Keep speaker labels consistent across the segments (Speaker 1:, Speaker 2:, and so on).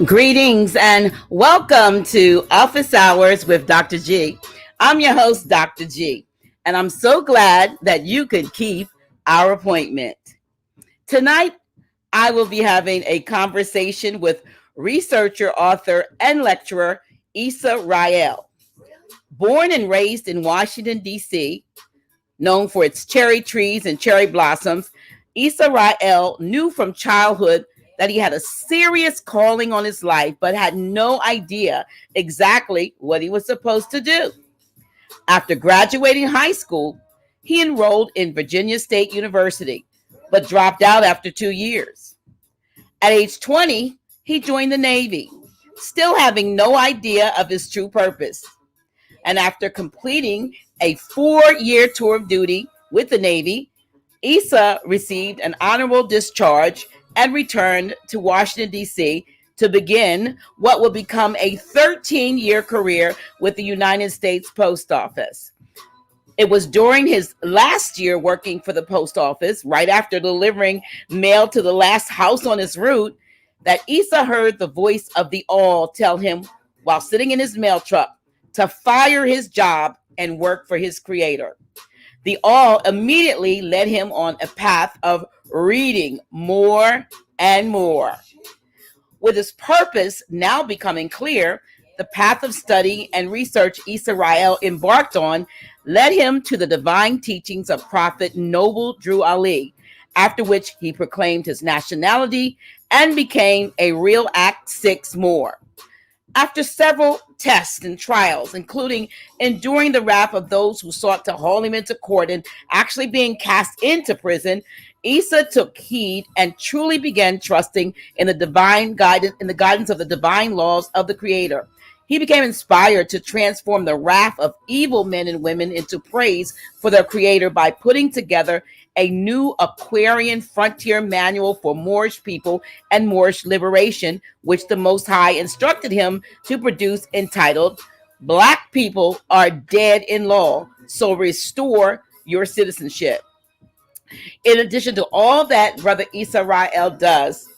Speaker 1: Greetings and welcome to Office Hours with Dr. G. I'm your host, Dr. G, and I'm so glad that you could keep our appointment. Tonight, I will be having a conversation with researcher, author, and lecturer Issa Ra. Born and raised in Washington, D.C., known for its cherry trees and cherry blossoms, Issa Ra knew from childhood that he had a serious calling on his life, but had no idea exactly what he was supposed to do. After graduating high school, he enrolled in Virginia State University, but dropped out after 2 years. At age 20, he joined the Navy, still having no idea of his true purpose. And after completing a 4-year tour of duty with the Navy, Issa received an honorable discharge and returned to Washington, D.C. to begin what would become a 13-year career with the United States Post Office. It was during his last year working for the post office, right after delivering mail to the last house on his route, that Issa heard the voice of the all tell him, while sitting in his mail truck, to fire his job and work for his creator. The all immediately led him on a path of reading more and more. With his purpose now becoming clear, the path of study and research Issa Ra embarked on led him to the divine teachings of Prophet Noble Drew Ali, after which he proclaimed his nationality and became a real Act 6 Moor. After several tests and trials, including enduring the wrath of those who sought to haul him into court and actually being cast into prison, Issa took heed and truly began trusting in the divine guidance, in the guidance of the divine laws of the Creator. He became inspired to transform the wrath of evil men and women into praise for their Creator by putting together a new Aquarian frontier manual for Moorish people and Moorish liberation, which the Most High instructed him to produce, entitled, "Black People Are Dead in Law, so Restore Your Citizenship." In addition to all that Brother Issa Ra does,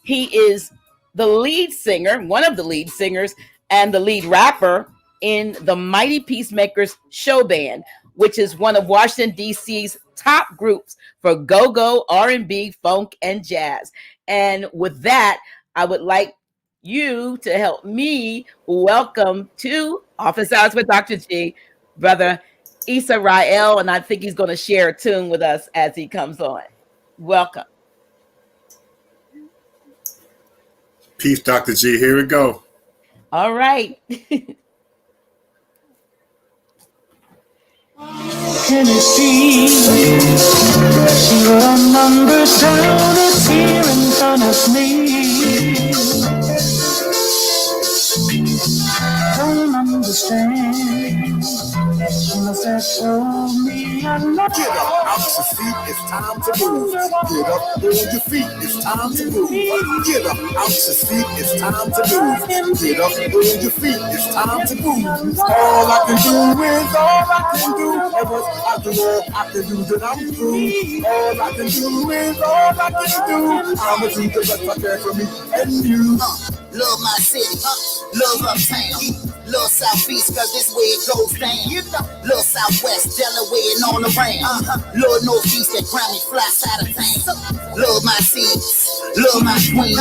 Speaker 1: he is the lead singer, one of the lead singers, and the lead rapper in the Mighty Peacemakers show band, which is one of Washington, D.C.'s top groups for go-go, R&B, funk, and jazz. And with that, I would like you to help me welcome to Office Hours with Dr. G, Brother Issa Ra, and I think he's going to share a tune with us as he comes on. Welcome.
Speaker 2: Peace, Dr. G. Here we go.
Speaker 1: All right.
Speaker 3: Can you see the numbers down is here in front of me? Don't understand unless that show me I'm not.
Speaker 4: Get up out your seat, it's time to move. Get up on your feet, it's time to move. Get up out your seat, it's time to move. Get up on your feet, it's time to move. All I can do is all I can do. And what I do, all I can do, then I'm through. All I can do is all I can do. I'ma do the best I can for me and you.
Speaker 5: Love my city, love uptown. Love Southeast, cause this way it goes down. Love Southwest, Delaware and on around. Love Northeast, that Grammy fly side of town. Love my cities, love my queen,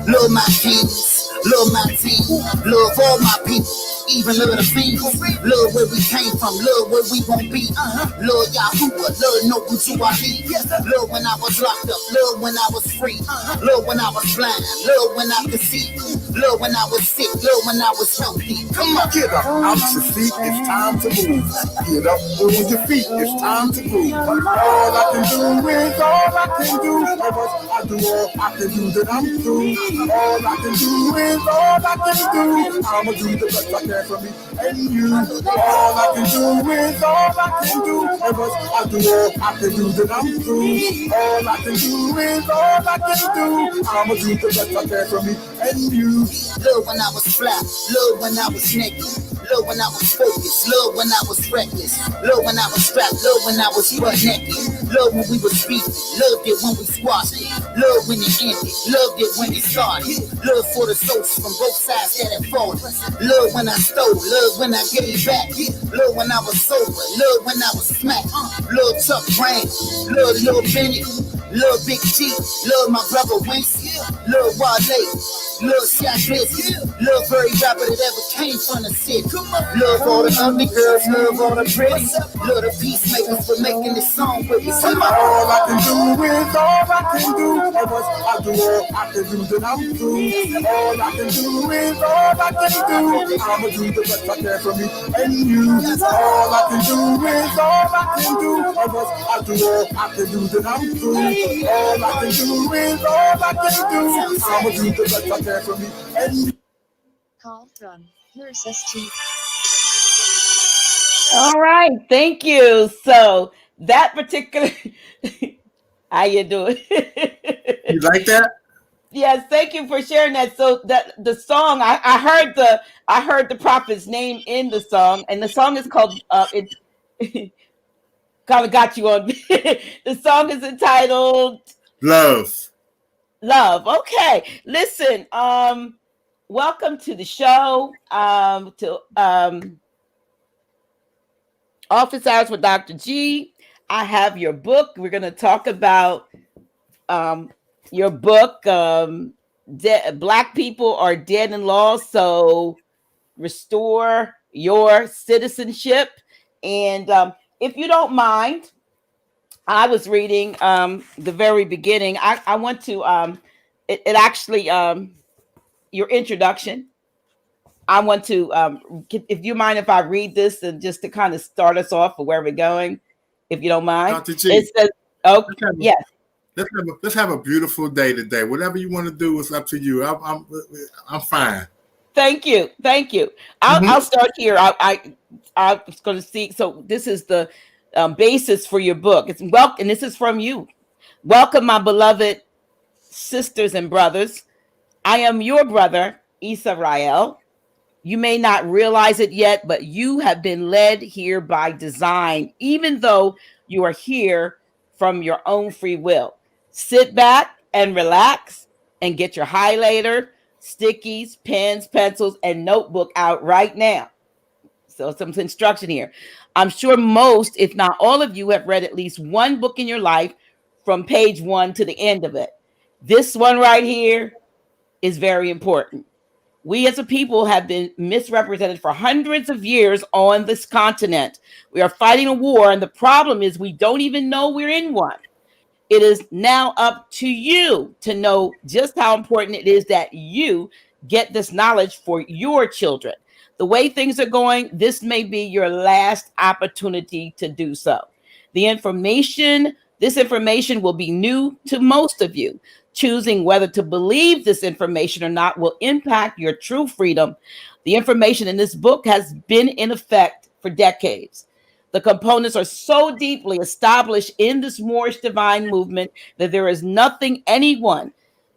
Speaker 5: love my kings, love my team, love all my people. Even love the fiends, love where we came from, love where we gon' be. Love Yahuwah, love Noble Drew Ali. Love when I was locked up, love when I was free. Love when I was blind, love when I could see. Love when I was sick, love when I was healthy.
Speaker 4: Come on, get up out your seat, it's time to move. Get up on your feet, it's time to move. All I can do is all I can do. And what I do, all I can do, then I'm through. All I can do is all I can do. I'ma do the best I can for me and you. All I can do is all I can do. And what I do, all I can do, then I'm through. All I can do is all I can do. I'ma do the best I can for me and you.
Speaker 5: Love when I was fly, love when I was naked. Love when I was focused, love when I was reckless, love when I was strapped, love when I was butt naked, love when we was beefing, loved it when we squashed it, love when it ended, loved it when it started, love for the souls from both sides that had fallen, love when I stole, love when I gave back, love when I was sober, love when I was smacked, love Tuck Brain, love Lil Bennett, love Big G, love my brother Wince, love Wale, love Shaq Lizzy, love every rapper that ever came from the city, love all the ugly girls, love all the pretty, love the peacemakers for making this song with me.
Speaker 4: All I can do is all I can do. And once I do all I can do, then I'm through. All I can do is all I can do. I'ma do the best I can for me and you. All I can do is all I can do. And once I do all I can do, then I'm through. All I can do is all I can do. I'ma do the best I can for me and you.
Speaker 6: Call from USST.
Speaker 1: All right, thank you. So that particular, how you doing?
Speaker 2: You like that?
Speaker 1: Yes, thank you for sharing that. So that the song, I heard the prophet's name in the song, and the song is called it. Kind of got you on. The song is entitled
Speaker 2: Love.
Speaker 1: Love. Okay, listen. Welcome to the show. Office Hours with Dr. G. I have your book. We're going to talk about your book, Black People Are Dead in Law, so restore your citizenship. And if you don't mind, I was reading the very beginning. I want to, it actually, your introduction. I want to, if you mind if I read this and just to kind of start us off for where we're going, if you don't mind.
Speaker 2: Dr. G.
Speaker 1: It says, oh, yes.
Speaker 2: Let's have a beautiful day today. Whatever you want to do is up to you. I'm fine.
Speaker 1: Thank you. I'll start here. I was going to see. So this is the basis for your book. It's welcome, and this is from you. Welcome, my beloved sisters and brothers. I am your brother, Issa Ra. You may not realize it yet, but you have been led here by design, even though you are here from your own free will. Sit back and relax and get your highlighter, stickies, pens, pencils, and notebook out right now. So some instruction here. I'm sure most, if not all of you, have read at least one book in your life from page 1 to the end of it. This one right here is very important. We as a people have been misrepresented for hundreds of years on this continent. We are fighting a war, and the problem is we don't even know we're in one. It is now up to you to know just how important it is that you get this knowledge for your children. The way things are going, this may be your last opportunity to do so. This information will be new to most of you. Choosing whether to believe this information or not will impact your true freedom. The information in this book has been in effect for decades. The components are so deeply established in this Moorish divine movement that there is nothing anyone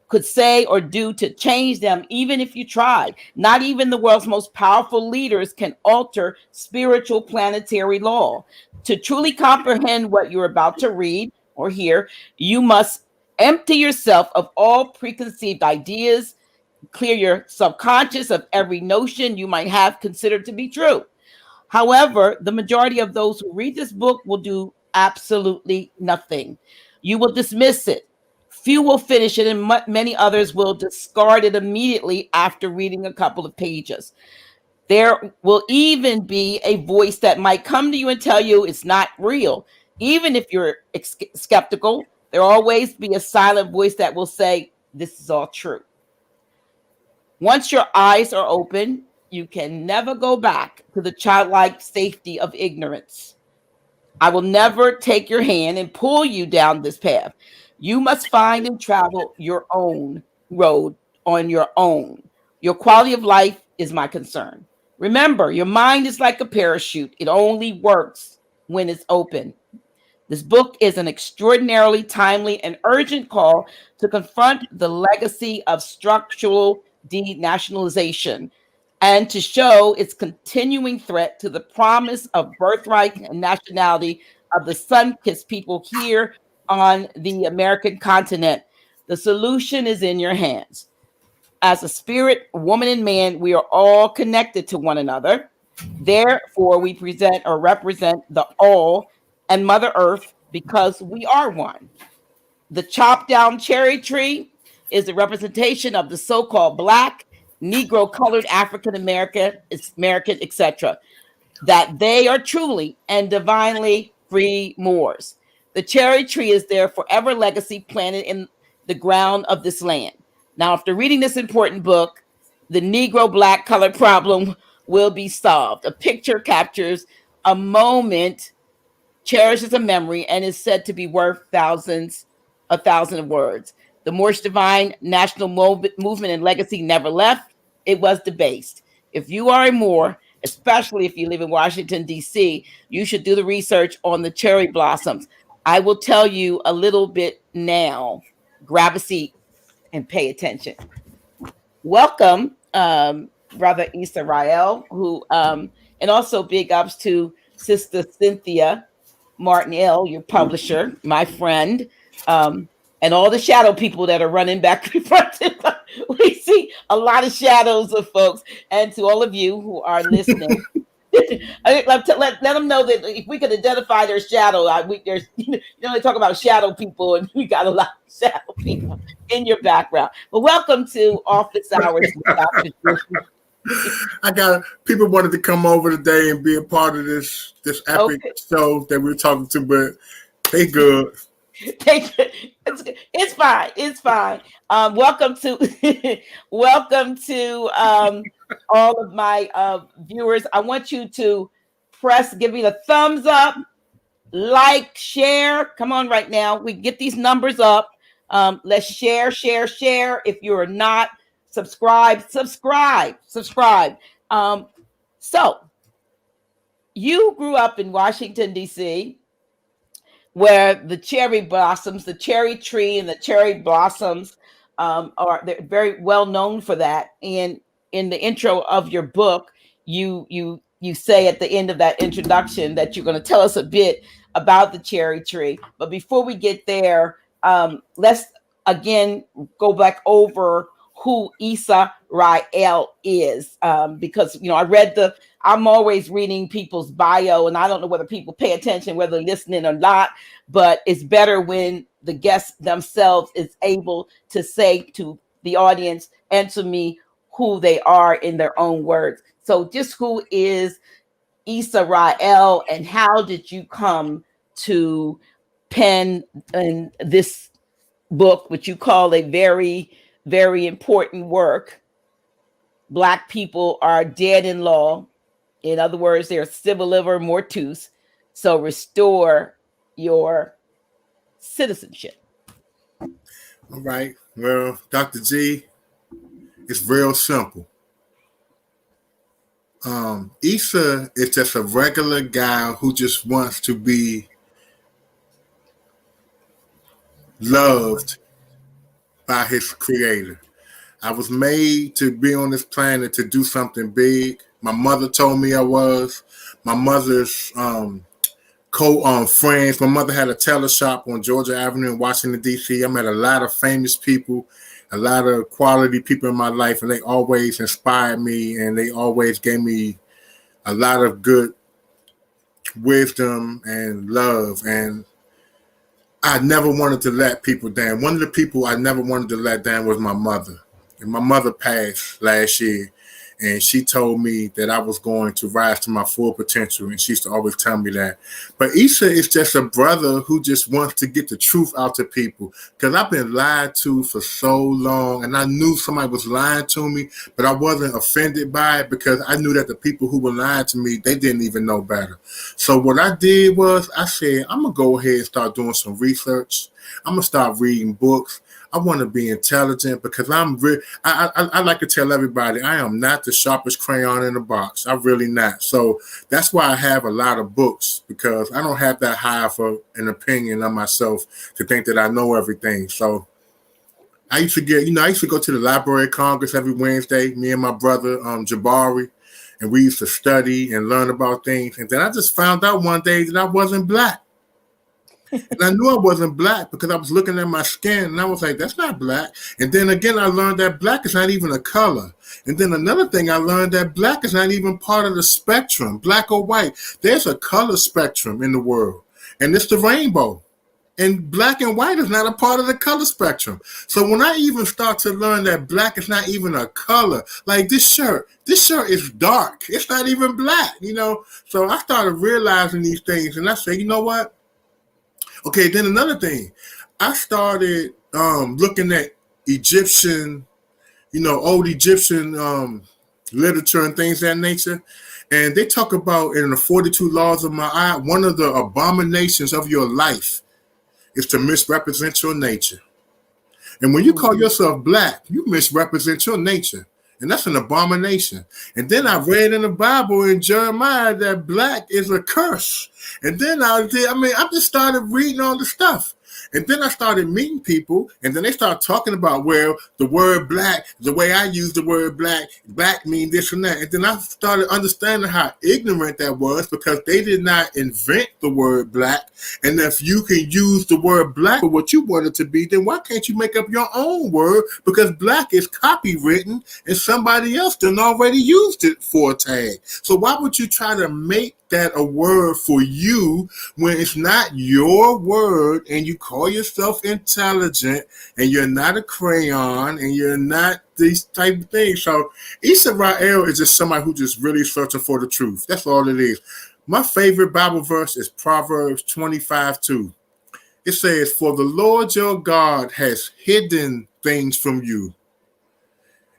Speaker 1: could say or do to change them, even if you tried. Not even the world's most powerful leaders can alter spiritual planetary law. To truly comprehend what you're about to read or hear, you must empty yourself of all preconceived ideas, clear your subconscious of every notion you might have considered to be true. However, the majority of those who read this book will do absolutely nothing. You will dismiss it. Few will finish it, and many others will discard it immediately after reading a couple of pages. There will even be a voice that might come to you and tell you it's not real. Even if you're skeptical, there will always be a silent voice that will say, this is all true. Once your eyes are open, you can never go back to the childlike safety of ignorance. I will never take your hand and pull you down this path. You must find and travel your own road on your own. Your quality of life is my concern. Remember, your mind is like a parachute. It only works when it's open. This book is an extraordinarily timely and urgent call to confront the legacy of structural denationalization and to show its continuing threat to the promise of birthright and nationality of the sun-kissed people here on the American continent. The solution is in your hands. As a spirit, woman, and man, we are all connected to one another. Therefore, we present or represent the all and Mother Earth because we are one. The chopped down cherry tree is a representation of the so-called Black, Negro, colored, African American, etc., that they are truly and divinely free Moors. The cherry tree is their forever legacy planted in the ground of this land. Now, after reading this important book, the Negro Black color problem will be solved. A picture captures a moment, cherishes a memory, and is said to be worth a thousand of words. The Moorish divine national movement and legacy never left. It was debased. If you are a Moor, especially if you live in Washington, D.C., you should do the research on the cherry blossoms. I will tell you a little bit now. Grab a seat and pay attention. Welcome, Brother Issa Ra, who, and also big ups to Sister Cynthia Martinell, your publisher, my friend, and all the shadow people that are running back and forth. We see a lot of shadows of folks. And to all of you who are listening, let them know that if we could identify their shadow, there's, they talk about shadow people, and we got a lot of shadow people in your background. But welcome to Office Hours with Dr.
Speaker 2: I got people wanted to come over today and be a part of this epic show that we're talking to, but they good.
Speaker 1: It's fine. It's fine. Welcome to all of my viewers. I want you to give me the thumbs up, like, share. Come on right now. We get these numbers up. Let's share. If you're not subscribe. So you grew up in Washington, D.C., where the cherry blossoms, the cherry tree and the cherry blossoms they're very well known for that. And in the intro of your book, you say at the end of that introduction that you're going to tell us a bit about the cherry tree. But before we get there, let's again go back over who Issa Ra is, because I'm always reading people's bio, and I don't know whether people pay attention, whether they're listening or not, but it's better when the guests themselves is able to say to the audience and to me who they are in their own words. So just who is Issa Ra, and how did you come to pen in this book, which you call a very, very important work? Black people are dead in law. In other words, they're civil liber mortuus. So restore your citizenship.
Speaker 2: All right. Well, Dr. G, it's real simple. Issa is just a regular guy who just wants to be loved by his creator. I was made to be on this planet to do something big. My mother told me I was. My mother's friends. My mother had a tailor shop on Georgia Avenue in Washington, D.C. I met a lot of famous people, a lot of quality people in my life, and they always inspired me, and they always gave me a lot of good wisdom and love. And I never wanted to let people down. One of the people I never wanted to let down was my mother. And my mother passed last year, and she told me that I was going to rise to my full potential, and she used to always tell me that. But Issa is just a brother who just wants to get the truth out to people, because I've been lied to for so long, and I knew somebody was lying to me, but I wasn't offended by it because I knew that the people who were lying to me, they didn't even know better. So what I did was I said, I'm going to go ahead and start doing some research. I'm going to start reading books. I want to be intelligent because I like to tell everybody I am not the sharpest crayon in the box. I'm really not. So that's why I have a lot of books, because I don't have that high of an opinion of myself to think that I know everything. So I used to go to the Library of Congress every Wednesday, me and my brother, Jabari, and we used to study and learn about things. And then I just found out one day that I wasn't black. And I knew I wasn't black because I was looking at my skin and I was like, that's not black. And then again, I learned that black is not even a color. And then another thing I learned that black is not even part of the spectrum, black or white. There's a color spectrum in the world, and it's the rainbow. And black and white is not a part of the color spectrum. So when I even start to learn that black is not even a color, like this shirt is dark. It's not even black, So I started realizing these things, and I said, you know what? Okay, then another thing, I started looking at Egyptian, old Egyptian literature and things of that nature. And they talk about in the 42 laws of Ma'at, one of the abominations of your life is to misrepresent your nature. And when you call yourself black, you misrepresent your nature. And that's an abomination. And then I read in the Bible in Jeremiah that black is a curse. And then I just started reading all the stuff. And then I started meeting people, and then they started talking about, well, the word black, the way I use the word black mean this and that. And then I started understanding how ignorant that was because they did not invent the word black. And if you can use the word black for what you want it to be, then why can't you make up your own word? Because black is copywritten and somebody else done already used it for a tag. So why would you try to make that a word for you when it's not your word and you call yourself intelligent and you're not a crayon and you're not these type of things? So Issa Ra is just somebody who just really searching for the truth. That's all it is. My favorite Bible verse is Proverbs 25:2. It says, for the Lord your God has hidden things from you,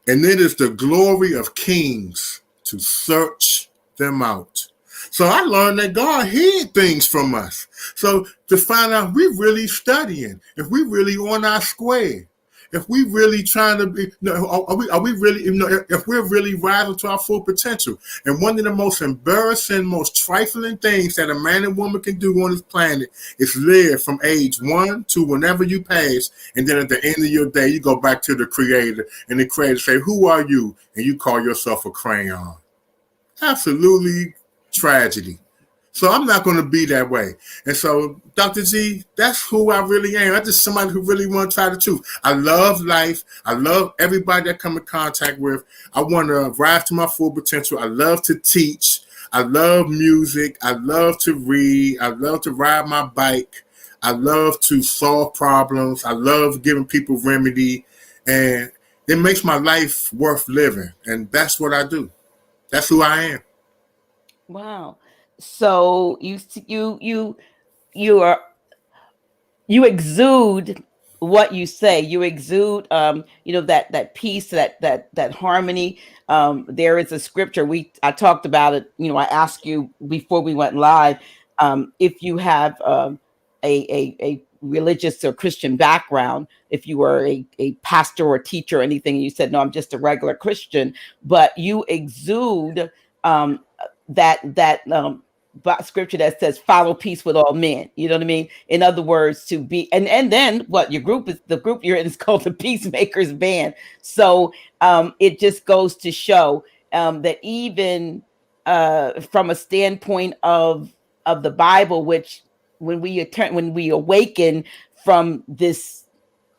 Speaker 2: and it is the glory of kings to search them out. So I learned that God hid things from us. So to find out we really studying, if we really on our square, if we really trying to be, are we really, if we're really rising to our full potential. And one of the most embarrassing, most trifling things that a man and woman can do on this planet is live from age 1 to whenever you pass. And then at the end of your day, you go back to the creator and the creator say, who are you? And you call yourself a crayon. Absolutely tragedy. So I'm not going to be that way. And so, Dr. G, that's who I really am. I'm just somebody who really want to try the truth. I love life. I love everybody that I come in contact with. I want to rise to my full potential. I love to teach. I love music. I love to read. I love to ride my bike. I love to solve problems. I love giving people remedy. And it makes my life worth living. And that's what I do. That's who I am.
Speaker 1: Wow. So you exude what you say. You exude that peace, that harmony. There is a scripture I talked about it. I asked you before we went live if you have a religious or Christian background, if you were a pastor or teacher or anything, and you said, no, I'm just a regular Christian, but you exude that scripture that says follow peace with all men. You know what I mean? In other words, to be, and then what the group you're in is called the Peacemakers Band. So it just goes to show that even from a standpoint of the Bible, which when we awaken from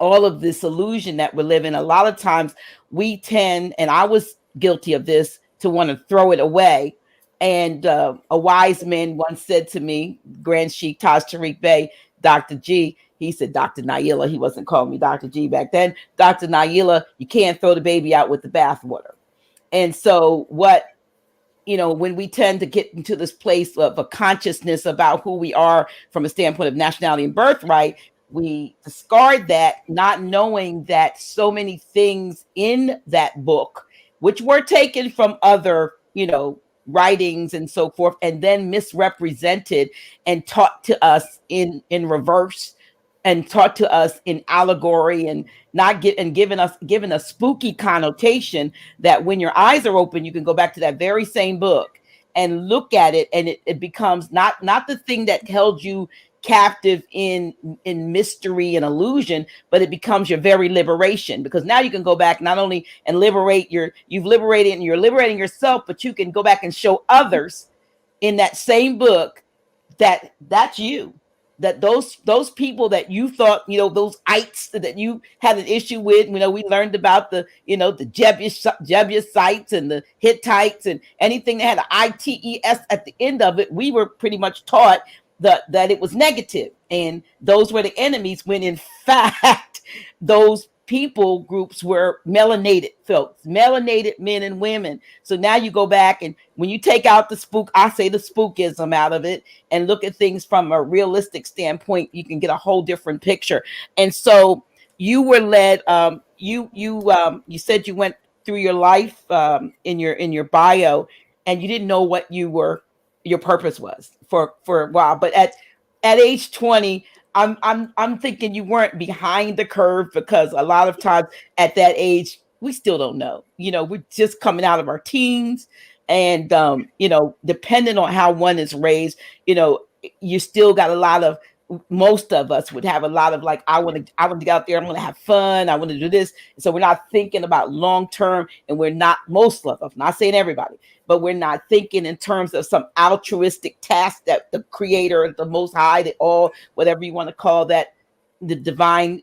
Speaker 1: all of this illusion that we're living, a lot of times we tend, and I was guilty of this, to want to throw it away. And a wise man once said to me, Grand Sheikh Taj Tariq Bey, Dr. G, he said, Dr. Naila, he wasn't calling me Dr. G back then. Dr. Naila, you can't throw the baby out with the bathwater. And so when we tend to get into this place of a consciousness about who we are from a standpoint of nationality and birthright, we discard that, not knowing that so many things in that book, which were taken from other, writings and so forth, and then misrepresented and taught to us in reverse, and taught to us in allegory, and given a spooky connotation that when your eyes are open, you can go back to that very same book and look at it, and it becomes not the thing that held you captive in mystery and illusion, but it becomes your very liberation, because now you can go back not only and you've liberated and you're liberating yourself, but you can go back and show others in that same book that's you, that those people that you thought, those ites that you had an issue with. We learned about the Jebusites and the Hittites and anything that had an ITES at the end of it. We were pretty much taught that it was negative, and those were the enemies, when in fact those people groups were melanated folks, melanated men and women. So now you go back, and when you take out the spook, I say the spookism out of it, and look at things from a realistic standpoint, you can get a whole different picture. And so you were led, you said you went through your life, in your bio, and you didn't know what your purpose was for a while. But at age 20, I'm thinking you weren't behind the curve, because a lot of times at that age we still don't know. We're just coming out of our teens, and depending on how one is raised, you still got a lot of. Most of us would have a lot of like, I want to get out there, I want to have fun, I want to do this. So we're not thinking about long term, and we're not, most of us, not saying everybody, but we're not thinking in terms of some altruistic task that the creator, the most high, the all, whatever you want to call that, the divine,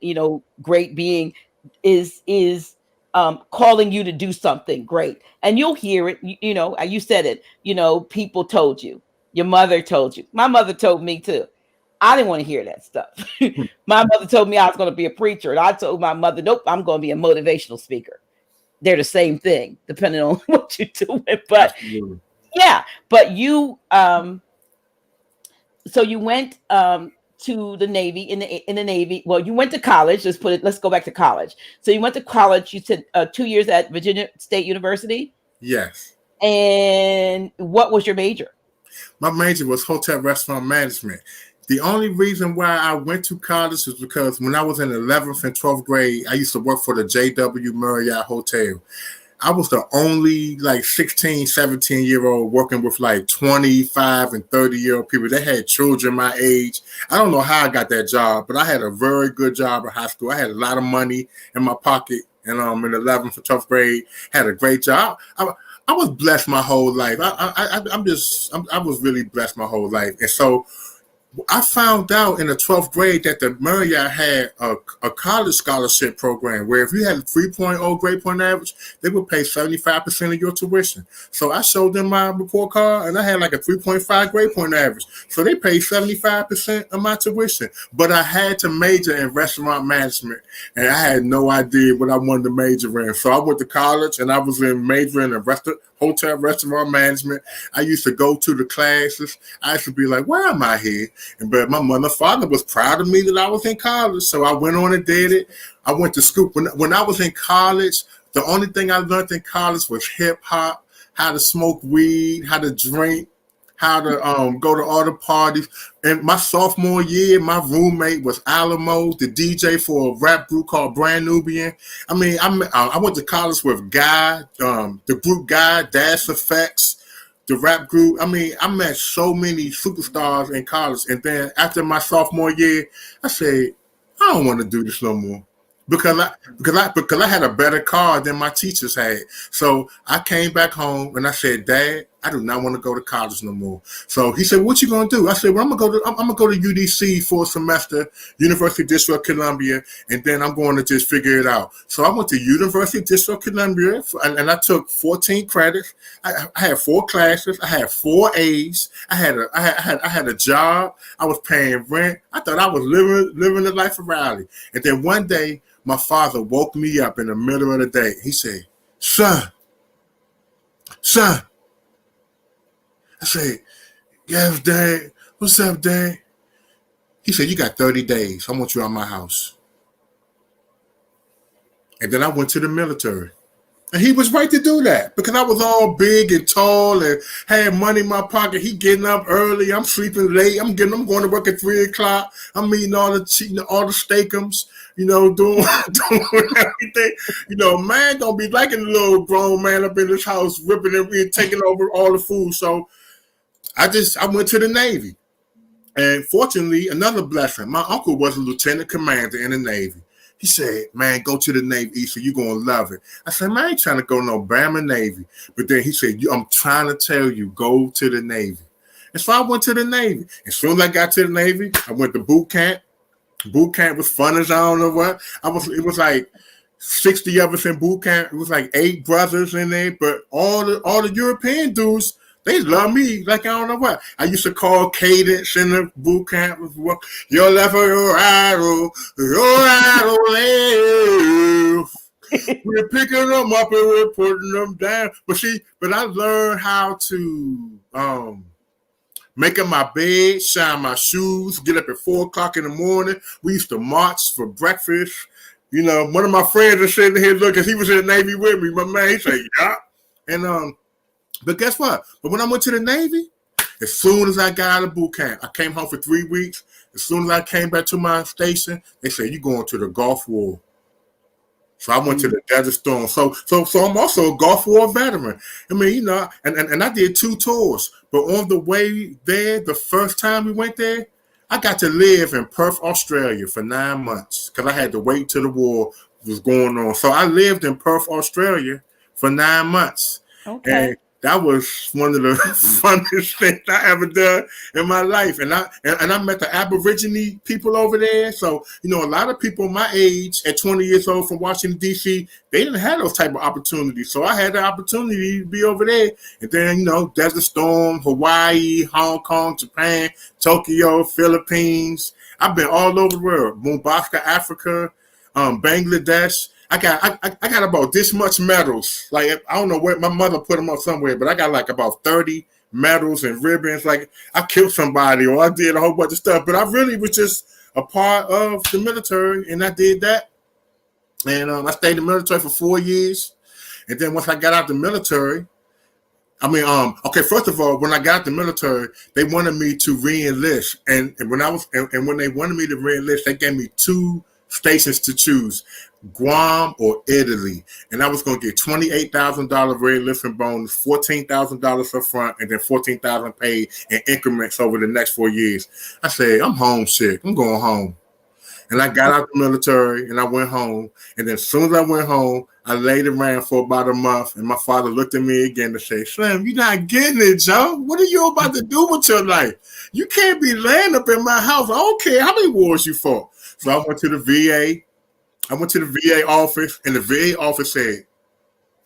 Speaker 1: great being is calling you to do something great. And you'll hear it, you said it, people told you, your mother told you, my mother told me too. I didn't want to hear that stuff. My mother told me I was going to be a preacher, and I told my mother, nope, I'm going to be a motivational speaker. They're the same thing, depending on what you're doing. But yeah, but you, so you went to the Navy, in the Navy. Well, you went to college. Let's go back to college. So you went to college. You said 2 years at Virginia State University.
Speaker 2: Yes.
Speaker 1: And what was your major?
Speaker 2: My major was hotel restaurant management. The only reason why I went to college was because when I was in 11th and 12th grade, I used to work for the JW Marriott Hotel. I was the only 16, 17-year-old working with 25 and 30-year-old people. They had children my age. I don't know how I got that job, but I had a very good job in high school. I had a lot of money in my pocket, and in 11th and 12th grade, had a great job. I was blessed my whole life. I was really blessed my whole life. And so I found out in the 12th grade that the Marriott had a college scholarship program where if you had a 3.0 grade point average, they would pay 75% of your tuition. So I showed them my report card, and I had a 3.5 grade point average. So they paid 75% of my tuition. But I had to major in restaurant management, and I had no idea what I wanted to major in. So I went to college, and I was majoring in hotel restaurant management. I used to go to the classes. I used to be like, why am I here? But my mother and father was proud of me that I was in college. So I went on and did it. I went to school. When I was in college, the only thing I learned in college was hip hop, how to smoke weed, how to drink, how to go to all the parties. And my sophomore year, my roommate was Alamo, the DJ for a rap group called Brand Nubian. I mean, I went to college with Guy, the group Guy, Dash Effects, the rap group. I mean, I met so many superstars in college. And then after my sophomore year, I said, I don't want to do this no more. Because I had a better car than my teachers had. So I came back home and I said, Dad, I do not want to go to college no more. So he said, what you gonna do? I said, well, I'm gonna go to UDC for a semester, University District of Columbia, and then I'm going to just figure it out. So I went to University District of Columbia, and I took 14 credits. I had 4 classes. I had 4 A's. I had a job. I was paying rent. I thought I was living the life of Riley. And then one day, my father woke me up in the middle of the day. He said, son. I said, yes, Dad. What's up, Dad? He said, you got 30 days. I want you out of my house. And then I went to the military. And he was right to do that because I was all big and tall and had money in my pocket. He getting up early. I'm sleeping late. I'm going to work at 3 o'clock. I'm eating all the steakums, doing everything. Man don't be liking the little grown man up in this house, ripping and taking over all the food. So I went to the Navy. And fortunately, another blessing. My uncle was a lieutenant commander in the Navy. He said, man, go to the Navy, Issa, you're going to love it. I said, man, I ain't trying to go no Bama Navy. But then he said, I'm trying to tell you, go to the Navy. And so I went to the Navy. As soon as I got to the Navy, I went to boot camp. Boot camp was fun as I don't know what. It was like 60 of us in boot camp. It was like 8 brothers in there. But all the European dudes, they love me like I don't know what. I used to call cadence in the boot camp. Your left or your right, left. We're picking them up and we're putting them down. But I learned how to make up my bed, shine my shoes, get up at 4 o'clock in the morning. We used to march for breakfast. You know, one of my friends is sitting here looking, he was in the Navy with me. My man, he said, yeah. And but guess what? But when I went to the Navy, as soon as I got out of boot camp, I came home for 3 weeks. As soon as I came back to my station, they said, you're going to the Gulf War. So I went to the Desert Storm. So I'm also a Gulf War veteran. I mean, you know, and I did 2 tours. But on the way there, the first time we went there, I got to live in Perth, Australia for 9 months because I had to wait till the war was going on. So I lived in Perth, Australia for 9 months.
Speaker 1: Okay.
Speaker 2: And that was one of the funnest things I ever done in my life. And I met the Aborigine people over there. So, you know, a lot of people my age at 20 years old from Washington, D.C., they didn't have those type of opportunities. So I had the opportunity to be over there. And then, you know, Desert Storm, Hawaii, Hong Kong, Japan, Tokyo, Philippines. I've been all over the world. Mombasa, Africa, Bangladesh. I got about this much medals. Like, I don't know where my mother put them up somewhere, but I got like about 30 medals and ribbons. Like, I killed somebody or I did a whole bunch of stuff, but I really was just a part of the military, and I did that. And I stayed in the military for 4 years. And then once I got out the military, first of all, when I got out the military, they wanted me to re-enlist. And when they wanted me to re-enlist, they gave me 2 stations to choose, Guam or Italy. And I was going to get $28,000 re-enlistment bonus, $14,000 up front, and then $14,000 paid in increments over the next 4 years. I said, I'm homesick. I'm going home. And I got out the military and I went home. And then as soon as I went home, I laid around for about a month. And my father looked at me again and said, Slim, you're not getting it, Joe. What are you about to do with your life? You can't be laying up in my house. I don't care how many wars you fought. So I went to the VA. I went to the VA office, and the VA office said,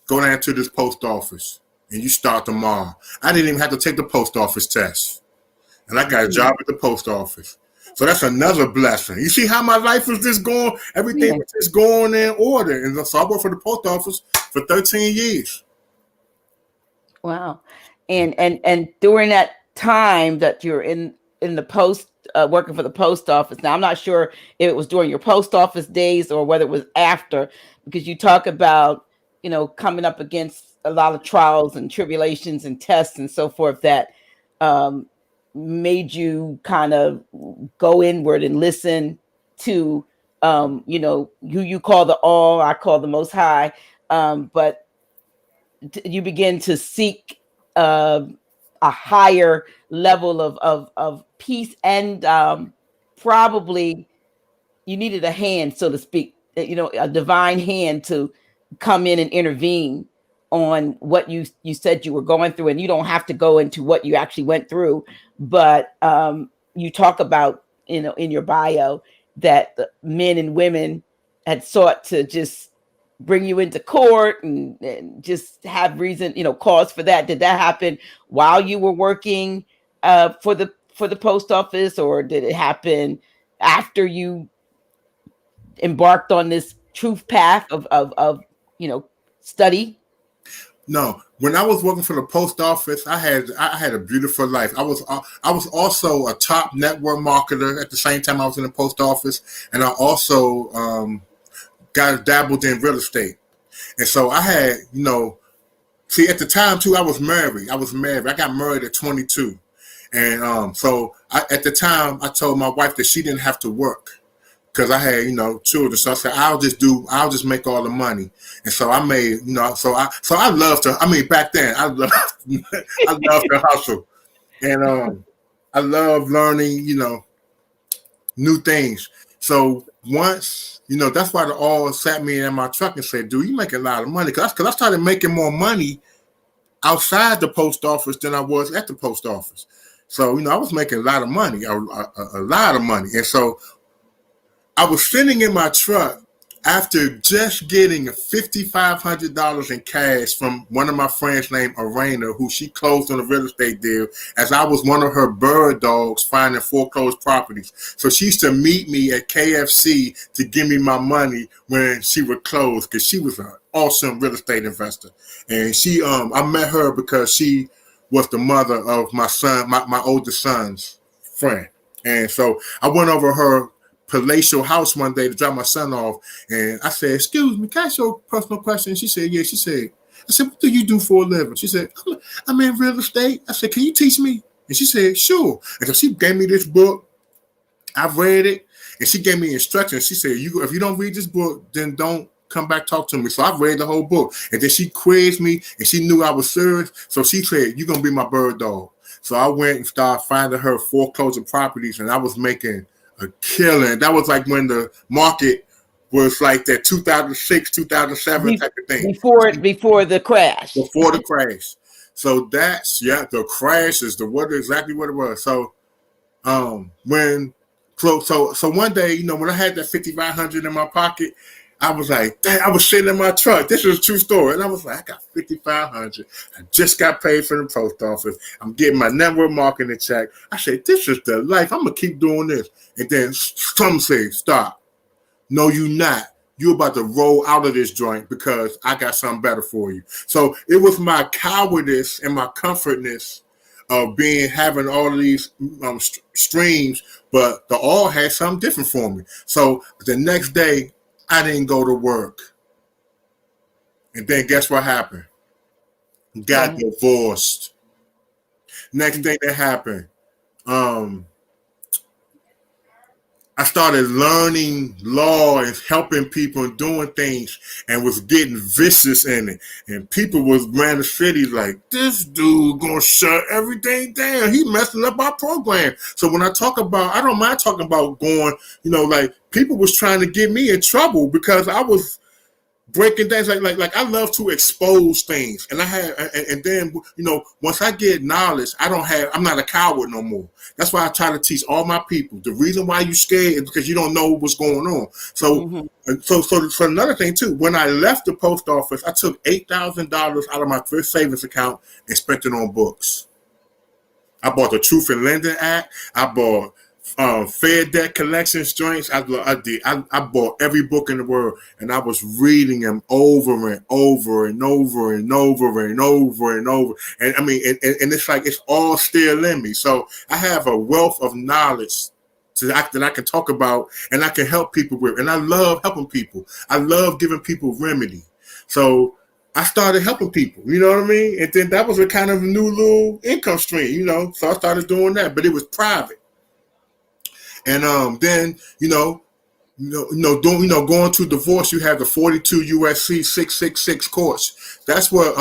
Speaker 2: go down to this post office, and you start tomorrow. I didn't even have to take the post office test. And I got a job at the post office. So that's another blessing. You see how my life was just going, everything was just going in order. And so I worked for the post office for 13 years.
Speaker 1: Wow. And during that time that you're in the post, working for the post office. Now, I'm not sure if it was during your post office days or whether it was after, because you talk about, you know, coming up against a lot of trials and tribulations and tests and so forth that made you kind of go inward and listen to, you know, who you call the all, I call the Most High. But you begin to seek a higher level of peace, and probably you needed a hand, so to speak, you know, a divine hand to come in and intervene on what you said you were going through. And you don't have to go into what you actually went through, but you talk about, you know, in your bio that the men and women had sought to just bring you into court and just have reason, you know, cause for that. Did that happen while you were working for the post office, or did it happen after you embarked on this truth path of you know, study?
Speaker 2: No, when I was working for the post office, I had a beautiful life. I was also a top network marketer at the same time I was in the post office, and I also dabbled in real estate. And so I had, you know, see, at the time too, I was married. I got married at 22. And so at the time I told my wife that she didn't have to work because I had, you know, children. So I said, I'll just make all the money. And so I made, you know, so I loved to, I mean, back then I loved to hustle. And I love learning, new things. So once, that's why they all sat me in my truck and said, dude, you make a lot of money. Because I started making more money outside the post office than I was at the post office. So, I was making a lot of money, a lot of money. And so I was sitting in my truck after just getting $5,500 in cash from one of my friends named Arena, who she closed on a real estate deal, as I was one of her bird dogs finding foreclosed properties. So she used to meet me at KFC to give me my money when she would close, because she was an awesome real estate investor. And I met her because she was the mother of my son, my oldest son's friend. And so I went over her palatial house one day to drop my son off, and I said, "Excuse me, can I ask you a personal question?" She said, "Yeah." She said, "I said, what do you do for a living?" She said, "I'm in real estate." I said, "Can you teach me?" And she said, "Sure." And so she gave me this book. I read it, and she gave me instructions. She said, if you don't read this book, then don't come back talk to me." So I read the whole book, and then she quizzed me, and she knew I was serious. So she said, "You're gonna be my bird dog." So I went and started finding her foreclosure properties, and I was making a killing. That was like when the market was like that 2006, 2007 type of thing.
Speaker 1: Before the crash.
Speaker 2: Before the crash. So the crash is exactly what it was. So so one day, when I had that $5,500 in my pocket, I was like, dang, I was sitting in my truck. This is a true story. And I was like, I got $5,500. I just got paid from the post office. I'm getting my network marketing check. I said, this is the life. I'm going to keep doing this. And then some say, stop. No, you not. You're about to roll out of this joint because I got something better for you. So it was my cowardice and my comfortness of having all of these streams, but the all had something different for me. So the next day, I didn't go to work. And then guess what happened? Got divorced. Next thing that happened, I started learning law and helping people and doing things, and was getting vicious in it. And people was around the city like, this dude gonna shut everything down. He messing up our program. So when I don't mind talking about going, like people was trying to get me in trouble because I was breaking things like I love to expose things, and then once I get knowledge, I'm not a coward no more. That's why I try to teach all my people. The reason why you scared is because you don't know what's going on. So so another thing too, when I left the post office, I took $8,000 out of my thrift savings account and spent it on books. I bought the Truth in Lending Act. I bought Fair Debt Collections joints. I bought every book in the world, and I was reading them over and over and over and over and over and over. And I mean, and it's like it's all still in me. So I have a wealth of knowledge that I can talk about and I can help people with. And I love helping people. I love giving people remedy. So I started helping people, you know what I mean? And then that was a kind of new little income stream, So I started doing that, but it was private. And then going to divorce, you have the 42 USC 666 courts. That's what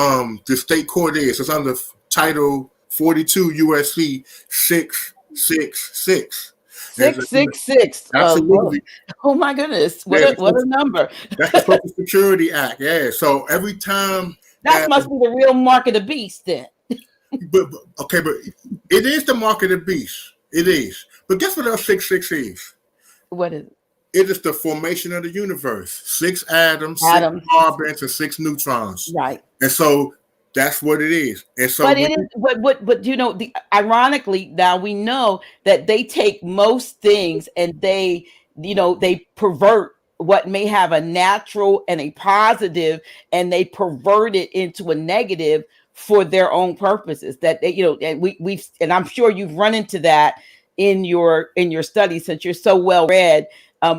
Speaker 2: the state court is. It's under Title 42 USC 666.
Speaker 1: 666.
Speaker 2: Absolutely.
Speaker 1: Oh my goodness! What a number!
Speaker 2: That's the Social Security Act. Yeah. So every time
Speaker 1: that must be the real mark of the beast, then.
Speaker 2: but it is the mark of the beast. It is. But guess what else 666 is?
Speaker 1: What is it?
Speaker 2: It is the formation of the universe. 6 atoms, 6 carbons, and 6 neutrons.
Speaker 1: Right.
Speaker 2: And so that's what it is. And so,
Speaker 1: but ironically, now we know that they take most things and they pervert what may have a natural and a positive, and they pervert it into a negative for their own purposes. That they, and I'm sure you've run into that in your studies, since you're so well read.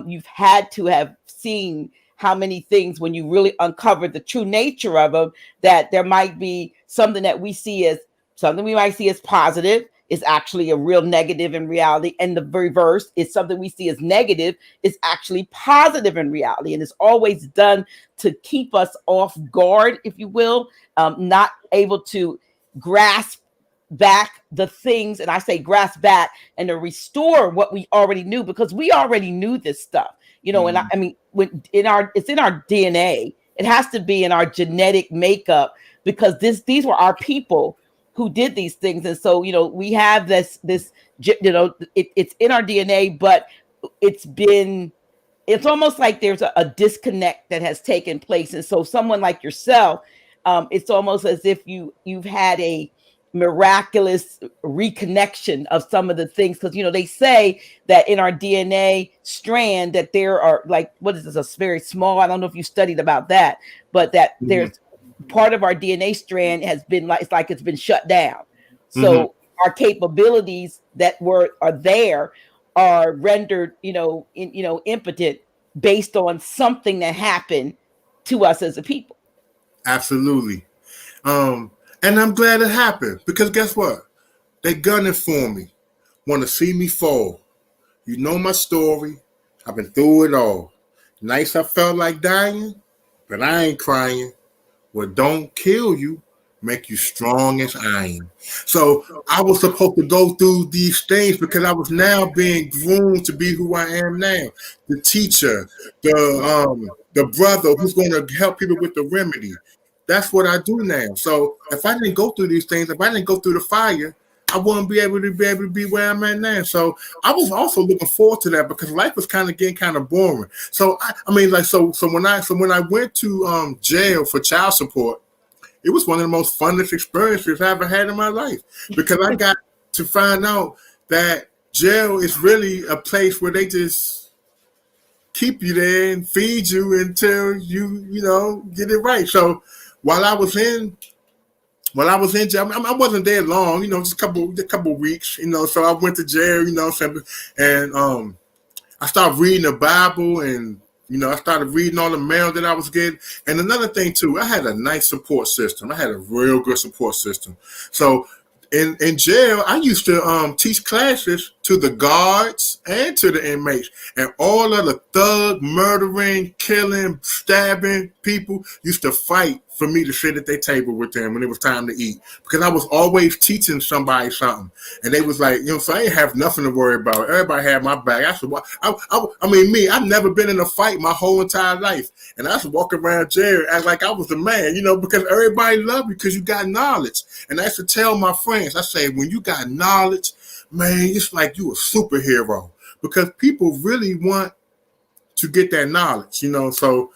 Speaker 1: You've had to have seen how many things, when you really uncover the true nature of them, that there might be something that we might see as positive is actually a real negative in reality, and the reverse is something we see as negative is actually positive in reality. And it's always done to keep us off guard, if you will, not able to grasp back the things, and I say grasp back and to restore what we already knew, because we already knew this stuff, you know. And I mean, when it's in our DNA, it has to be in our genetic makeup, because these were our people who did these things. And so, you know, we have this, you know, it's in our DNA, but it's almost like there's a disconnect that has taken place. And so someone like yourself, it's almost as if you've had a miraculous reconnection of some of the things, because, you know, they say that in our DNA strand that there are, like, what is this, a very small, I don't know if you studied about that, but that there's part of our DNA strand has been like, it's been shut down. So our capabilities that are there are rendered, impotent based on something that happened to us as a people.
Speaker 2: Absolutely. And I'm glad it happened, because guess what? They gunning for me, want to see me fall. You know my story. I've been through it all. Nights I felt like dying, but I ain't crying. What don't kill you make you strong as iron. So I was supposed to go through these things because I was now being groomed to be who I am now. The teacher, the brother who's going to help people with the remedy. That's what I do now. So if I didn't go through these things, if I didn't go through the fire, I wouldn't be able to be where I'm at now. So I was also looking forward to that, because life was getting kind of boring. So so when I went to jail for child support, it was one of the most funnest experiences I ever had in my life, because I got to find out that jail is really a place where they just keep you there and feed you until you get it right. So while I was in jail, I wasn't there long, just a couple weeks, So I went to jail, and I started reading the Bible, and I started reading all the mail that I was getting. And another thing too, I had a nice support system. I had a real good support system. So in jail, I used to teach classes to the guards and to the inmates, and all of the thug, murdering, killing, stabbing people used to fight for me to sit at their table with them when it was time to eat, because I was always teaching somebody something, and they was like, so I ain't have nothing to worry about. Everybody had my back. I said, I've never been in a fight my whole entire life, and I used to walk around jail act like I was the man, because everybody loved you because you got knowledge. And I used to tell my friends, I say, when you got knowledge, man, it's like you a superhero, because people really want to get that knowledge, So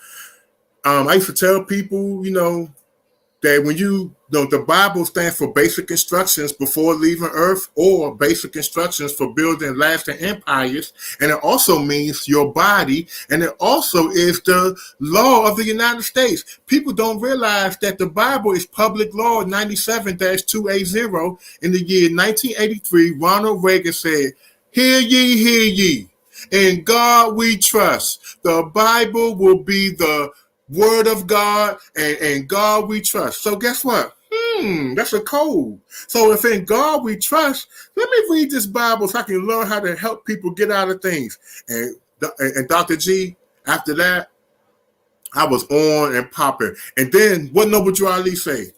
Speaker 2: I used to tell people, that when the Bible stands for basic instructions before leaving earth, or basic instructions for building lasting empires. And it also means your body. And it also is the law of the United States. People don't realize that the Bible is public law 97-280. In the year 1983, Ronald Reagan said, "Hear ye, hear ye. In God we trust. The Bible will be the word of God, and God we trust." So guess what? That's a code. So if in God we trust, let me read this Bible so I can learn how to help people get out of things. And Dr. G, after that, I was on and popping. And then what Noble Drew Ali say?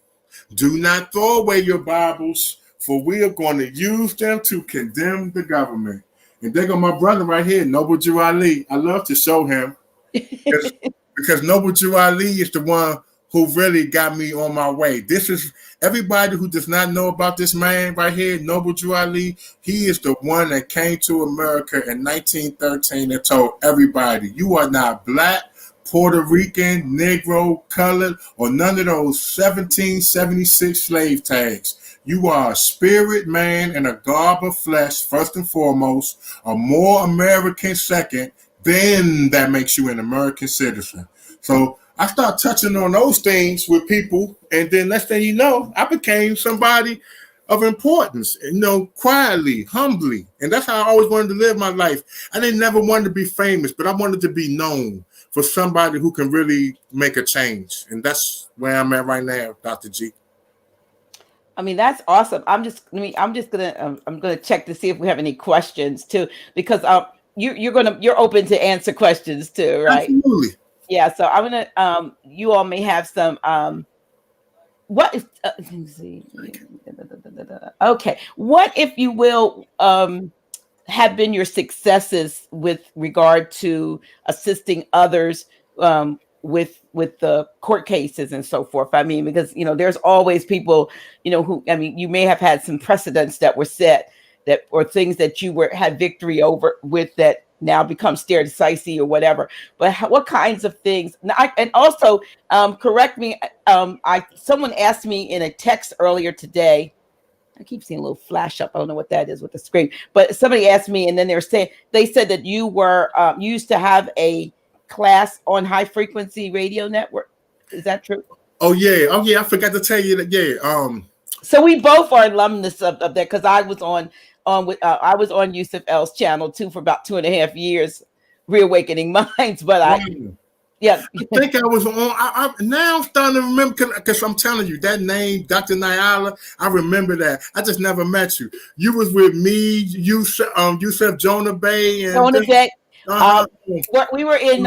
Speaker 2: Do not throw away your Bibles, for we are going to use them to condemn the government. And there go my brother right here, Noble Drew Ali. I love to show him. Because Noble Drew Ali is the one who really got me on my way. This is everybody who does not know about this man right here, Noble Drew Ali. He is the one that came to America in 1913 and told everybody, you are not black, Puerto Rican, Negro, colored, or none of those 1776 slave tags. You are a spirit man and a garb of flesh, first and foremost, a more American second, then that makes you an American citizen. So I start touching on those things with people, and then next thing you know, I became somebody of importance, quietly, humbly. And that's how I always wanted to live my life. I didn't never want to be famous, but I wanted to be known for somebody who can really make a change. And that's where I'm at right now, Dr. G.
Speaker 1: I mean, that's awesome. I'm gonna check to see if we have any questions too, because you're open to answer questions too, right?
Speaker 2: Absolutely.
Speaker 1: Yeah. So I'm gonna you all may have some what is let me see. Okay. What, if you will, have been your successes with regard to assisting others with the court cases and so forth? I mean, because there's always people, who, I mean, you may have had some precedents that were set, that or things that you had victory over with, that now become stare decisis or whatever. But what kinds of things? And also, correct me. Someone asked me in a text earlier today. I keep seeing a little flash up. I don't know what that is with the screen, but somebody asked me, and then they said that you used to have a class on high frequency radio network. Is that true?
Speaker 2: Oh yeah. I forgot to tell you that. Yeah.
Speaker 1: So we both are alumnus of that, because I was on Yusuf L's channel too for about 2.5 years, Reawakening Minds. But yeah.
Speaker 2: I think I was on. Now I'm starting to remember, because I'm telling you that name, Dr. Nyala. I remember that. I just never met you. You was with me, Yusuf Jonah Bay, and
Speaker 1: Jonah Bay. We were in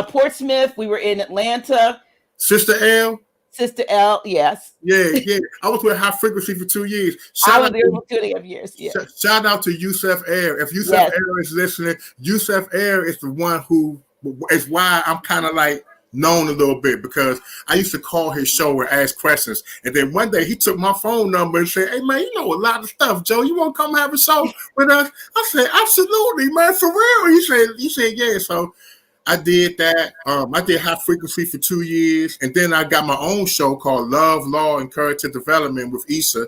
Speaker 1: Portsmouth. We were in Atlanta.
Speaker 2: Sister L.
Speaker 1: Sister L, yes.
Speaker 2: Yeah. I was with High Frequency for 2 years.
Speaker 1: I was there for 2.5 years. Yeah.
Speaker 2: Shout out to Yusuf Air. If Yusuf Air is listening, Yusuf Air is the one who is why I'm kind of like known a little bit, because I used to call his show and ask questions. And then one day he took my phone number and said, "Hey man, you know a lot of stuff, Joe. You want to come have a show with us?" I said, "Absolutely, man, for real." He said, "Yeah." So I did that. I did High Frequency for 2 years, and then I got my own show called Love, Law, and Character Development with Issa.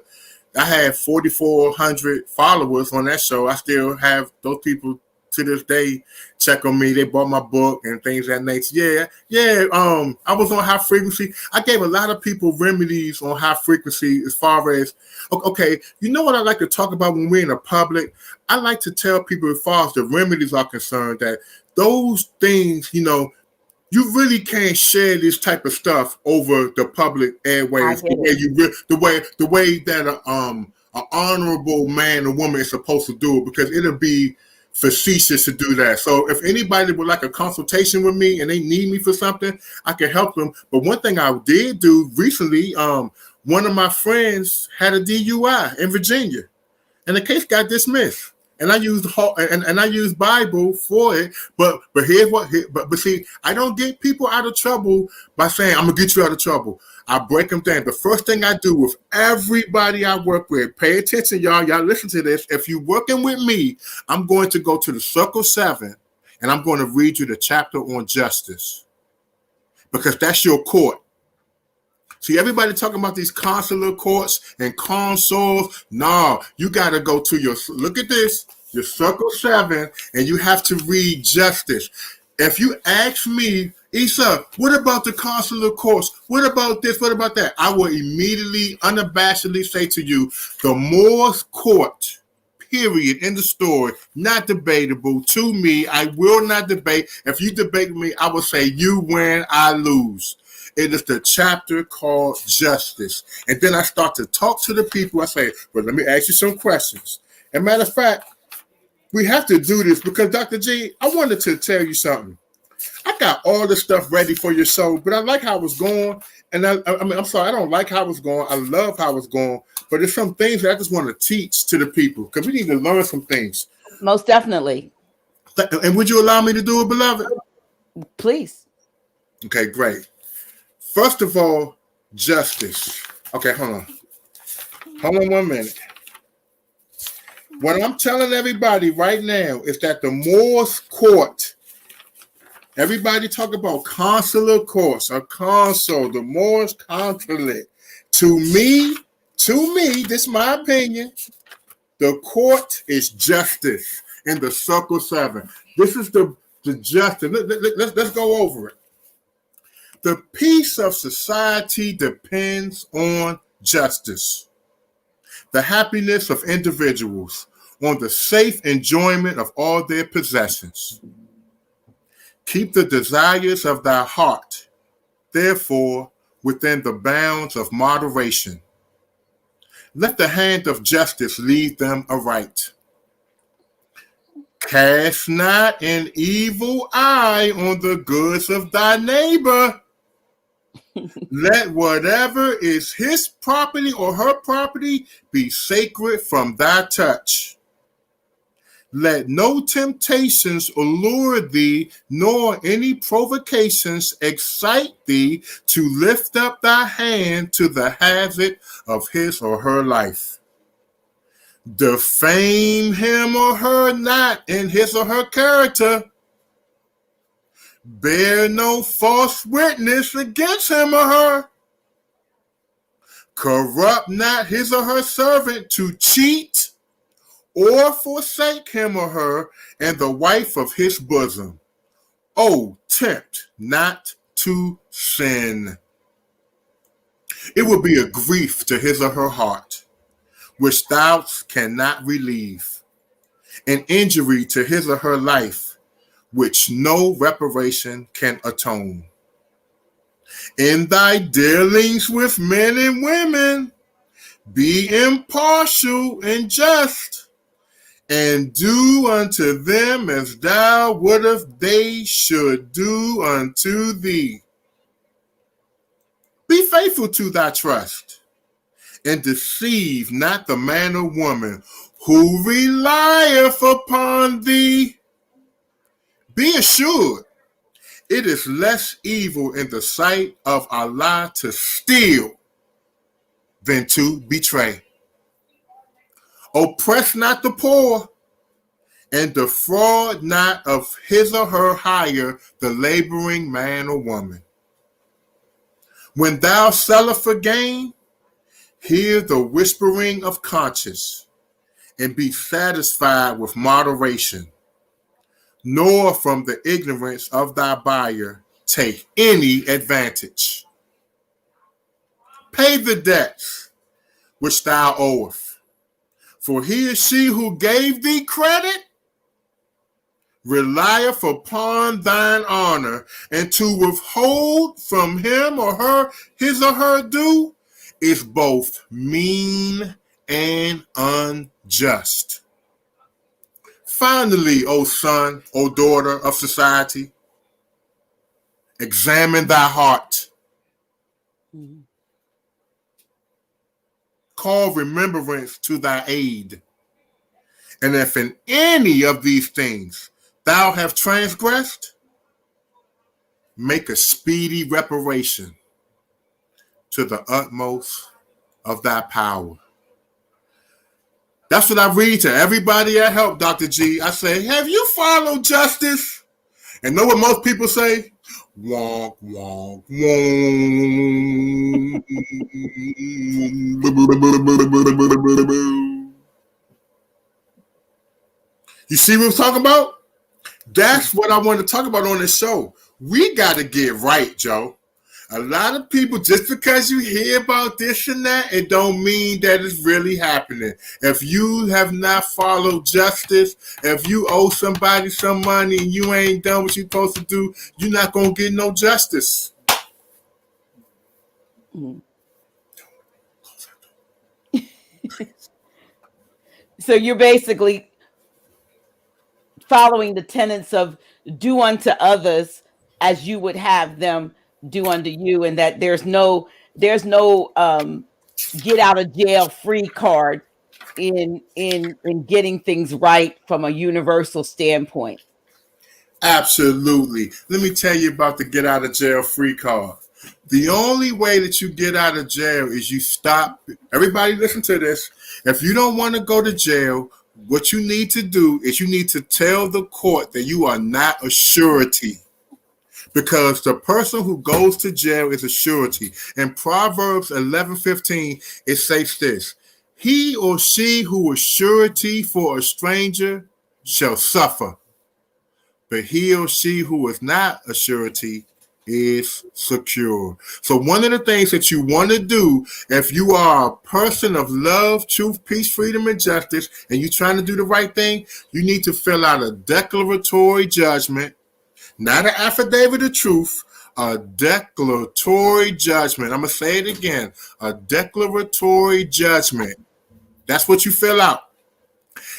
Speaker 2: I had 4,400 followers on that show. I still have those people to this day check on me. They bought my book and things of that nature. Yeah. I was on High Frequency. I gave a lot of people remedies on High Frequency, as far as, okay, you know what I like to talk about when we're in the public? I like to tell people, as far as the remedies are concerned, that those things, you really can't share this type of stuff over the public airways the way that an honorable man or woman is supposed to do it, because it'll be facetious to do that. So if anybody would like a consultation with me and they need me for something, I can help them. But one thing I did do recently, one of my friends had a DUI in Virginia, and the case got dismissed. And I used and I used Bible for it, but here's what. But see, I don't get people out of trouble by saying I'm gonna get you out of trouble. I break them down. The first thing I do with everybody I work with, pay attention, y'all. Y'all listen to this. If you're working with me, I'm going to go to the Circle 7, and I'm going to read you the chapter on justice, because that's your court. See, everybody talking about these consular courts and consuls. No, you got to go to look at this, your Circle 7, and you have to read justice. If you ask me, Issa, what about the consular courts? What about this? What about that? I will immediately, unabashedly say to you, the MOOR court, period, in the story, not debatable. To me, I will not debate. If you debate me, I will say you win, I lose. It is the chapter called Justice. And then I start to talk to the people. I say, well, let me ask you some questions. And matter of fact, we have to do this because, Dr. G, I wanted to tell you something. I got all the stuff ready for your show, but I like how it's going. And I'm sorry, I don't like how it's going. I love how it's going. But there's some things that I just want to teach to the people, because we need to learn some things.
Speaker 1: Most definitely.
Speaker 2: And would you allow me to do it, beloved?
Speaker 1: Please.
Speaker 2: Okay, great. First of all, justice. Okay, hold on. Hold on 1 minute. What I'm telling everybody right now is that the MOOR court, everybody talk about consular courts, a consul, the MOOR consulate. To me, this is my opinion, the court is justice in the Circle 7. This is the justice. Let's go over it. The peace of society depends on justice. The happiness of individuals on the safe enjoyment of all their possessions. Keep the desires of thy heart, therefore, within the bounds of moderation. Let the hand of justice lead them aright. Cast not an evil eye on the goods of thy neighbor. Let whatever is his property or her property be sacred from thy touch. Let no temptations allure thee, nor any provocations excite thee to lift up thy hand to the hazard of his or her life. Defame him or her not in his or her character. Bear no false witness against him or her. Corrupt not his or her servant to cheat or forsake him or her and the wife of his bosom. Oh, tempt not to sin. It will be a grief to his or her heart, which thou cannot relieve, an injury to his or her life, which no reparation can atone. In thy dealings with men and women, be impartial and just, and do unto them as thou wouldest they should do unto thee. Be faithful to thy trust, and deceive not the man or woman who relieth upon thee. Be assured, it is less evil in the sight of Allah to steal than to betray. Oppress not the poor, and defraud not of his or her hire the laboring man or woman. When thou sellest for gain, hear the whispering of conscience, and be satisfied with moderation, nor from the ignorance of thy buyer take any advantage. Pay the debts which thou owest, for he or she who gave thee credit relieth upon thine honor, and to withhold from him or her his or her due is both mean and unjust. Finally, O son, O daughter of society, examine thy heart. Call remembrance to thy aid. And if in any of these things thou have transgressed, make a speedy reparation to the utmost of thy power. That's what I read to everybody at Help, Dr. G. I say, have you followed justice? And know what most people say? Wonk, wonk, wonk. You see what I'm talking about? That's what I want to talk about on this show. We got to get right, Joe. A lot of people, just because you hear about this and that, it don't mean that it's really happening. If you have not followed justice, if you owe somebody some money and you ain't done what you're supposed to do, you're not going to get no justice.
Speaker 1: So you're basically following the tenets of do unto others as you would have them do unto you, and that there's no get out of jail free card in getting things right from a universal standpoint.
Speaker 2: Absolutely. Let me tell you about the get out of jail free card. The only way that you get out of jail is you stop. Everybody listen to this. If you don't want to go to jail, what you need to do is you need to tell the court that you are not a surety. Because the person who goes to jail is a surety. In Proverbs 11:15, it says this: he or she who is surety for a stranger shall suffer, but he or she who is not a surety is secure. So one of the things that you want to do, if you are a person of love, truth, peace, freedom, and justice, and you're trying to do the right thing, you need to fill out a declaratory judgment. Not an affidavit of truth, a declaratory judgment. I'm going to say it again. A declaratory judgment. That's what you fill out.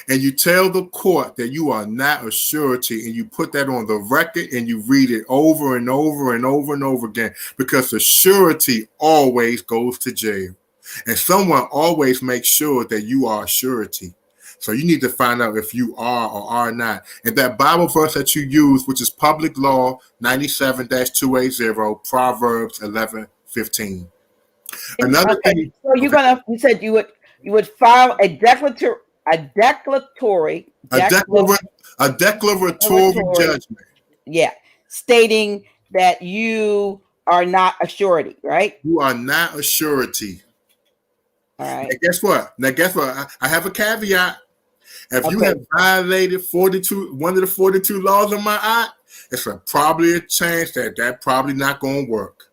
Speaker 2: and you tell the court that you are not a surety, and you put that on the record and you read it over and over and over and over again, because the surety always goes to jail, and someone always makes sure that you are a surety. So you need to find out if you are or are not. And that Bible verse that you use, which is Public Law 97-280, Proverbs 11:15. Another thing.
Speaker 1: So you said you would file a declaratory
Speaker 2: judgment.
Speaker 1: Yeah, stating that you are not a surety, right?
Speaker 2: You are not a surety.
Speaker 1: All right.
Speaker 2: Now guess what? I have a caveat. If you have violated one of the 42 laws of my eye, it's probably a chance that probably not going to work.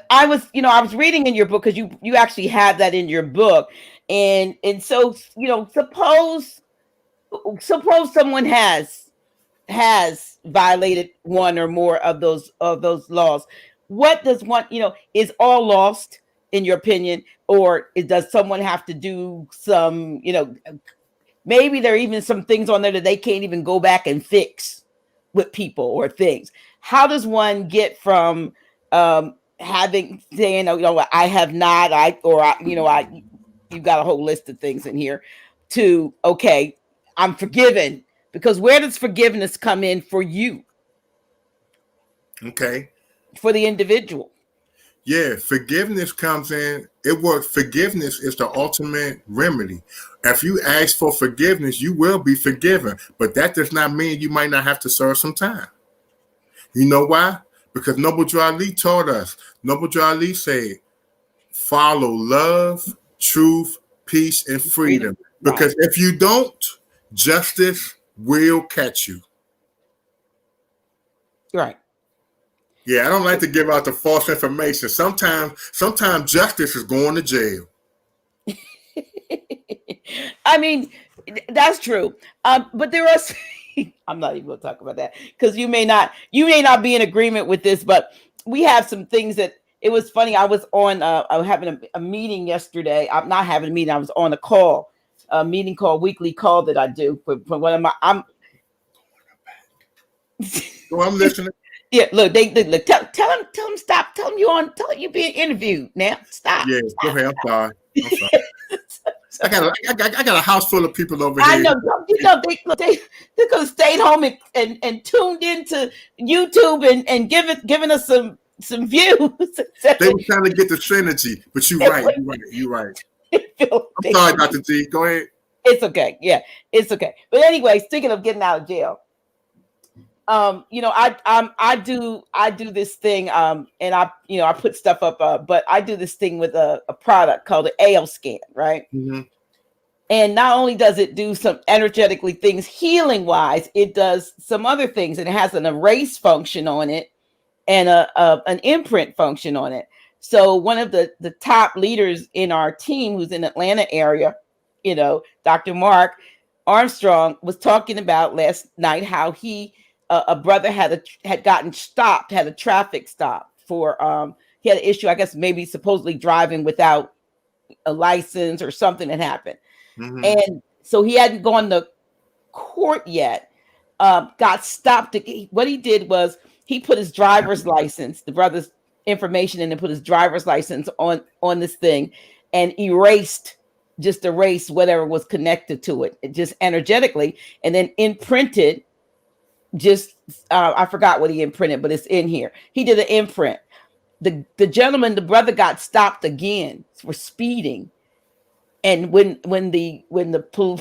Speaker 1: I was reading in your book, because you actually have that in your book, and so suppose someone has violated one or more of those laws. What does one, is all lost in your opinion, or does someone have to do some, maybe there are even some things on there that they can't even go back and fix with people or things? How does one get from saying, I have not, you've got a whole list of things in here, to, okay, I'm forgiven? Because where does forgiveness come in for you?
Speaker 2: Okay.
Speaker 1: For the individual.
Speaker 2: Yeah, forgiveness comes in. It works. Forgiveness is the ultimate remedy. If you ask for forgiveness, you will be forgiven. But that does not mean you might not have to serve some time. You know why? Because Noble Drew Ali taught us. Noble Drew Ali said, follow love, truth, peace, and freedom. Because if you don't, justice will catch you.
Speaker 1: Right.
Speaker 2: Yeah, I don't like to give out the false information. Sometimes justice is going to jail.
Speaker 1: I mean, that's true. But there are I'm not even going to talk about that, because you may not be in agreement with this, but we have some things that, it was funny. I was having a meeting yesterday. I'm not having a meeting. I was on a meeting call, weekly call that I do for one of my, I'm
Speaker 2: listening.
Speaker 1: Yeah, look, they look. Tell him stop. Tell him you're being interviewed now. Stop.
Speaker 2: Yeah,
Speaker 1: stop.
Speaker 2: Go ahead. I'm sorry. I got a house full of people over here.
Speaker 1: I know. They could have stayed home and tuned into YouTube and giving us some views.
Speaker 2: They were trying to get the synergy, but you're right. I'm sorry, Dr. G. Go ahead.
Speaker 1: It's okay. Yeah, it's okay. But anyway, speaking of getting out of jail, I do this thing, and I put stuff up, but I do this thing with a product called the AL scan, right?
Speaker 2: Mm-hmm.
Speaker 1: And not only does it do some energetically things healing wise, it does some other things, and it has an erase function on it and an imprint function on it. So one of the top leaders in our team, who's in the Atlanta area, Dr. Mark Armstrong, was talking about last night how he a brother had gotten stopped, had a traffic stop for he had an issue, I guess maybe supposedly driving without a license or something that happened. Mm-hmm. And so he hadn't gone to court yet, got stopped. What he did was he put his driver's license, the brother's information, and then put his driver's license on this thing and erased whatever was connected to it, just energetically, and then imprinted I forgot what he imprinted, but it's in here. He did an imprint. The gentleman, the brother, got stopped again for speeding. And when the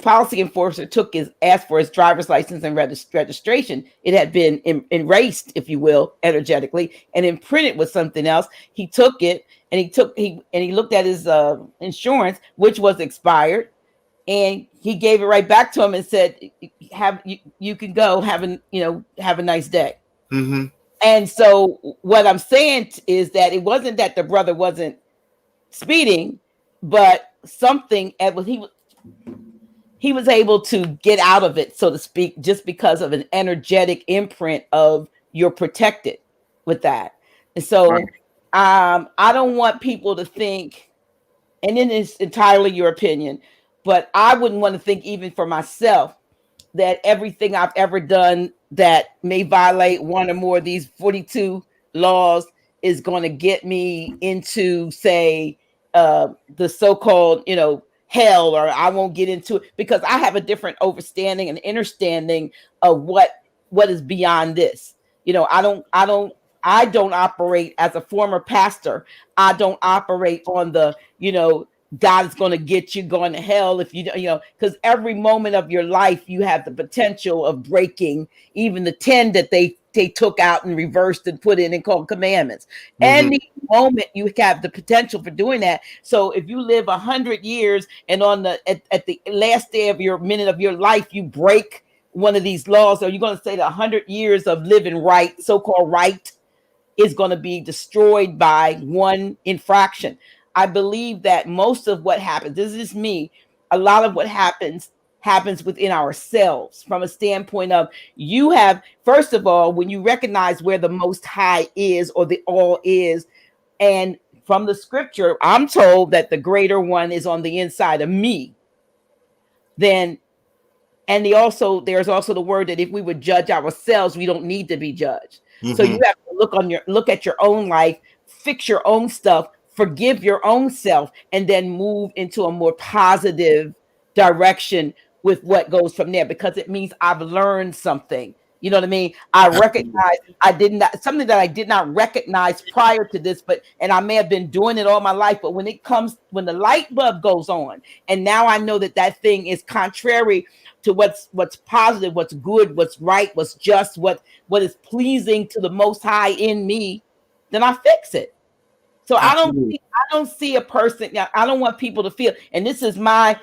Speaker 1: policy enforcer asked for his driver's license and registration, it had been erased, if you will, energetically, and imprinted with something else. He took it and he looked at his insurance, which was expired, and he gave it right back to him and said, you can go, have a nice day.
Speaker 2: Mm-hmm.
Speaker 1: And so what I'm saying is that it wasn't that the brother wasn't speeding, but something he was able to get out of it, so to speak, just because of an energetic imprint of you're protected with that. And so right. I don't want people to think, and then it's entirely your opinion, but I wouldn't want to think even for myself that everything I've ever done that may violate one or more of these 42 laws is going to get me into, say, the so-called, hell, or I won't get into it, because I have a different understanding and understanding of what is beyond this. I don't operate as a former pastor. I don't operate on the, God is going to get you going to hell if because every moment of your life, you have the potential of breaking even the 10 that they took out and reversed and put in and called commandments. Any moment you have the potential for doing that. So if you live 100 years and at the last day of your minute of your life, you break one of these laws, are you going to say that 100 years of living right, so-called right, is going to be destroyed by one infraction? I believe that most of what happens, this is me, a lot of what happens within ourselves, from a standpoint of, you have, first of all, when you recognize where the Most High is, or the all is, and from the scripture, I'm told that the greater one is on the inside of me, then, and there's also the word that if we would judge ourselves, we don't need to be judged. So you have to look at your own life, fix your own stuff, forgive your own self, and then move into a more positive direction with what goes from there, because it means I've learned something. You know what I mean? I recognize something that I did not recognize prior to this, and I may have been doing it all my life, but when the light bulb goes on, and now I know that thing is contrary to what's positive, what's good, what's right, what's just, what is pleasing to the Most High in me, then I fix it. So I don't see a person. I don't want people to feel, and this is my,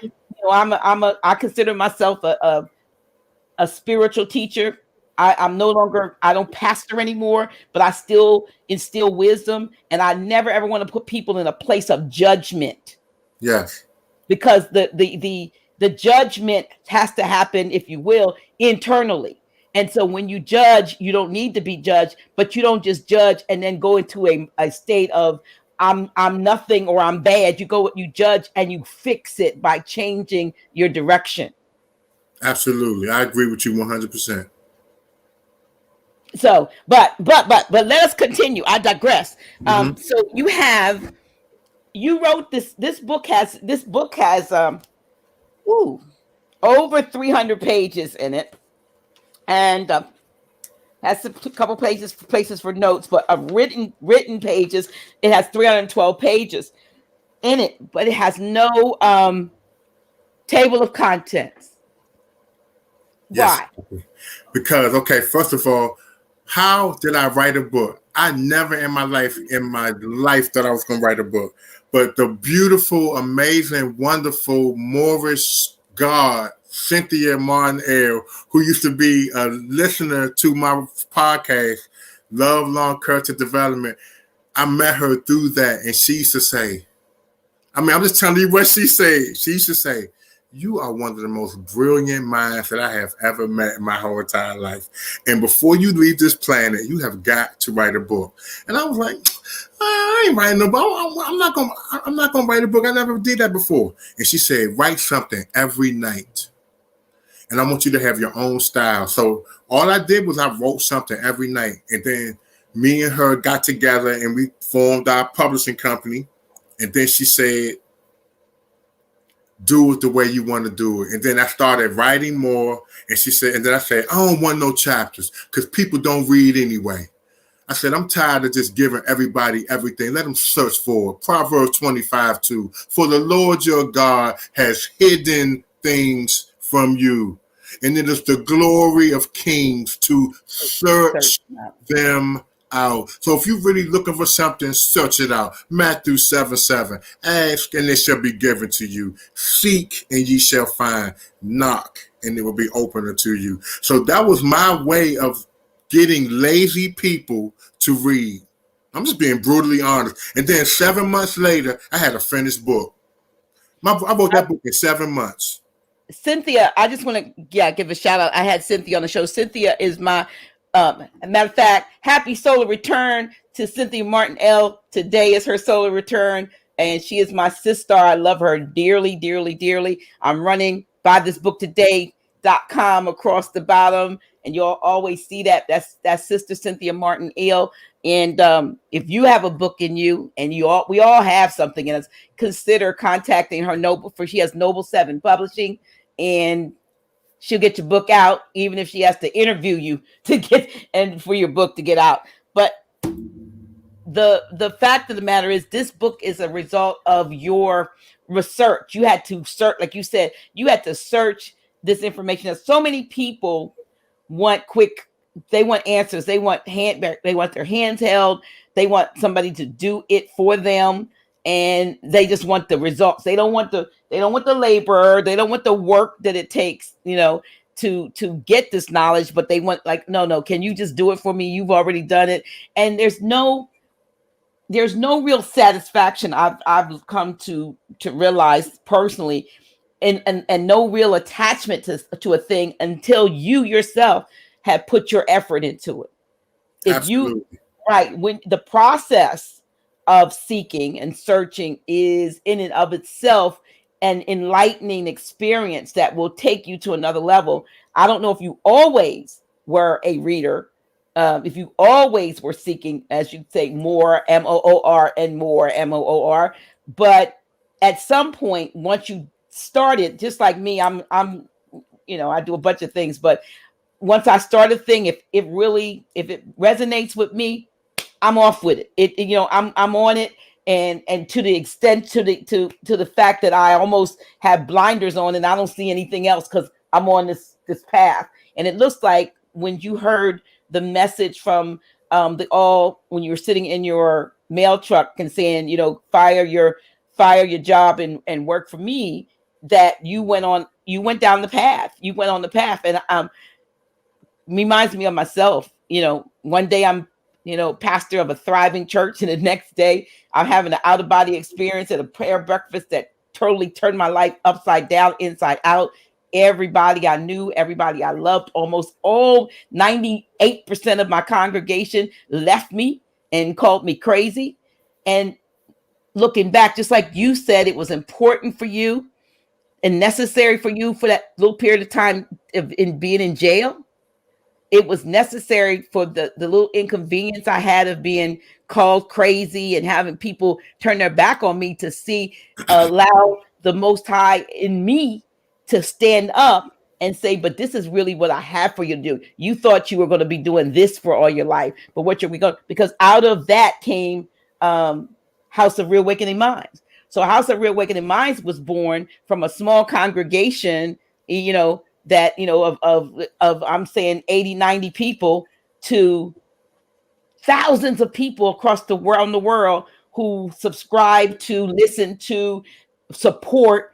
Speaker 1: I consider myself a spiritual teacher. I'm no longer, I don't pastor anymore, but I still instill wisdom, and I never ever want to put people in a place of judgment.
Speaker 2: Yes.
Speaker 1: Because the judgment has to happen, if you will, internally. And so when you judge, you don't need to be judged, but you don't just judge and then go into a state of I'm nothing or I'm bad. You judge and you fix it by changing your direction.
Speaker 2: Absolutely. I agree with you 100%.
Speaker 1: So, but let us continue. I digress. So you wrote this book has over 300 pages in it. And has a couple places for notes, but of written pages, it has 312 pages in it, but it has no table of contents.
Speaker 2: Yes.
Speaker 1: Why?
Speaker 2: Because, okay, first of all, how did I write a book? I never in my life thought I was going to write a book. But the beautiful, amazing, wonderful Moorish God, Cynthia Martin, who used to be a listener to my podcast, Love, Long, Character Development, I met her through that, and she used to say, I'm just telling you what she said. She used to say, you are one of the most brilliant minds that I have ever met in my whole entire life. And before you leave this planet, you have got to write a book. And I was like, I ain't writing no book. I'm not gonna write a book. I never did that before. And she said, write something every night. And I want you to have your own style. So all I did was I wrote something every night. And then me and her got together and we formed our publishing company. And then she said, do it the way you want to do it. And then I started writing more. And she said, and then I said, I don't want no chapters because people don't read anyway. I said, I'm tired of just giving everybody everything. Let them search for it. Proverbs 25:2. For the Lord your God has hidden things from you. And it is the glory of kings to search them out. So if you're really looking for something, search it out. Matthew 7:7. Ask and it shall be given to you. Seek and ye shall find. Knock and it will be opened unto you. So that was my way of getting lazy people to read. I'm just being brutally honest. And then 7 months later, I had a finished book. I wrote that book in 7 months.
Speaker 1: Cynthia, I just want to give a shout out. I had Cynthia on the show. Cynthia is my matter of fact, happy solar return to Cynthia Martin L. Today is her solar return. and she is my sister. I love her dearly, dearly, dearly. I'm running buythisbooktoday.com across the bottom, and you'll always see that. That's Sister Cynthia Martin Eel. And if you have a book in you, and we all have something in us, consider contacting her. She has Noble 7 Publishing, and she'll get your book out, even if she has to interview you to get and for your book to get out. But the fact of the matter is, this book is a result of your research. You had to search, like you said, you had to search this information. There's so many people want they want answers. They want their hands held. They want somebody to do it for them, and they just want the results. They don't want the labor. They don't want the work that it takes, to get this knowledge. But they want, like, no, can you just do it for me? You've already done it. And there's no real satisfaction, I've come to realize personally, and no real attachment to a thing until you yourself have put your effort into it.
Speaker 2: Absolutely.
Speaker 1: When the process of seeking and searching is in and of itself an enlightening experience that will take you to another level. I don't know if you always were a reader, if you always were seeking, as you say, more, MOOR, and more, MOOR, but at some point, once you started, just like me, I'm I do a bunch of things, but once I start a thing, if it resonates with me, I'm off with it. I'm on it, and to the extent to the fact that I almost have blinders on and I don't see anything else because I'm on this path. And it looks like when you heard the message from when you were sitting in your mail truck and saying, fire your job and work for me, that you went down the path. You went on the path, and reminds me of myself. One day I'm pastor of a thriving church, and the next day I'm having an out-of-body experience at a prayer breakfast that totally turned my life upside down, inside out. Everybody I knew, everybody I loved, almost all 98% of my congregation left me and called me crazy. And looking back, just like you said, it was important for you and necessary for you for that little period of time in being in jail. It was necessary for the little inconvenience I had of being called crazy and having people turn their back on me to allow the Most High in me to stand up and say, but this is really what I have for you to do. You thought you were going to be doing this for all your life, but what are we going? Because out of that came House of Real Awakening Minds. So House of Real Awakening Minds was born from a small congregation, that of I'm saying 80, 90 people to thousands of people across the world who subscribe to, listen to, support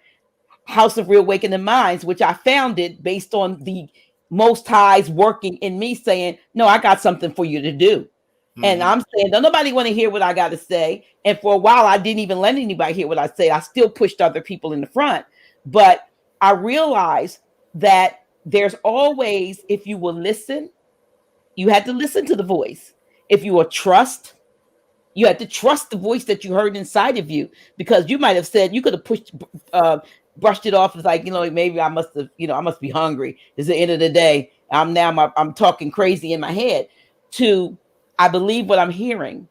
Speaker 1: House of Real Awakening Minds, which I founded based on the Most High's working in me, saying, no, I got something for you to do. Mm-hmm. And I'm saying, don't nobody want to hear what I got to say. And for a while, I didn't even let anybody hear what I say. I still pushed other people in the front. But I realized that there's always, if you will listen, you had to listen to the voice. If you will trust, you had to trust the voice that you heard inside of you, because you might have said, you could have brushed it off as like, maybe I must be hungry. It's the end of the day. I'm talking crazy in my head. To, I believe what I'm hearing,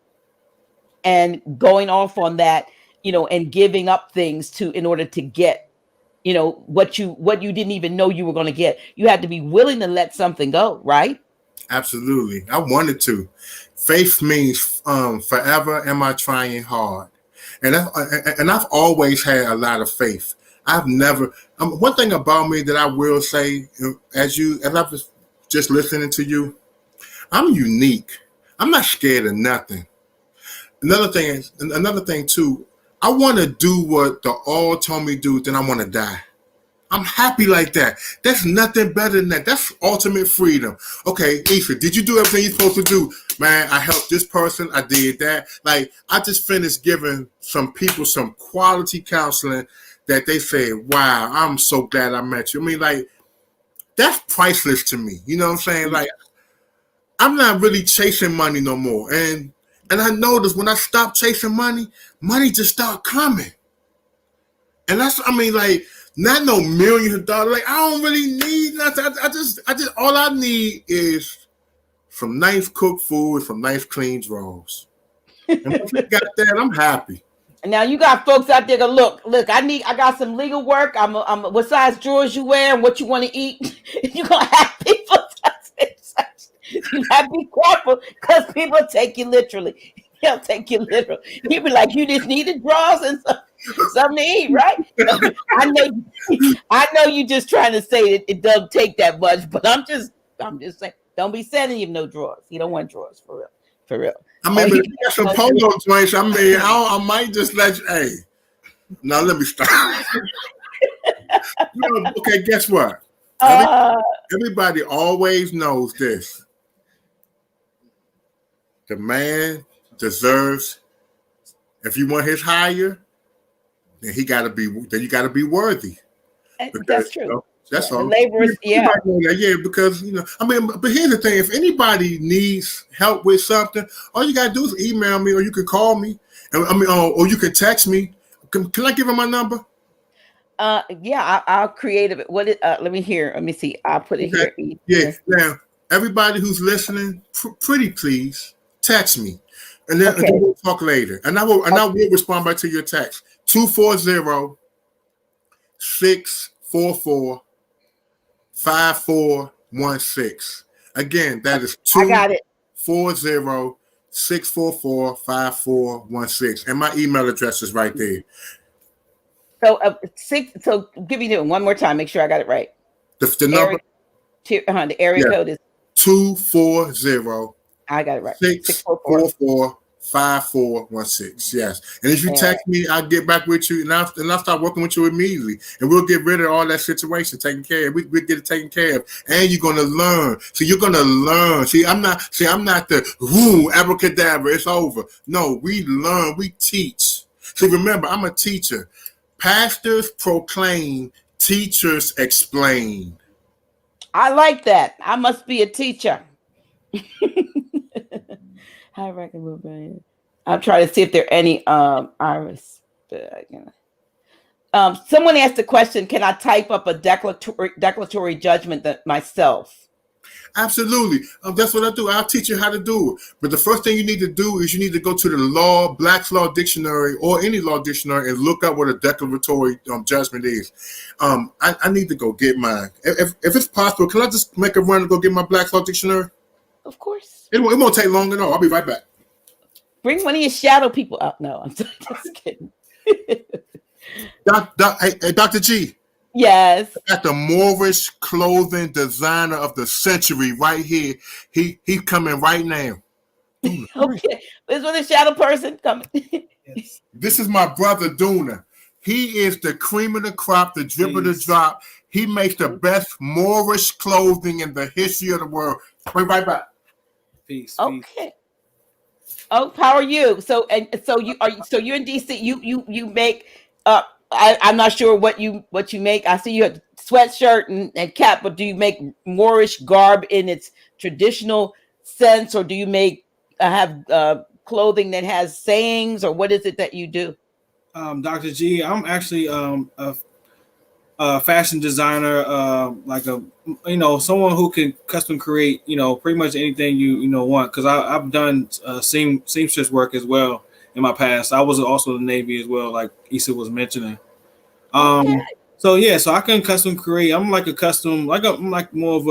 Speaker 1: and going off on that, and giving up things in order to get, what you didn't even know you were going to get. You had to be willing to let something go, right?
Speaker 2: Absolutely. I wanted to. Faith means forever am I trying hard. And I've always had a lot of faith. I've never, one thing about me that I will say, as I was just listening to you, I'm unique. I'm not scared of nothing. Another thing too, I want to do what the all told me to do, then I want to die. I'm happy like that. That's nothing better than that. That's ultimate freedom. Okay, Issa, did you do everything you're supposed to do? Man, I helped this person. I did that. Like, I just finished giving some people some quality counseling that they say, wow, I'm so glad I met you. I mean, like, that's priceless to me. You know what I'm saying? Like, I'm not really chasing money no more. And And I noticed when I stopped chasing money, money just started coming. And that's, I mean, like, not no millions of dollars. Like, I don't really need nothing. I just, all I need is some nice cooked food, some nice clean drawers. And once I got that, I'm happy.
Speaker 1: Now you got folks out there go, look, I got some legal work. I'm what size drawers you wear and what you want to eat. You're gonna have people you have to be careful because people take you literally. They'll take you literal. You be like, you just needed drawers and something to eat, right? I know you just trying to say it doesn't take that much, but I'm just saying, don't be sending him no drawers. You don't want drawers for real.
Speaker 2: I mean, but if you got some polo joints, I mean, I might just let you. Hey, now let me stop. Okay, guess what? Everybody always knows this. The man deserves. If you want his hire, then you got to be worthy. Because,
Speaker 1: that's true.
Speaker 2: That's all.
Speaker 1: The laborers, yeah.
Speaker 2: Yeah, because, I mean, but here's the thing. If anybody needs help with something, all you got to do is email me, or you can call me. Or you can text me. Can I give him my number?
Speaker 1: Yeah, I'll create it. Let me hear. Let me see. I'll put it here.
Speaker 2: Yeah. Now, everybody who's listening, pretty please text me. And then we'll talk later. And I will respond back to your text. 240-644-5416. Again, that is 240-644-5416. And my email address is right there.
Speaker 1: So give me one more time. Make sure I got it right.
Speaker 2: The number.
Speaker 1: The area code is
Speaker 2: 240.
Speaker 1: I got it right.
Speaker 2: 644-5416. Yes. And if you text me, I'll get back with you, and I'll start working with you immediately. And we'll get rid of all that situation taken care of. We'll get it taken care of. And you're gonna learn. So you're gonna learn. I'm not the abracadabra, it's over. No, we learn, we teach. See, remember, I'm a teacher. Pastors proclaim, teachers explain.
Speaker 1: I like that. I must be a teacher. I reckon I'm trying to see if there are any Iris. Someone asked the question, can I type up a declaratory judgment myself?
Speaker 2: Absolutely. That's what I do. I'll teach you how to do it. But the first thing you need to do is you need to go to the Black's Law Dictionary or any law dictionary and look up what a declaratory judgment is. I need to go get mine. If it's possible, can I just make a run to go get my Black's Law Dictionary?
Speaker 1: Of course.
Speaker 2: It won't take long at all. I'll be right back.
Speaker 1: Bring one of your shadow people up. No, I'm just kidding.
Speaker 2: Dr. G.
Speaker 1: Yes.
Speaker 2: I got the Moorish clothing designer of the century right here. He's coming right now.
Speaker 1: Okay. This was a shadow person coming.
Speaker 2: Yes. This is my brother Duna. He is the cream of the crop, the drip of the drop. He makes the best Moorish clothing in the history of the world. Be right back.
Speaker 7: Peace.
Speaker 1: Okay. Oh, how are you? So you're in DC. You make I'm not sure what you make. I see you have sweatshirt and cap, but do you make Moorish garb in its traditional sense, or do you have clothing that has sayings, or what is it that you do?
Speaker 7: Dr. G, I'm actually a fashion designer, someone who can custom create, pretty much anything you want. Because I've done seamstress work as well in my past. I was also in the Navy as well, like Issa was mentioning. So I can custom create. I'm like more of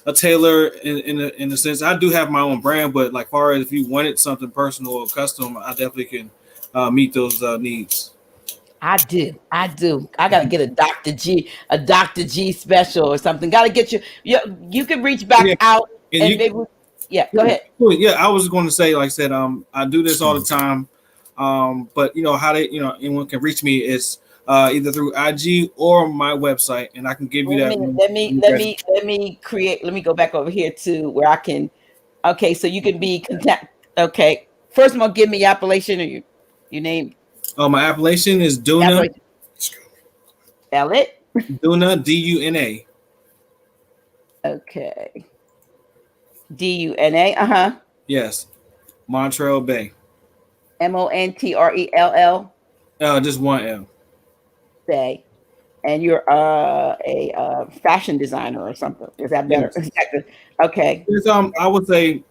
Speaker 7: a tailor in a sense. I do have my own brand, but like far as if you wanted something personal or custom, I definitely can meet those needs.
Speaker 1: I do. I gotta get a Dr. G special or something. Gotta get you. You can reach back out and maybe. Yeah, go ahead.
Speaker 7: Yeah, I was going to say, like I said, I do this all the time. But how anyone can reach me is either through IG or my website, and I can give you that.
Speaker 1: Let me go back over here to where I can. Okay, so you can be contact. Okay, first of all, give me your appellation or your name.
Speaker 7: My appellation is Duna.
Speaker 1: Spell it.
Speaker 7: Duna, Duna.
Speaker 1: Okay. Duna.
Speaker 7: Yes. Montrell Bay.
Speaker 1: Montrell
Speaker 7: Just one L.
Speaker 1: Bay. And you're a fashion designer or something. Is that better?
Speaker 7: Yes.
Speaker 1: Okay.
Speaker 7: It's, I would say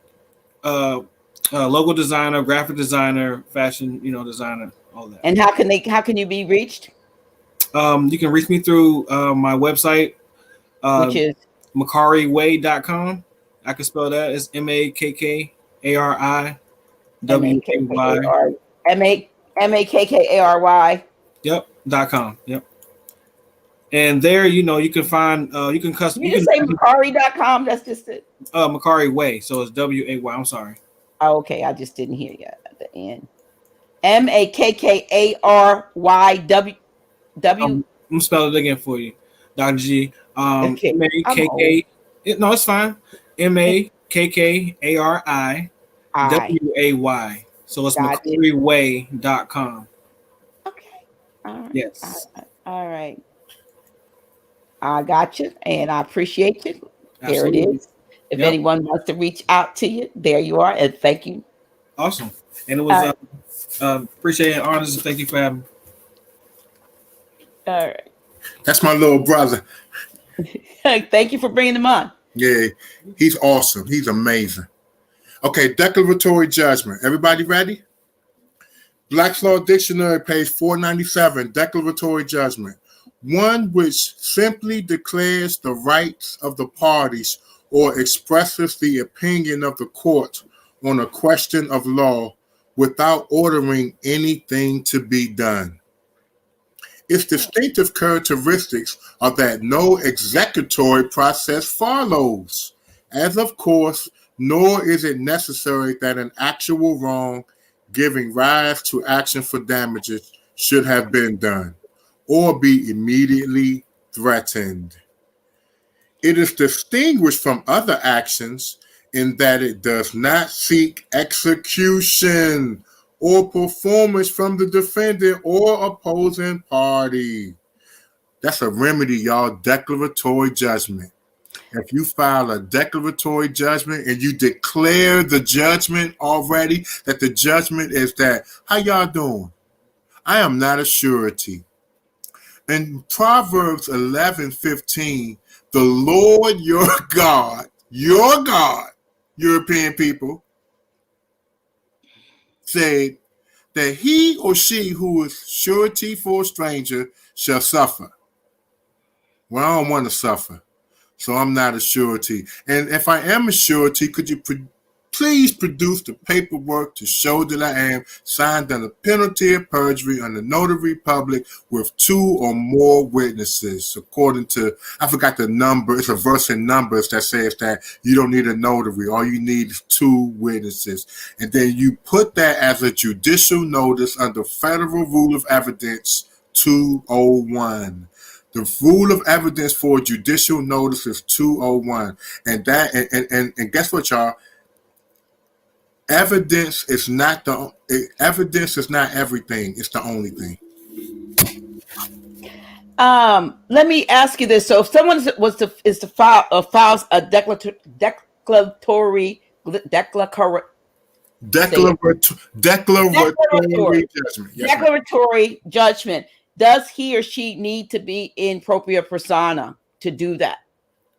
Speaker 7: logo designer, graphic designer, fashion, designer, all that.
Speaker 1: And how can you be reached?
Speaker 7: You can reach me through my website,
Speaker 1: Which is
Speaker 7: McCarryway.com. I can spell that. It's MAKKARIWAY.
Speaker 1: MAKKARY.
Speaker 7: Yep. .com. Yep. And there, you can find you can custom.
Speaker 1: You just say Macari.com. That's just it.
Speaker 7: Macari Way. So it's WAY. I'm sorry.
Speaker 1: Oh, okay. I just didn't hear you at the end. MAKKARYW.
Speaker 7: I'm gonna spell it again for you, Dr. G.
Speaker 1: Okay.
Speaker 7: MAKK. No, it's fine. MAKKARIWAY. So it's McCarryway.com.
Speaker 1: Okay. All right.
Speaker 7: Yes.
Speaker 1: All right. I got you, and I appreciate you.
Speaker 7: Absolutely.
Speaker 1: There it is. If anyone wants to reach out to you, there you are, and thank you.
Speaker 7: Awesome. And it was appreciate it, honors, and thank you for having me.
Speaker 1: All right.
Speaker 2: That's my little brother.
Speaker 1: Thank you for bringing him on.
Speaker 2: Yeah, he's awesome. He's amazing. Okay, declaratory judgment. Everybody ready? Black's Law Dictionary, page 497, declaratory judgment. One which simply declares the rights of the parties or expresses the opinion of the court on a question of law without ordering anything to be done. Its distinctive characteristics are that no executory process follows, as of course, nor is it necessary that an actual wrong giving rise to action for damages should have been done or be immediately threatened. It is distinguished from other actions in that it does not seek execution or performance from the defendant or opposing party. That's a remedy, y'all, declaratory judgment. If you file a declaratory judgment and you declare the judgment already, that the judgment is that, how y'all doing? I am not a surety. In Proverbs 11:15, the Lord your God, European people, said that he or she who is surety for a stranger shall suffer. Well, I don't want to suffer, so I'm not a surety. And if I am a surety, could you please produce the paperwork to show that I am signed under penalty of perjury under notary public with 2 or more witnesses, according to, I forgot the number, it's a verse in Numbers that says that you don't need a notary, all you need is 2 witnesses. And then you put that as a judicial notice under Federal Rule of Evidence 201. The rule of evidence for judicial notice is 201. And that and guess what, y'all? Evidence is not everything. It's the only thing.
Speaker 1: Let me ask you this: so, if someone files a declaratory judgment, yes, declaratory judgment, does he or she need to be in propria persona to do that?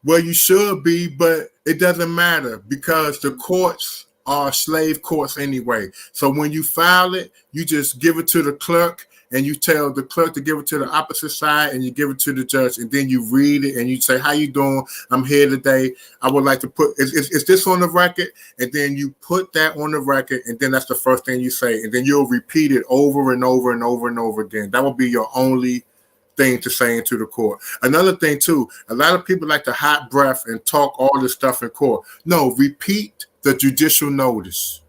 Speaker 2: Well, you should be, but it doesn't matter because the courts are slave courts anyway. So when you file it, you just give it to the clerk and you tell the clerk to give it to the opposite side and you give it to the judge and then you read it and you say, how you doing? I'm here today. I would like to put, is this on the record? And then you put that on the record and then that's the first thing you say. And then you'll repeat it over and over and over and over again. That will be your only thing to say into the court. Another thing too, a lot of people like to hot breath and talk all this stuff in court. No, repeat the judicial notice.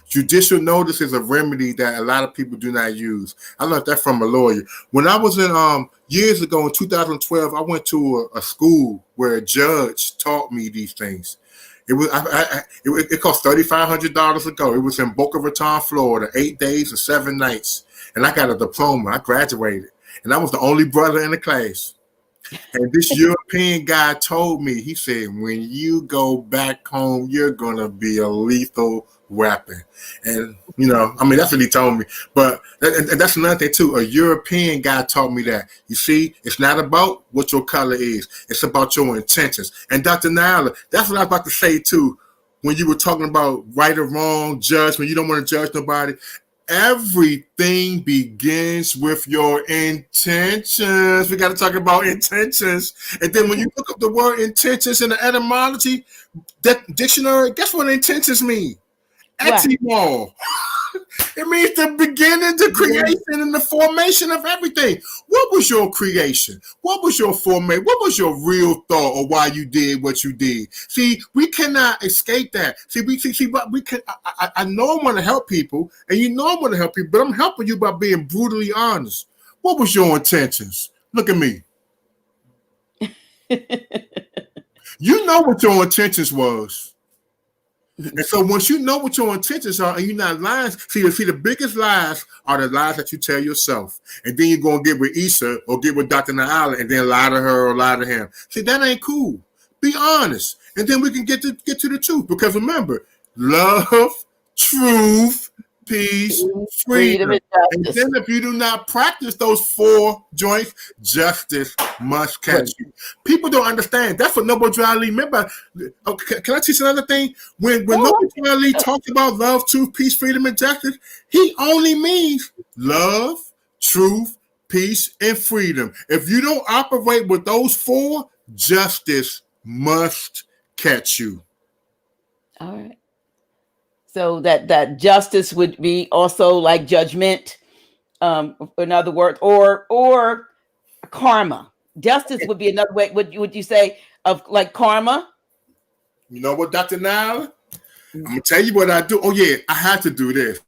Speaker 2: Judicial notice is a remedy that a lot of people do not use. I learned that from a lawyer. When I was in years ago in 2012, I went to a school where a judge taught me these things. It cost $3,500 to go. It was in Boca Raton, Florida, 8 days and 7 nights. And I got a diploma. I graduated. And I was the only brother in the class. And this European guy told me, he said, when you go back home, you're going to be a lethal weapon. And, you know, I mean, that's what he told me. But and that's another thing, too. A European guy taught me that. You see, it's not about what your color is. It's about your intentions. And Dr. Nyla, that's what I was about to say, too, when you were talking about right or wrong, judgment. You don't want to judge nobody. Everything begins with your intentions. We got to talk about intentions. And then when you look up the word intentions in the etymology dictionary, guess what intentions mean? Etymol. It means the beginning, the creation, and the formation of everything. What was your creation? What was your formation? What was your real thought, or why you did what you did? See, we cannot escape that. But we can. I know I want to help people, and you know I want to help people, but I'm helping you by being brutally honest. What was your intentions? Look at me. You know what your intentions was. And so once you know what your intentions are and you're not lying, see the biggest lies are the lies that you tell yourself. And then you're going to get with Issa or get with Dr. Naala and then lie to her or lie to him. See, that ain't cool. Be honest. And then we can get to the truth. Because remember, love, truth, peace, freedom. And then if you do not practice those 4 joints, justice must catch you. People don't understand. That's what Noble Dry Lee meant by. Okay, can I teach another thing? When Noble Dry Lee talks about love, truth, peace, freedom, and justice, he only means love, truth, peace, and freedom. If you don't operate with those 4, justice must catch you.
Speaker 1: All right. So that justice would be also like judgment, in other words, or karma. Justice would be another way. Would you say of like karma?
Speaker 2: You know what, Dr. Nyla? I'm gonna tell you what I do. Oh yeah, I had to do this.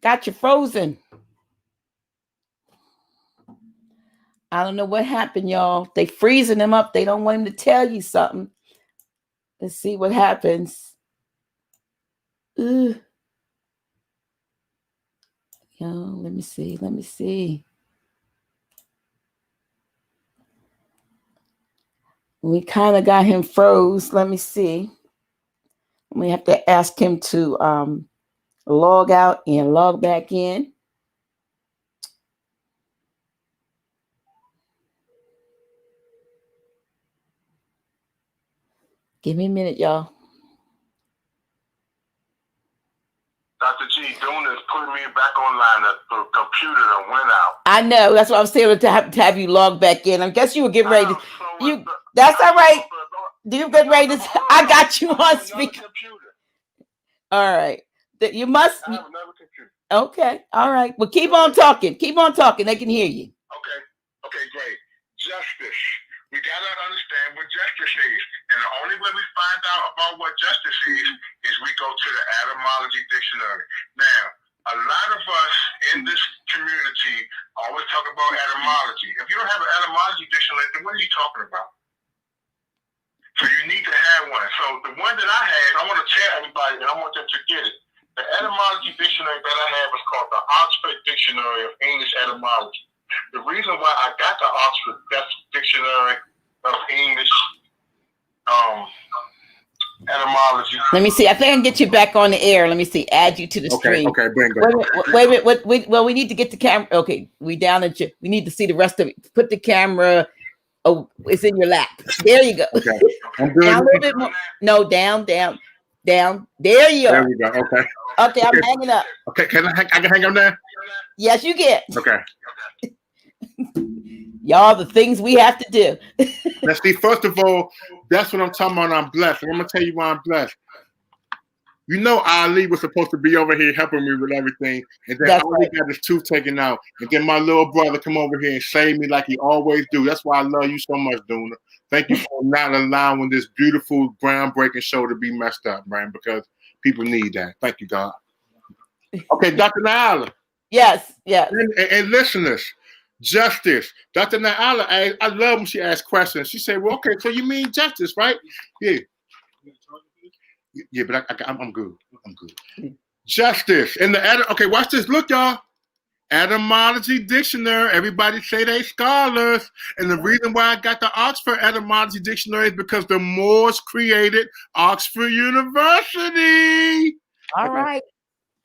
Speaker 1: Got you frozen. I don't know what happened, y'all. They freezing him up. They don't want him to tell you something. Let's see what happens. Yo, let me see. We kind of got him froze. Let me see. We have to ask him to log out and log back in. Give me a minute, y'all.
Speaker 2: Dr. G, doing this putting me back online. The computer that went out.
Speaker 1: I know. That's what I'm saying, to have you log back in. I guess you were getting ready to. That's all right. Do you get ready to? I got you on speaker. All right. You must. I have another computer. Okay. All right. Well, keep on talking. Keep on talking. They can hear you.
Speaker 2: Okay, great. Justice. We gotta understand what justice is. And the only way we find out about what justice is we go to the etymology dictionary. Now, a lot of us in this community always talk about etymology. If you don't have an etymology dictionary, then what are you talking about? So you need to have one. So the one that I have, I want to tell everybody, and I want them to get it. The etymology dictionary that I have is called the Oxford Dictionary of English Etymology. The reason why I got the Oxford Dictionary of English etymology.
Speaker 1: Let me see. I think I can get you back on the air. Let me see. Add you to the stream.
Speaker 2: Okay, bring it.
Speaker 1: Wait a minute. Well, we need to get the camera. Okay, we down at you. We need to see the rest of it. Put the camera. Oh, it's in your lap. There you go.
Speaker 2: Okay. I'm good.
Speaker 1: Down a little bit more. No, down. There you are.
Speaker 2: There we go. Okay.
Speaker 1: Okay, I'm hanging up.
Speaker 2: Okay, I can hang up now?
Speaker 1: Yes, you can.
Speaker 2: Okay.
Speaker 1: Y'all, the things we have to do.
Speaker 2: Let's see, first of all, that's what I'm talking about. I'm blessed. And I'm going to tell you why I'm blessed. You know, Ali was supposed to be over here helping me with everything. And then Ali got his tooth taken out. And then my little brother come over here and save me like he always do. That's why I love you so much, Duna. Thank you for not allowing this beautiful, groundbreaking show to be messed up, man, because people need that. Thank you, God. Okay, Dr. Naala.
Speaker 1: Yes.
Speaker 2: And listeners, justice. Dr. Naala, I love when she asks questions. She said, well, okay, so you mean justice, right? Yeah, but I'm good. I'm good. Justice. And okay, watch this. Look, y'all. Etymology dictionary. Everybody say they scholars. And the reason why I got the Oxford Etymology Dictionary is because the Moors created Oxford University.
Speaker 1: All right.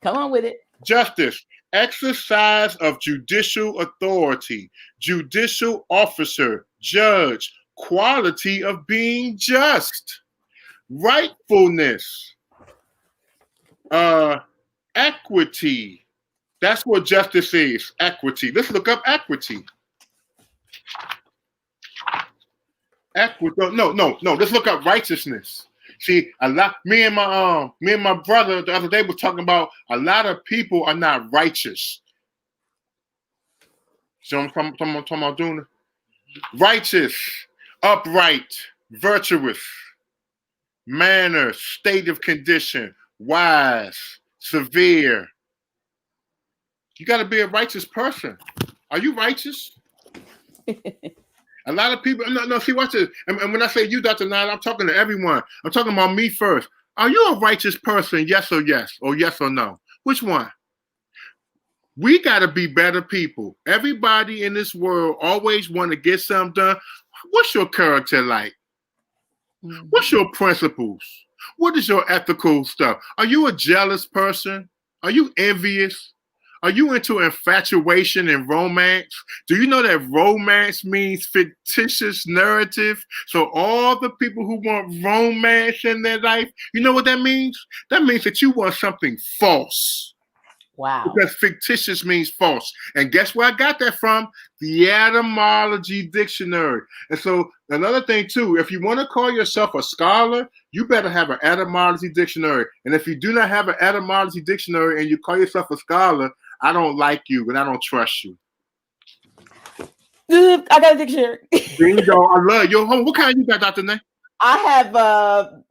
Speaker 1: Come on with it.
Speaker 2: Justice, exercise of judicial authority, judicial officer, judge, quality of being just, rightfulness, equity. That's what justice is, equity. Let's look up equity. Equity. No. Let's look up righteousness. See, a lot. Me and my brother the other day was talking about a lot of people are not righteous. So I'm talking about doing righteous, upright, virtuous, manner, state of condition, wise, severe. You got to be a righteous person. Are you righteous? A lot of people, no, see, watch this. And when I say you, Dr. Nile, I'm talking to everyone. I'm talking about me first. Are you a righteous person? Yes or yes? Or yes or no? Which one? We got to be better people. Everybody in this world always want to get something done. What's your character like? What's your principles? What is your ethical stuff? Are you a jealous person? Are you envious? Are you into infatuation and romance? Do you know that romance means fictitious narrative? So all the people who want romance in their life, you know what that means? That means that you want something false.
Speaker 1: Wow.
Speaker 2: Because fictitious means false. And guess where I got that from? The Etymology Dictionary. And so another thing too, if you want to call yourself a scholar, you better have an etymology dictionary. And if you do not have an etymology dictionary and you call yourself a scholar, I don't like you and I don't trust you.
Speaker 1: I got a dictionary.
Speaker 2: Bingo. I love you. What kind you got, Dr. Nay?
Speaker 1: I have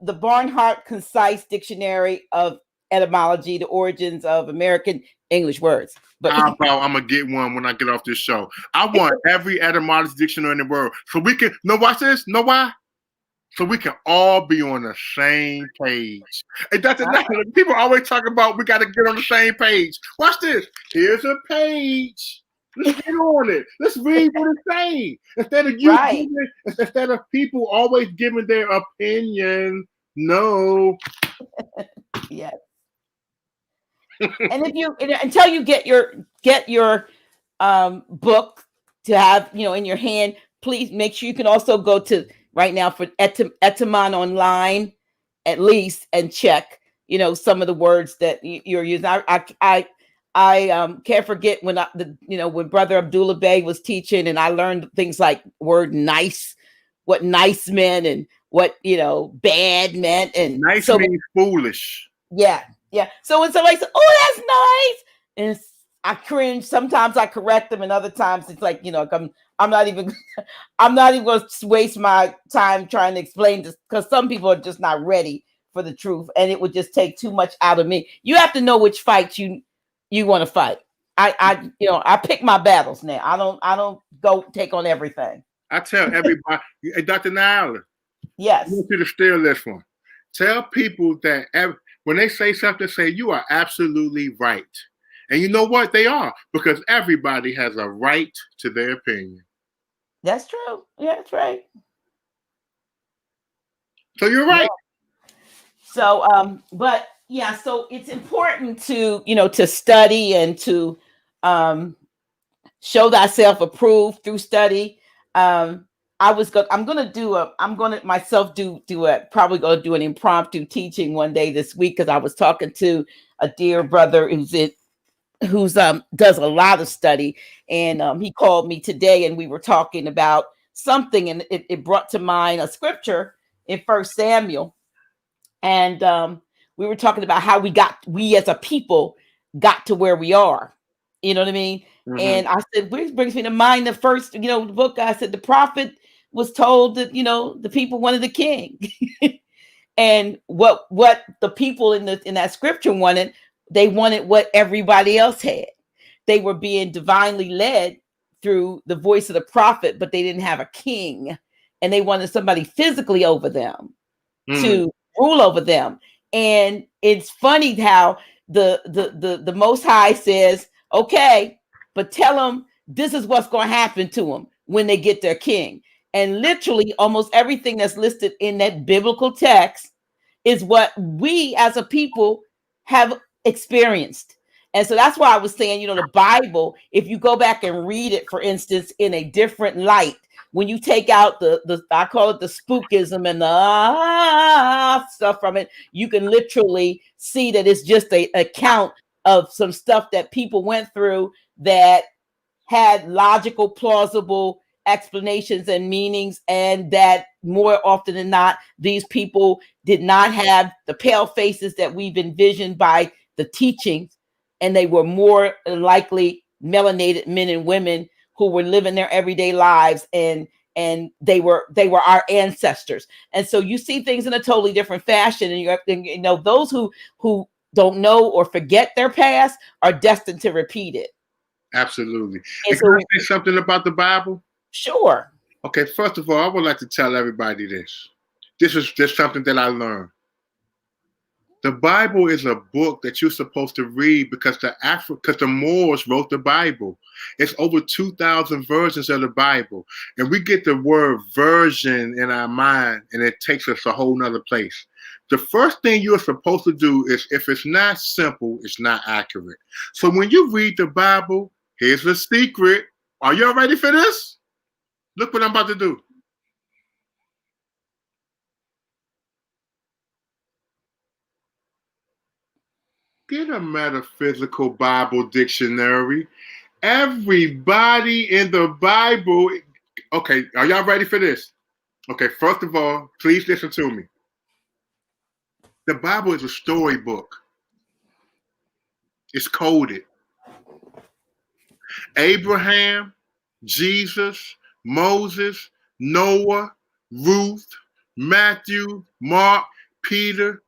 Speaker 1: the Barnhart Concise Dictionary of Etymology, the origins of American English words. But
Speaker 2: I'm gonna get one when I get off this show. I want every etymology dictionary in the world so we can. No, watch this. Know why? So we can all be on the same page. And that's another. People always talk about we got to get on the same page. Watch this. Here's a page. Let's get on it. Let's read what it's saying. Instead of you, instead of people always giving their opinion. No.
Speaker 1: Yes. And if you until you get your book to have in your hand, please make sure you can also go to right now for Etymon online at least and check some of the words that you're using. I can't forget when when Brother Abdullah Bey was teaching, and I learned things like word nice, what nice meant, and what bad meant, and
Speaker 2: nice means foolish.
Speaker 1: Yeah. So when somebody says, "Oh, that's nice," and I cringe. Sometimes I correct them, and other times it's like I'm not even going to waste my time trying to explain this because some people are just not ready for the truth, and it would just take too much out of me. You have to know which fight you want to fight. I pick my battles now. I don't go take on everything.
Speaker 2: I tell everybody, hey, Dr. Nyla.
Speaker 1: Yes.
Speaker 2: I want you to steal this one. Tell people that when they say something, say you are absolutely right. And you know what? They are, because everybody has a right to their opinion.
Speaker 1: That's true. Yeah, that's right.
Speaker 2: So you're right.
Speaker 1: Yeah. So, but yeah, so it's important to, to study and to show thyself approved through study. I'm going to myself probably going to do an impromptu teaching one day this week, because I was talking to a dear brother who's does a lot of study, and he called me today, and we were talking about something, and it brought to mind a scripture in 1 Samuel, and we were talking about how we as a people got to where we are. You know what I mean? Mm-hmm. And I said, which brings me to mind the first, book. I said the prophet was told that the people wanted a king, and what the people in that scripture wanted. They wanted what everybody else had. They were being divinely led through the voice of the prophet, but they didn't have a king, and they wanted somebody physically over them to rule over them. And it's funny how the Most High says, "Okay, but tell them this is what's going to happen to them when they get their king. And literally almost everything that's listed in that biblical text is what we as a people have experienced. And so that's why I was saying, the Bible, if you go back and read it, for instance, in a different light, when you take out the I call it the spookism and the stuff from it, you can literally see that it's just a account of some stuff that people went through that had logical, plausible explanations and meanings, and that more often than not, these people did not have the pale faces that we've envisioned by the teachings, and they were more likely melanated men and women who were living their everyday lives, and they were our ancestors. And so you see things in a totally different fashion, and those who don't know or forget their past are destined to repeat it.
Speaker 2: Absolutely.
Speaker 1: And
Speaker 2: can I say something about the Bible?
Speaker 1: Sure.
Speaker 2: Okay, first of all, I would like to tell everybody this. This is just something that I learned. The Bible is a book that you're supposed to read because the Moors wrote the Bible. It's over 2,000 versions of the Bible. And we get the word version in our mind, and it takes us a whole nother place. The first thing you're supposed to do is, if it's not simple, it's not accurate. So when you read the Bible, here's the secret. Are y'all ready for this? Look what I'm about to do. Get a metaphysical Bible dictionary. Everybody in the Bible. Okay, are y'all ready for this? Okay, first of all, please listen to me. The Bible is a storybook. It's coded. Abraham, Jesus, Moses, Noah, Ruth, Matthew, Mark, Peter.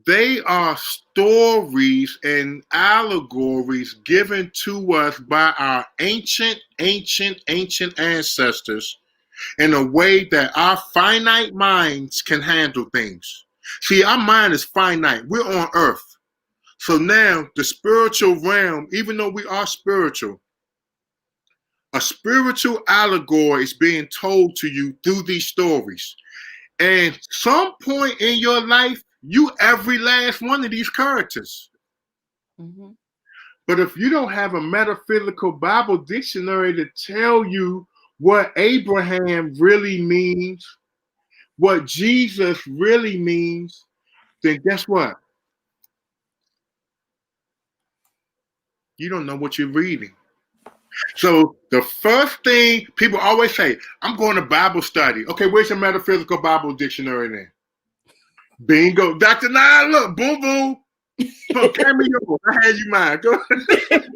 Speaker 2: They are stories and allegories given to us by our ancient ancestors in a way that our finite minds can handle things. See, our mind is finite. We're on earth. So now the spiritual realm, even though we are spiritual, a spiritual allegory is being told to you through these stories. And some point in your life, you every last one of these characters.
Speaker 1: Mm-hmm.
Speaker 2: But if you don't have a metaphysical Bible dictionary to tell you what Abraham really means, what Jesus really means, then guess what? You don't know what you're reading. So the first thing people always say, I'm going to Bible study. Okay, where's your metaphysical Bible dictionary then? Bingo. Dr. Nye, look, boom, boom. So cameo, I had you mine. Go ahead.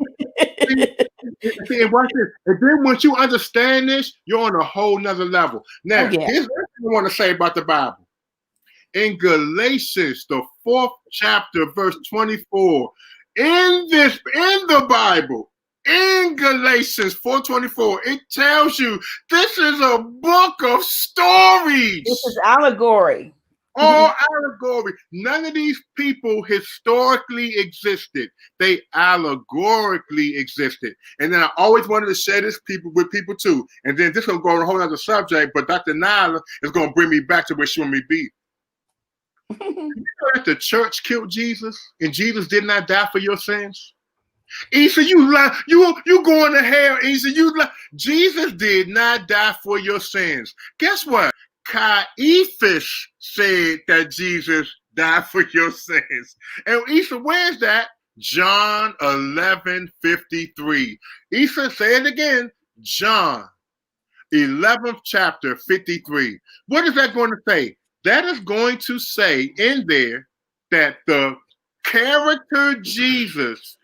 Speaker 2: See, and watch this. And then once you understand this, you're on a whole nother level. Now, here's what I want to say about the Bible. In Galatians, the 4th chapter, verse 24, in the Bible, in Galatians 4:24, it tells you this is a book of stories.
Speaker 1: This is allegory.
Speaker 2: All allegory. None of these people historically existed. They allegorically existed. And then I always wanted to share this with people too. And then this will go on a whole other subject, but Dr. Nyla is going to bring me back to where she want me to be. You know that the church killed Jesus and Jesus did not die for your sins? Issa, you lie. You going to hell, Issa. You lie. Jesus did not die for your sins. Guess what? Caiaphas said that Jesus died for your sins. And Issa, where's that? John 11:53. Issa, say it again. John 11th chapter 53. What is that going to say? That is going to say in there that the character Jesus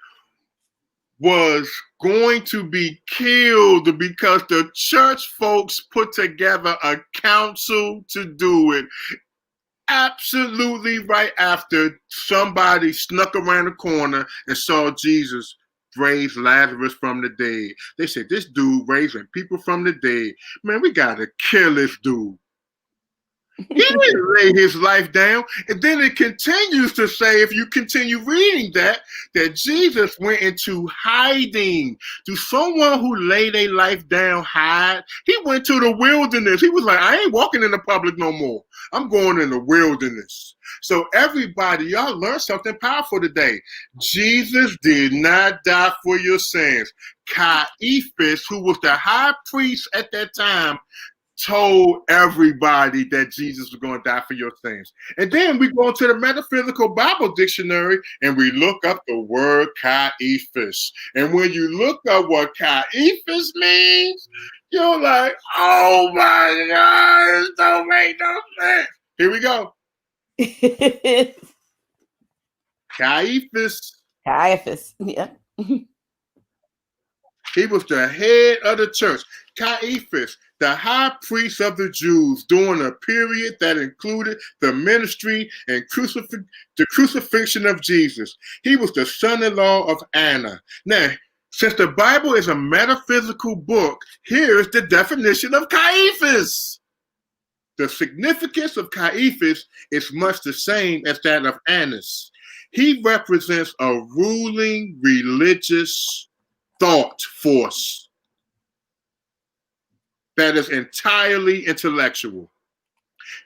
Speaker 2: was going to be killed because the church folks put together a council to do it. Absolutely right after somebody snuck around the corner and saw Jesus raise Lazarus from the dead. They said, this dude raising people from the dead. Man, we got to kill this dude. He didn't lay his life down. And then it continues to say, if you continue reading that Jesus went into hiding. To someone who laid their life down, hide. He went to the wilderness. He was like, I ain't walking in the public no more. I'm going in the wilderness. So everybody, y'all learn something powerful today. Jesus did not die for your sins. Caiaphas, who was the high priest at that time, told everybody that Jesus was going to die for your sins. And then we go into the Metaphysical Bible Dictionary and we look up the word Caiaphas. And when you look up what Caiaphas means, you're like, oh my God, this don't make no sense. Here we go. Caiaphas.
Speaker 1: Caiaphas. Yeah.
Speaker 2: He was the head of the church. Caiaphas, the high priest of the Jews during a period that included the ministry and the crucifixion of Jesus. He was the son-in-law of Anna. Now, since the Bible is a metaphysical book, here's the definition of Caiaphas. The significance of Caiaphas is much the same as that of Annas. He represents a ruling religious thought force that is entirely intellectual.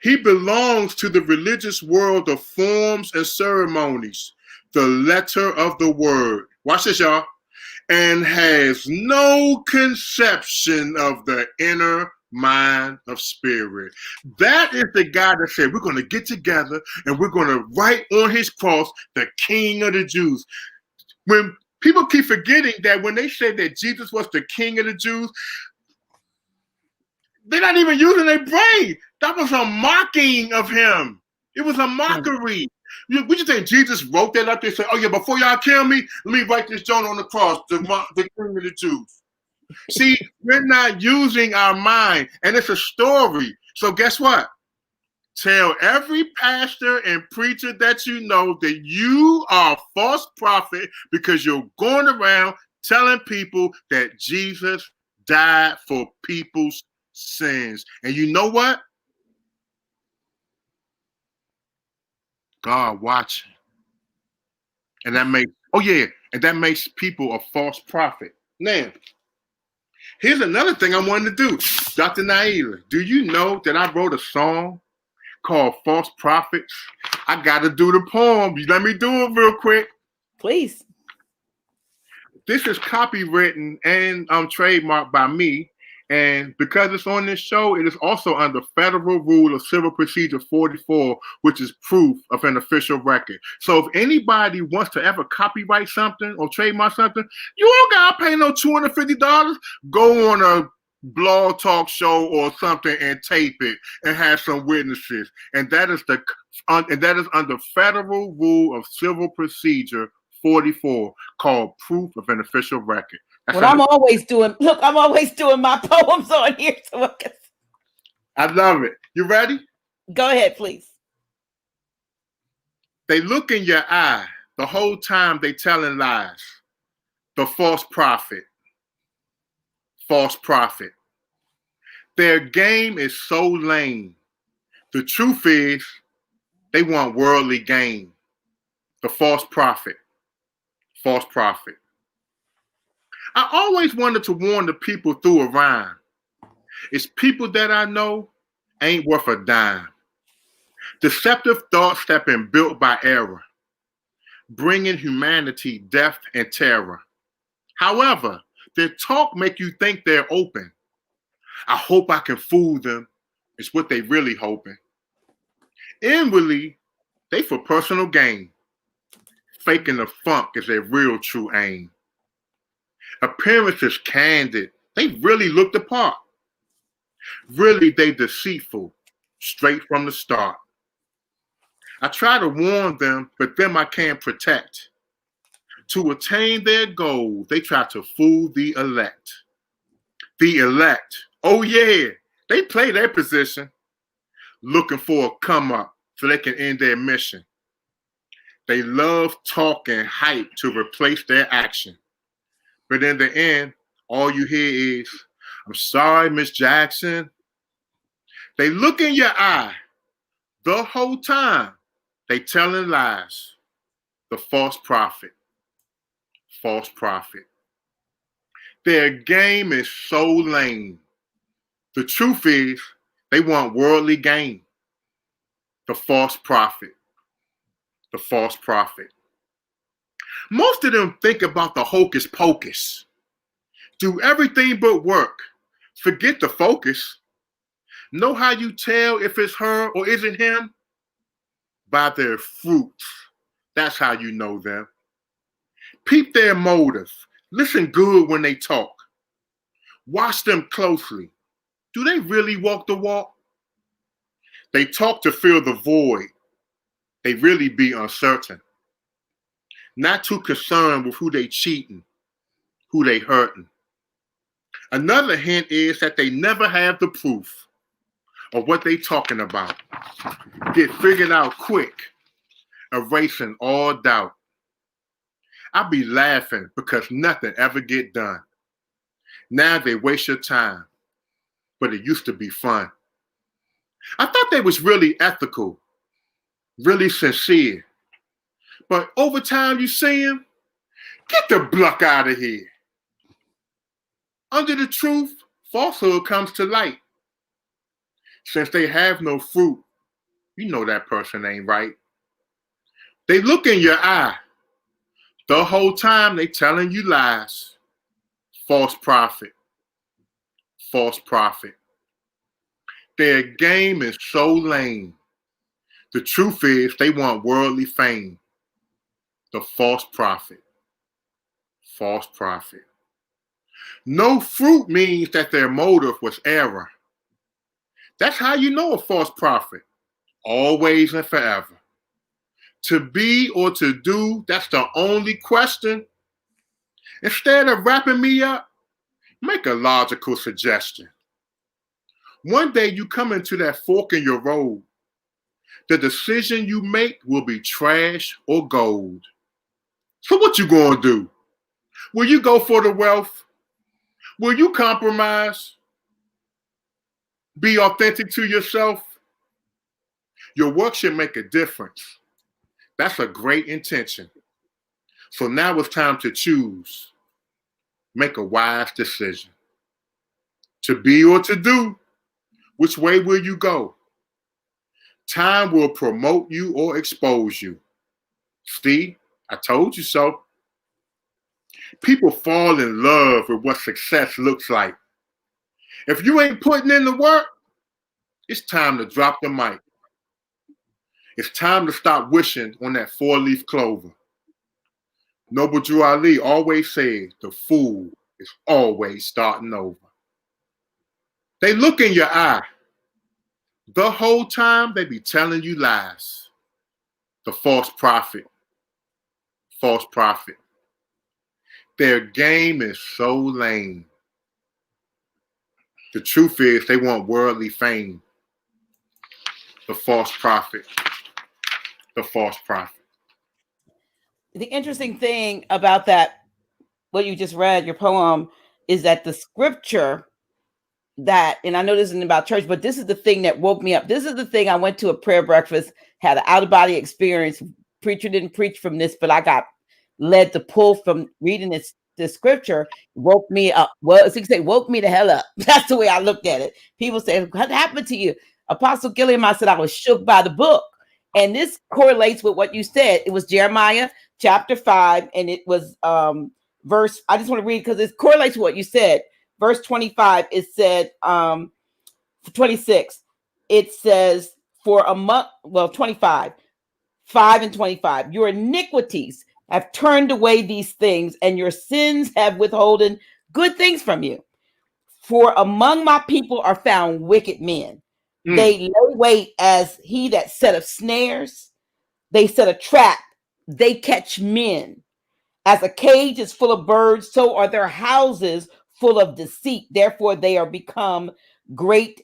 Speaker 2: He belongs to the religious world of forms and ceremonies, the letter of the word. Watch this, y'all. And has no conception of the inner mind of spirit. That is the guy that said, we're going to get together and we're going to write on his cross, the King of the Jews. When people keep forgetting that when they said that Jesus was the King of the Jews, they're not even using their brain. That was a mocking of him. It was a mockery. We just think Jesus wrote that up there and said, oh yeah, before y'all kill me, let me write this joint on the cross, the King of the Jews. See, we're not using our mind, and it's a story. So guess what? Tell every pastor and preacher that you know that you are a false prophet because you're going around telling people that Jesus died for people's sins. And you know what? God watching. And that makes people a false prophet. Now, here's another thing I wanted to do. Dr. Naila, do you know that I wrote a song called False Prophets? I got to do the poem. Let me do it real quick.
Speaker 1: Please.
Speaker 2: This is copywritten and trademarked by me. And because it's on this show, it is also under Federal Rule of Civil Procedure 44, which is proof of an official record. So if anybody wants to ever copyright something or trademark something, you don't got to pay no $250. Go on a blog talk show or something and tape it and have some witnesses. And that is under Federal Rule of Civil Procedure 44, called proof of an official record.
Speaker 1: Well, I'm always doing my poems on here. So
Speaker 2: I love it. You ready?
Speaker 1: Go ahead, please.
Speaker 2: They look in your eye the whole time they telling lies. The false prophet. False prophet. Their game is so lame. The truth is, they want worldly gain. The false prophet. False prophet. I always wanted to warn the people through a rhyme. It's people that I know ain't worth a dime. Deceptive thoughts that been built by error, bringing humanity death and terror. However, their talk make you think they're open. I hope I can fool them. It's what they really hoping. Inwardly, they for personal gain. Faking the funk is their real true aim. Appearance is candid. They really look the part. Really, they deceitful, straight from the start. I try to warn them, but them I can't protect. To attain their goal, they try to fool the elect. The elect, oh yeah, they play their position, looking for a come up so they can end their mission. They love talk and hype to replace their action. But in the end, all you hear is, I'm sorry, Miss Jackson. They look in your eye The whole time they telling lies. The false prophet. False prophet. Their game is so lame. The truth is, they want worldly gain. The false prophet. The false prophet. Most of them think about the hocus pocus. Do everything but work. Forget the focus. Know how you tell if it's her or is it him? By their fruits. That's how you know them. Peep their motives. Listen good when they talk. Watch them closely. Do they really walk the walk? They talk to fill the void. They really be uncertain. Not too concerned with who they cheating, who they hurting. Another hint is that they never have the proof of what they talking about. Get figured out quick, erasing all doubt. I be laughing because nothing ever get done. Now they waste your time, but it used to be fun. I thought they was really ethical, really sincere. But over time you see them, get the bluck out of here. Under the truth, falsehood comes to light. Since they have no fruit, you know that person ain't right. They look in your eye. The whole time they telling you lies. False prophet. False prophet. Their game is so lame. The truth is they want worldly fame. The false prophet. False prophet. No fruit means that their motive was error. That's how you know a false prophet. Always and forever. To be or to do, that's the only question. Instead of wrapping me up, make a logical suggestion. One day you come into that fork in your road. The decision you make will be trash or gold. So what you gonna do? Will you go for the wealth? Will you compromise? Be authentic to yourself? Your work should make a difference. That's a great intention. So now it's time to choose. Make a wise decision. To be or to do, which way will you go? Time will promote you or expose you. See, I told you so. People fall in love with what success looks like. If you ain't putting in the work, it's time to drop the mic. It's time to stop wishing on that four-leaf clover. Noble Drew Ali always said, the fool is always starting over. They look in your eye. The whole time they be telling you lies. The false prophet. False prophet. Their game is so lame. The truth is they want worldly fame. The false prophet. The false prophet.
Speaker 1: The interesting thing about that, what you just read, your poem, is that the scripture that, and I know this isn't about church, but this is the thing that woke me up. This is the thing. I went to a prayer breakfast, had an out-of-body experience. Preacher didn't preach from this, but I got led to pull from reading this scripture. Woke me up. Well, as you say, woke me the hell up. That's the way I looked at it. People say, what happened to you? Apostle Gilliam, I said, I was shook by the book. And this correlates with what you said. It was Jeremiah chapter 5, and it was verse, I just want to read because it correlates with what you said. Verse 25, it said, 26, it says, for a month, well, 25, 5 and 25, your iniquities have turned away these things, and your sins have withholden good things from you. For among my people are found wicked men. They lay wait as he that setteth snares. They set a trap. They catch men. As a cage is full of birds, so are their houses full of deceit. Therefore, they are become great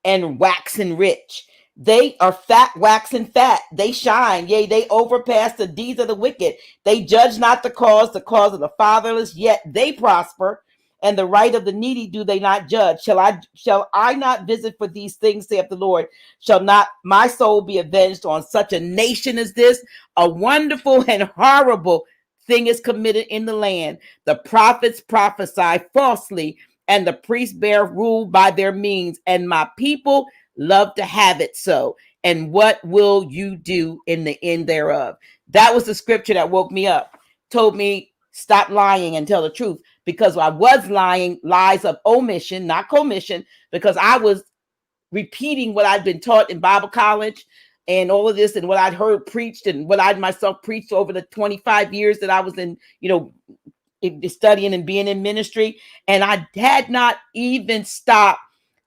Speaker 1: and waxen rich. They are fat, waxen fat. They shine. Yea, they overpass the deeds of the wicked. They judge not the cause of the fatherless, yet they prosper. and the right of the needy do they not judge? Shall I not visit for these things, saith the Lord? Shall not my soul be avenged on such a nation as this? A wonderful and horrible thing is committed in the land. The prophets prophesy falsely, and the priests bear rule by their means, and my people love to have it so. And what will you do in the end thereof? That was the scripture that woke me up, told me stop lying and tell the truth, because I was lying, lies of omission, not commission, because I was repeating what I'd been taught in Bible college and all of this, and what I'd heard preached, and what I'd myself preached over the 25 years that I was in, studying and being in ministry. And I had not even stopped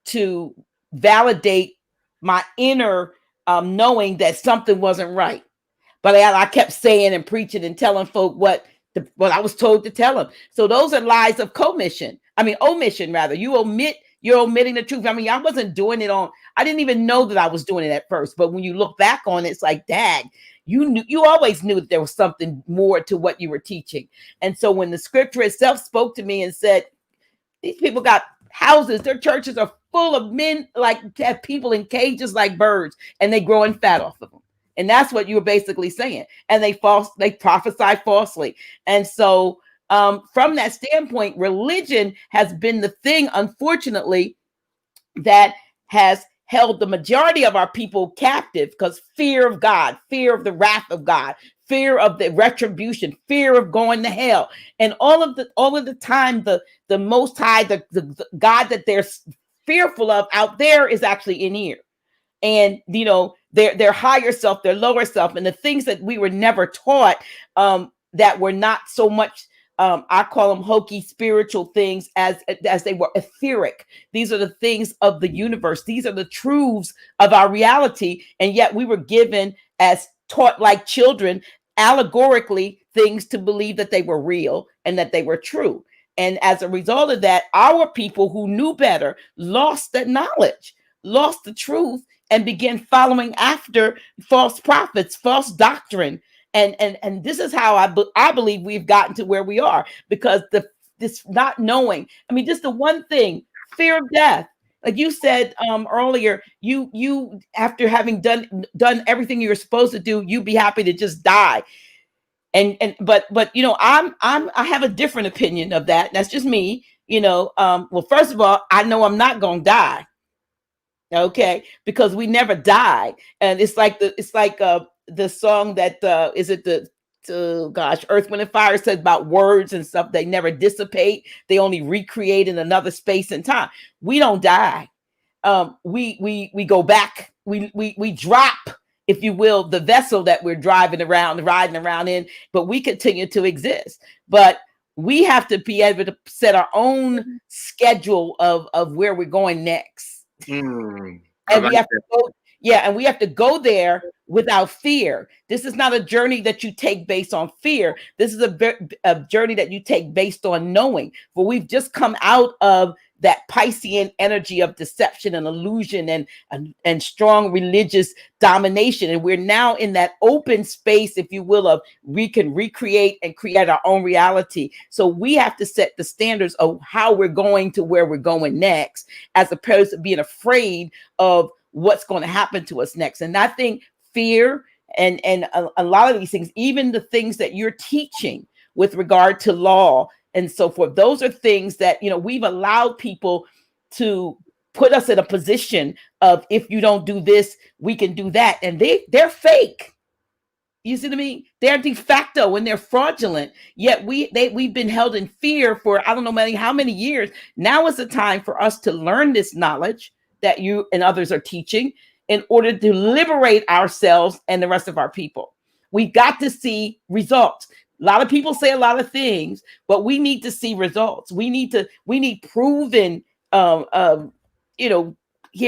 Speaker 1: to validate my inner knowing that something wasn't right. But I kept saying and preaching and telling folk what I was told to tell them. So those are lies of omission rather. You're omitting the truth. I mean, I wasn't doing it I didn't even know that I was doing it at first. But when you look back on it, it's like, dad, you always knew that there was something more to what you were teaching. And so when the scripture itself spoke to me and said, these people got houses, their churches are full of men, like have people in cages like birds, and they growing fat off of them. And that's what you were basically saying. And they prophesy falsely. And so from that standpoint, religion has been the thing, unfortunately, that has held the majority of our people captive, because fear of God, fear of the wrath of God, fear of the retribution, fear of going to hell. And all of the time, the Most High, the God that they're fearful of out there is actually in here. And, their higher self, their lower self, and the things that we were never taught that were not so much, I call them hokey spiritual things as they were etheric. These are the things of the universe. These are the truths of our reality. And yet we were given, as taught like children, allegorically, things to believe that they were real and that they were true. And as a result of that, our people who knew better lost that knowledge, lost the truth, and began following after false prophets, false doctrine. And this is how I believe we've gotten to where we are, because this not knowing. I mean, just the one thing, fear of death. Like you said earlier, you after having done everything you were supposed to do, you'd be happy to just die. But I have a different opinion of that. That's just me. Well, first of all, I know I'm not gonna die. Okay, because we never die. And it's like the song that Earth, Wind and Fire said about words and stuff. They never dissipate. They only recreate in another space and time. We don't die. We go back. We drop, if you will, the vessel that we're riding around in, but we continue to exist. But we have to be able to set our own schedule of where we're going next. And we have to go, and we have to go there without fear. This is not a journey that you take based on fear. This is a journey that you take based on knowing. For we've just come out of that Piscean energy of deception and illusion and strong religious domination. And we're now in that open space, if you will, of we can recreate and create our own reality. So we have to set the standards of how we're going to where we're going next, as opposed to being afraid of what's going to happen to us next. And I think fear and a lot of these things, even the things that you're teaching with regard to law and so forth, those are things that, we've allowed people to put us in a position of, if you don't do this, we can do that. And they're fake. You see what I mean? They're de facto and they're fraudulent. Yet we've been held in fear for, I don't know how many years. Now is the time for us to learn this knowledge that you and others are teaching, in order to liberate ourselves and the rest of our people. We've got to see results. A lot of people say a lot of things, but we need to see results. We need proven, here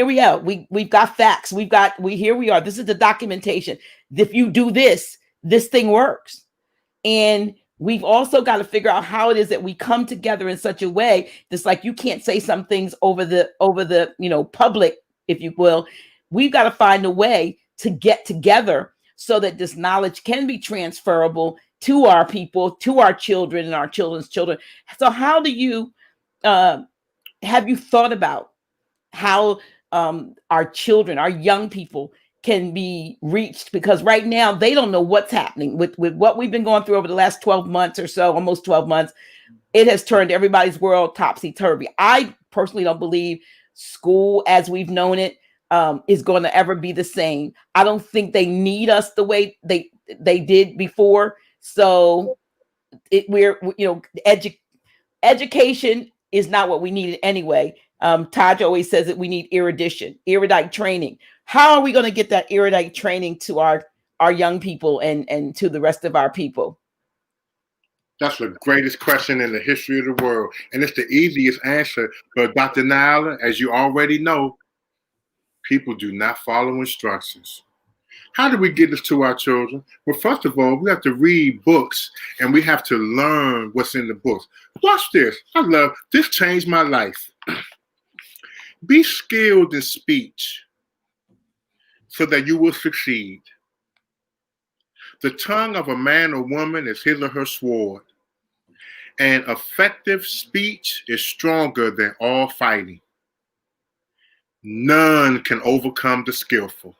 Speaker 1: we are. We've got facts. Here we are. This is the documentation. If you do this thing works. And we've also got to figure out how it is that we come together in such a way that's like, you can't say some things over the public, if you will. We've got to find a way to get together so that this knowledge can be transferable to our people, to our children and our children's children. So how do you have you thought about how our children, our young people can be reached? Because right now they don't know what's happening with what we've been going through over the last 12 months or so, almost 12 months. It has turned everybody's world topsy-turvy. I personally don't believe school as we've known it is going to ever be the same. I don't think they need us the way they did before. So education is not what we needed anyway. Taj always says that we need erudite training. How are we going to get that erudite training to our young people and to the rest of our people?
Speaker 2: That's the greatest question in the history of the world. And it's the easiest answer. But Dr. Nyla, as you already know, people do not follow instructions. How do we get this to our children? Well, first of all, we have to read books and we have to learn what's in the books. Watch this. I love this. Changed my life. Be skilled in speech so that you will succeed. The tongue of a man or woman is his or her sword, and effective speech is stronger than all fighting. None can overcome the skillful.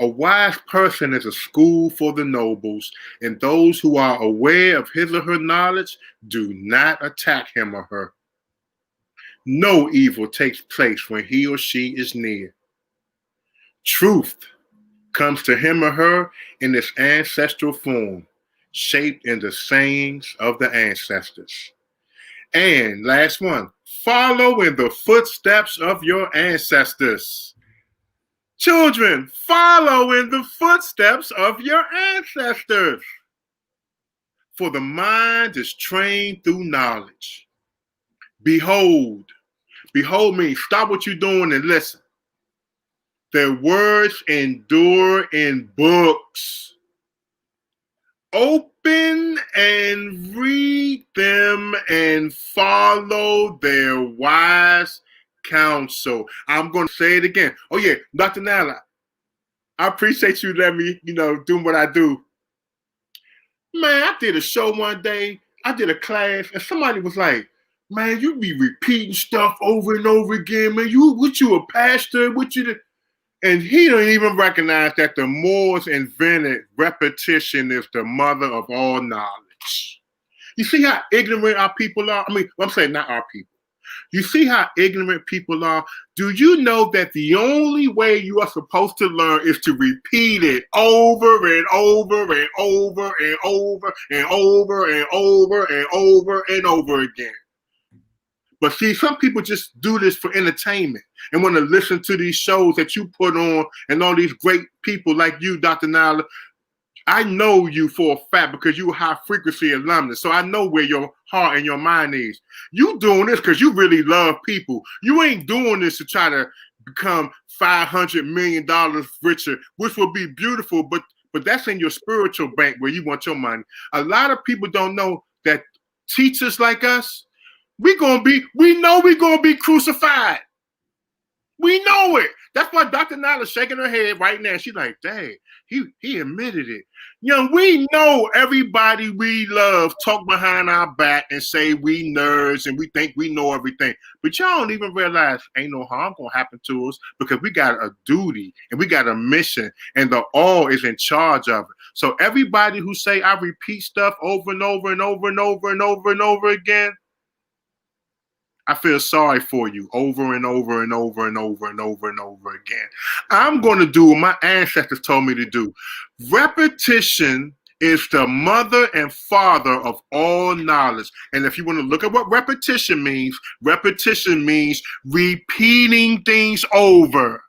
Speaker 2: A wise person is a school for the nobles, and those who are aware of his or her knowledge do not attack him or her. No evil takes place when he or she is near. Truth comes to him or her in its ancestral form, shaped in the sayings of the ancestors. And last one, follow in the footsteps of your ancestors. Children, follow in the footsteps of your ancestors. For the mind is trained through knowledge. Behold means stop what you're doing and listen. Their words endure in books. Open and read them and follow their wise counsel. I'm going to say it again. Oh yeah, Dr. Nyla, I appreciate you letting me, doing what I do. Man, I did a show one day. I did a class and somebody was like, man, you be repeating stuff over and over again, man. You a pastor? And he don't even recognize that the Moors invented repetition is the mother of all knowledge. You see how ignorant our people are? I mean, I'm saying not our people. You see how ignorant people are? Do you know that the only way you are supposed to learn is to repeat it over and over and over and over and over and over and over and over again? But see, some people just do this for entertainment and want to listen to these shows that you put on and all these great people like you, Dr. Nyla. I know you for a fact because you're a high frequency alumnus. So I know where your heart and your mind is. You doing this because you really love people. You ain't doing this to try to become $500 million richer, which will be beautiful, but that's in your spiritual bank where you want your money. A lot of people don't know that teachers like us, we know we're gonna be crucified. We know it. That's why Dr. Nyla's shaking her head right now. She's like, dang, he admitted it. We know everybody we love talk behind our back and say we nerds and we think we know everything. But y'all don't even realize ain't no harm gonna happen to us because we got a duty and we got a mission and the all is in charge of it. So everybody who say I repeat stuff over and over and over and over and over and over again, I feel sorry for you over and over and over and over and over and over again. I'm going to do what my ancestors told me to do. Repetition is the mother and father of all knowledge. And if you want to look at what repetition means repeating things over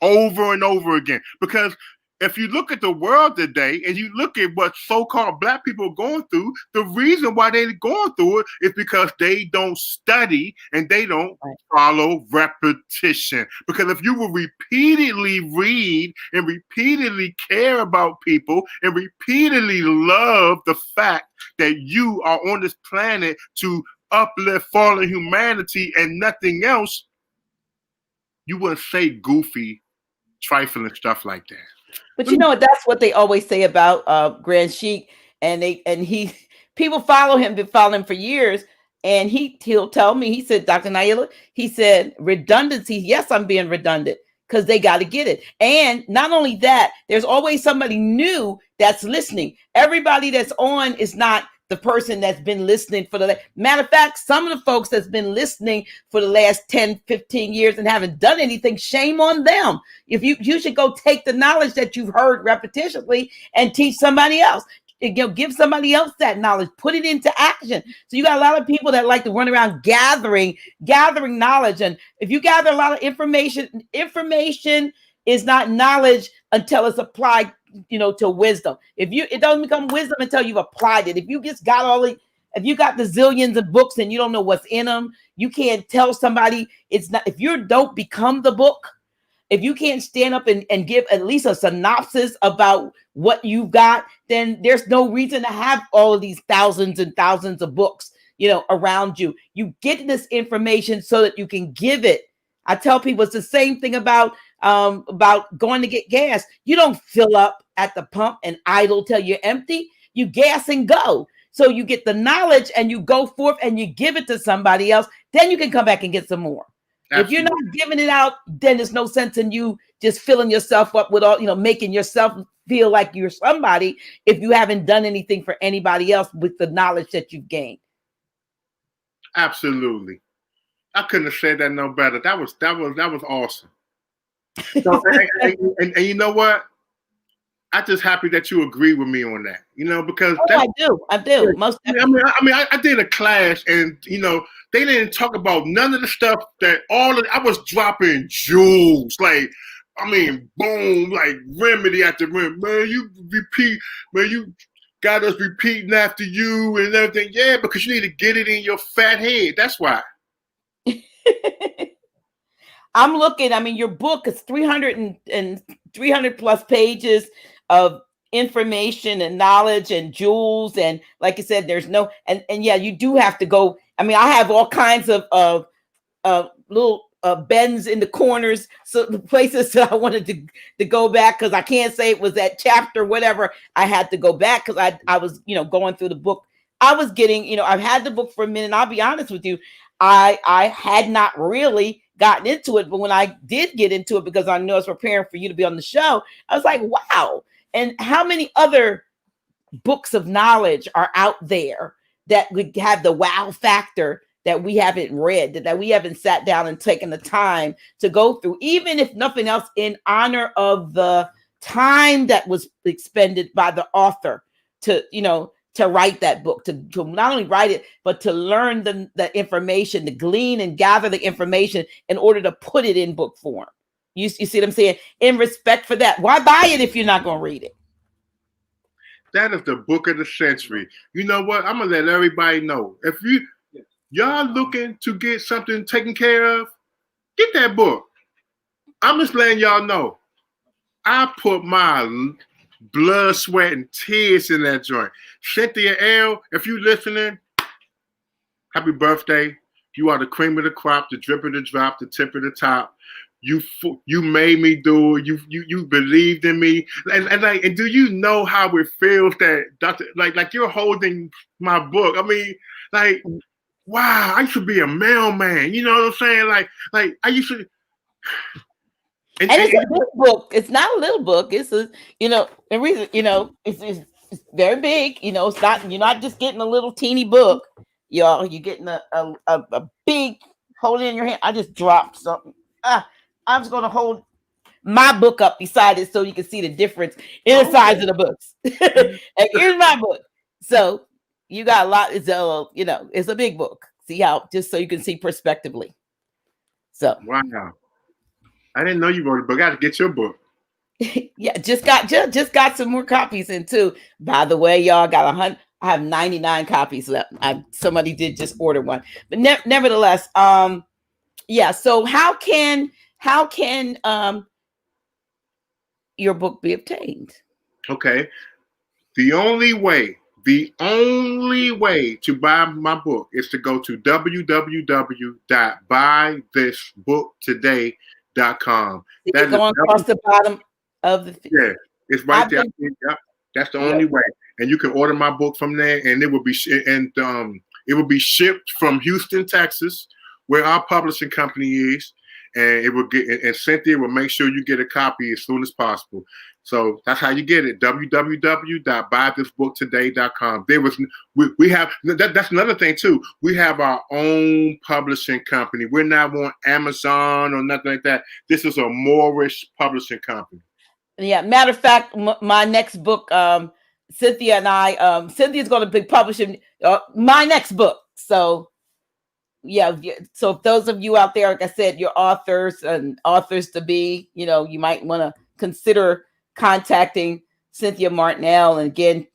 Speaker 2: and over again. Because if you look at the world today and you look at what so-called black people are going through, the reason why they're going through it is because they don't study and they don't follow repetition. Because if you will repeatedly read and repeatedly care about people and repeatedly love the fact that you are on this planet to uplift fallen humanity and nothing else, you wouldn't say goofy, trifling stuff like that.
Speaker 1: But you know what? That's what they always say about Grand Sheik, and people follow him, been following him for years, And he'll tell me, he said, Dr. Naila, he said, redundancy. Yes, I'm being redundant because they got to get it. And not only that, there's always somebody new that's listening. Everybody that's on is not the person that's been listening for the matter of fact, some of the folks that's been listening for the last 10, 15 years and haven't done anything, shame on them. If you should go take the knowledge that you've heard repetitively and teach somebody else. Give somebody else that knowledge, put it into action. So you got a lot of people that like to run around gathering knowledge. And if you gather a lot of information is not knowledge until it's applied, to wisdom. It doesn't become wisdom until you've applied it. If you just got if you got the zillions of books and you don't know what's in them, you can't tell somebody it's not. If you don't become the book, if you can't stand up and give at least a synopsis about what you've got, then there's no reason to have all of these thousands and thousands of books, around you. You get this information so that you can give it. I tell people it's the same thing about going to get gas. You don't fill up at the pump and idle till you're empty. You gas and go. So you get the knowledge and you go forth and you give it to somebody else. Then you can come back and get some more. Absolutely. If you're not giving it out, then there's no sense in you just filling yourself up with all, making yourself feel like you're somebody if you haven't done anything for anybody else with the knowledge that you've gained.
Speaker 2: Absolutely. I couldn't have said that no better. That was awesome. So, and you know what? I'm just happy that you agree with me on that. Because
Speaker 1: I do. Most definitely.
Speaker 2: I did a class, and they didn't talk about none of the stuff that I was dropping jewels, boom, like remedy after remedy. Man, you repeat, man, you got us repeating after you and everything. Yeah, because you need to get it in your fat head. That's why.
Speaker 1: I'm looking, your book is 300 plus pages of information and knowledge and jewels. And like I said, there's no, and yeah, you do have to go. I have all kinds of little bends in the corners. So the places that I wanted to go back, because I can't say it was that chapter, whatever. I had to go back because I was, going through the book. I was getting, I've had the book for a minute. I'll be honest with you. I had not really gotten into it, but when I did get into it, because I knew I was preparing for you to be on the show, I was like, wow. And how many other books of knowledge are out there that would have the wow factor that we haven't read, that we haven't sat down and taken the time to go through, even if nothing else, in honor of the time that was expended by the author to write that book, to not only write it, but to learn the information, to glean and gather the information in order to put it in book form. You see what I'm saying? In respect for that, why buy it if you're not going to read it?
Speaker 2: That is the book of the century. You know what? I'm going to let everybody know. If y'all looking to get something taken care of, get that book. I'm just letting y'all know. I put my blood, sweat, and tears in that joint. Cynthia L., if you listening, happy birthday. You are the cream of the crop, the drip of the drop, the tip of the top. You made me do it. You believed in me. And do you know how it feels that Dr. like you're holding my book? Wow, I used to be a mailman. You know what I'm saying? Like I used to.
Speaker 1: And it's a big book. It's not a little book. It's the reason, it's very big. It's not, you're not just getting a little teeny book, y'all. You're getting a big, hold it in your hand. I just dropped something. I'm just gonna hold my book up beside it so you can see the difference in the size of the books. And here's my book. So you got a lot. It's a big book. See how, just so you can see prospectively. So
Speaker 2: wow. I didn't know you wrote a book. I got to get your book.
Speaker 1: Yeah, just got some more copies in too. By the way, y'all, got 100. I have 99 copies left. Somebody did just order one, but nevertheless, yeah. So how can your book be obtained? Okay,
Speaker 2: the only way to buy my book is to go to www.buythisbooktoday.com.
Speaker 1: That going across the bottom of the
Speaker 2: it's right there. Yep, that's the only way, and you can order my book from there, and it will be It will be shipped from Houston, Texas, where our publishing company is, and it will get. And Cynthia will make sure you get a copy as soon as possible. So that's how you get it. www.buythisbooktoday.com. We have that's another thing too. We have our own publishing company. We're not on Amazon or nothing like that. This is a Moorish publishing company.
Speaker 1: Yeah, matter of fact, my next book, Cynthia and I, Cynthia's going to be publishing my next book. So yeah, so if those of you out there, like I said, you're authors and authors to be, you might want to consider contacting Cynthia Martinell. And again,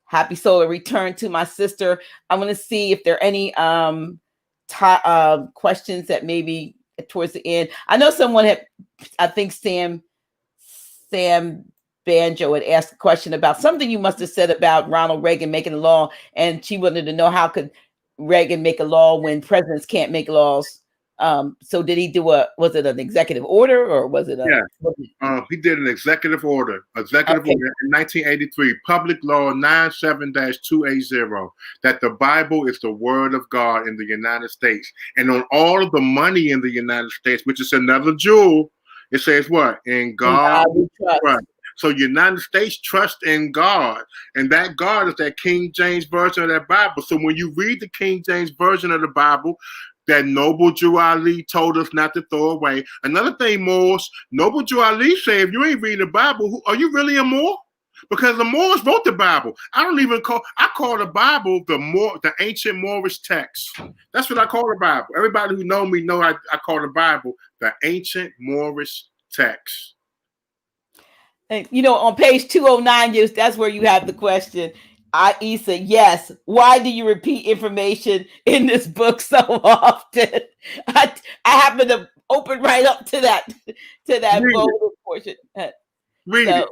Speaker 1: happy solar return to my sister. I want to see if there are any questions that maybe towards the end. I know someone had, I think Sam Banjo had asked a question about something you must have said about Ronald Reagan making a law, and she wanted to know how could Reagan make a law when presidents can't make laws. So did he do was it an executive order or was it
Speaker 2: he did an executive order in 1983, Public Law 97-280, that the Bible is the word of God in the United States. And on all of the money in the United States, which is another jewel, it says what? In God we trust. So United States trust in God, and that God is that King James Version of that Bible. So when you read the King James Version of the Bible, that Noble Drew Ali told us not to throw away. Another thing, Moors, Noble Drew Ali said, if you ain't reading the Bible, are you really a Moor? Because the Moors wrote the Bible. I call the Bible the ancient Moorish text. That's what I call the Bible. Everybody who know me know I call the Bible the ancient Moorish text.
Speaker 1: And, on page 209, that's where you have the question. Issa, yes. Why do you repeat information in this book so often? I happen to open right up to that bold portion.
Speaker 2: Read it.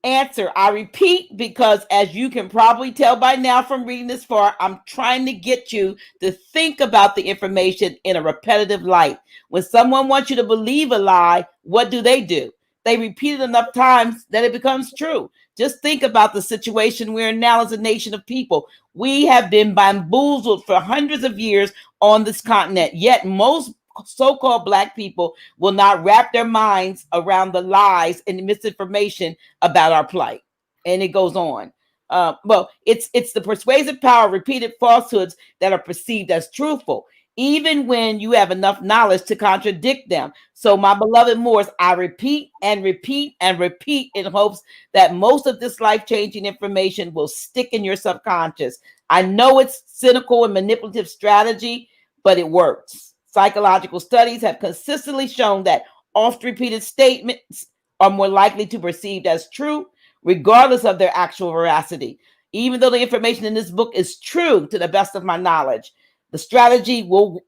Speaker 1: Answer. I repeat because, as you can probably tell by now from reading this far, I'm trying to get you to think about the information in a repetitive light. When someone wants you to believe a lie, what do? They repeat it enough times that it becomes true. Just think about the situation we're in now as a nation of people. We have been bamboozled for hundreds of years on this continent, yet most so-called Black people will not wrap their minds around the lies and the misinformation about our plight. And it goes on. Well, it's the persuasive power of repeated falsehoods that are perceived as truthful, even when you have enough knowledge to contradict them. So my beloved Moors, I repeat and repeat and repeat in hopes that most of this life-changing information will stick in your subconscious. I know it's cynical and manipulative strategy, but it works. Psychological studies have consistently shown that oft-repeated statements are more likely to be perceived as true, regardless of their actual veracity. Even though the information in this book is true to the best of my knowledge, the strategy will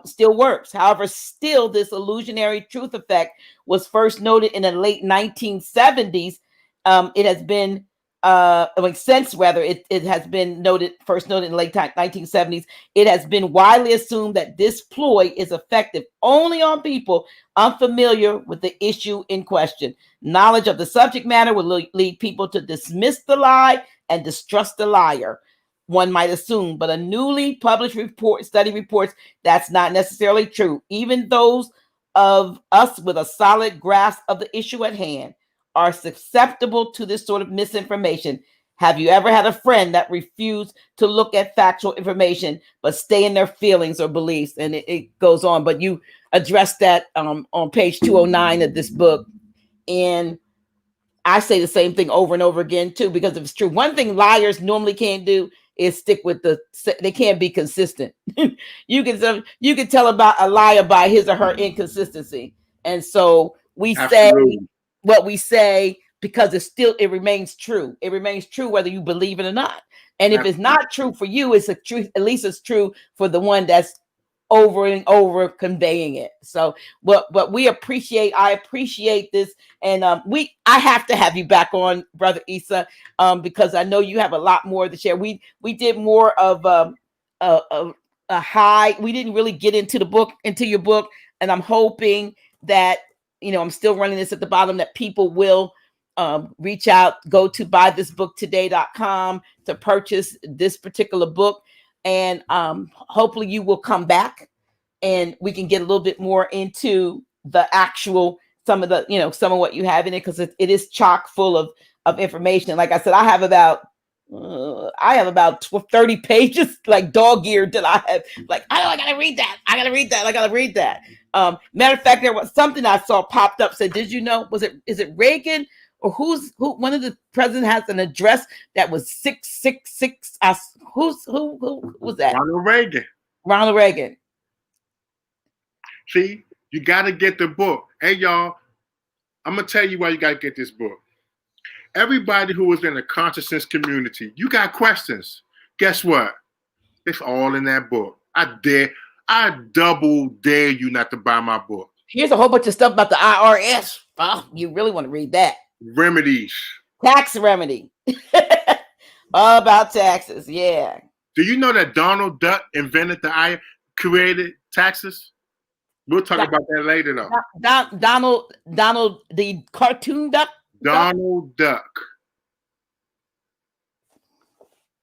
Speaker 1: still works. However, still this illusionary truth effect was first noted in the late 1970s. It has been it has been first noted in the late 1970s. It has been widely assumed that this ploy is effective only on people unfamiliar with the issue in question. Knowledge of the subject matter will lead people to dismiss the lie and distrust the liar, one might assume, but a newly published study reports that's not necessarily true. Even those of us with a solid grasp of the issue at hand are susceptible to this sort of misinformation. Have you ever had a friend that refused to look at factual information but stay in their feelings or beliefs? And it goes on, but you address that on page 209 of this book. And I say the same thing over and over again too, because if it's true. One thing liars normally can't do is stick with they can't be consistent. You can tell about a liar by his or her inconsistency. And so we say what we say because it remains true. It remains true whether you believe it or not. And if it's not true for you, it's a truth. At least it's true for the one that's over and over conveying it. So, but I appreciate this, and I have to have you back on, Brother Issa, because I know you have a lot more to share. We did more of a high. We didn't really get into your book, and I'm hoping that I'm still running this at the bottom, that people will reach out, go to buythisbooktoday.com to purchase this particular book. And hopefully you will come back and we can get a little bit more into the actual, some of what you have in it, because it is chock full of information. Like I said, I have about 30 pages, like dog-eared, that I have. Like, I gotta read that. I gotta read that. Matter of fact, there was something I saw popped up. Said, did you know? Is it Reagan or who? One of the presidents has an address that was 666. Who was that? Ronald Reagan.
Speaker 2: See, you got to get the book. Hey, y'all, I'm going to tell you why you got to get this book. Everybody who is in the consciousness community, you got questions. Guess what? It's all in that book. I double dare you not to buy my book.
Speaker 1: Here's a whole bunch of stuff about the IRS. Oh, you really want to read that.
Speaker 2: Remedies.
Speaker 1: Tax remedy. All about taxes, yeah.
Speaker 2: Do you know that Donald Duck created taxes? We'll talk about that later, though.
Speaker 1: Donald, the cartoon duck.
Speaker 2: Donald Duck.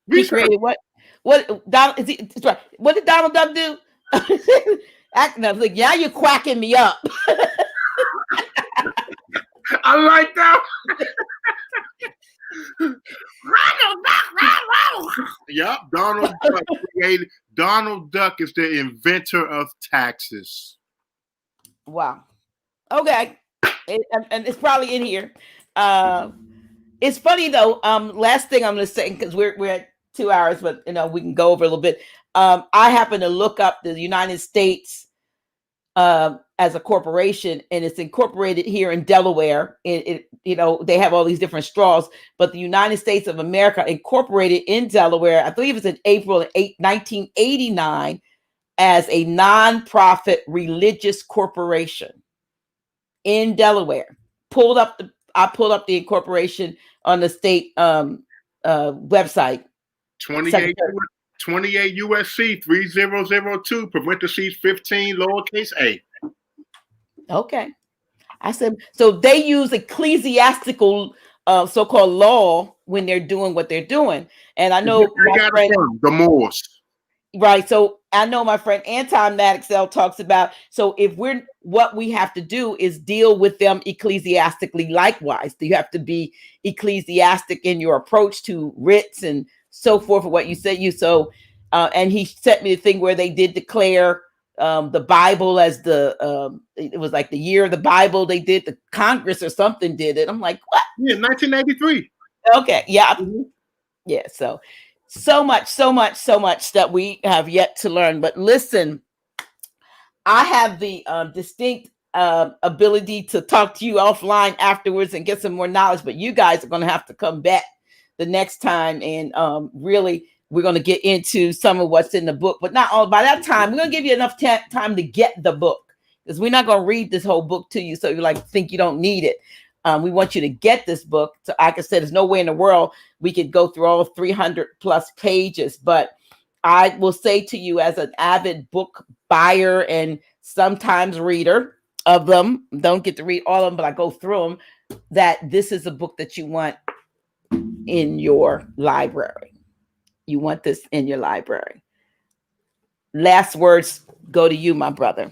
Speaker 1: He created what? What Donald is he? Right. What did Donald Duck do? Acting up like, yeah, you're quacking me up.
Speaker 2: I like that. Yep, Donald Duck created. Donald Duck is the inventor of taxes.
Speaker 1: Wow. Okay, and it's probably in here. It's funny though. Last thing I'm going to say, because we're at 2 hours, but we can go over a little bit. I happen to look up the United States as a corporation, and it's incorporated here in Delaware. They have all these different straws, but the United States of America incorporated in Delaware, I believe it's in April 1989, as a nonprofit religious corporation in Delaware. I pulled up the incorporation on the state website.
Speaker 2: 28 USC 3002 parentheses 15 lowercase a.
Speaker 1: Okay. I said, so they use ecclesiastical so-called law when they're doing what they're doing. And I know my friend,
Speaker 2: the Moors.
Speaker 1: Right. So I know my friend Anton Maddoxell talks about, so if what we have to do is deal with them ecclesiastically likewise. You have to be ecclesiastic in your approach to writs and so forth, for what you said. And he sent me the thing where they did declare the Bible as it was like the year of the Bible. They did, the Congress or something did it. I'm like, what?
Speaker 2: Yeah, 1983.
Speaker 1: Okay. Yeah. Yeah. So much that we have yet to learn. But listen, I have the distinct ability to talk to you offline afterwards and get some more knowledge. But you guys are going to have to come back the next time, and really, we're going to get into some of what's in the book. But not all. By that time, we're going to give you enough time to get the book, because we're not going to read this whole book to you so you think you don't need it. We want you to get this book. So, like I said, there's no way in the world we could go through all 300 plus pages. But I will say to you, as an avid book buyer and sometimes reader of them, don't get to read all of them, but I go through them, that this is a book that you want in your library. You want this in your library. Last words go to you, my brother.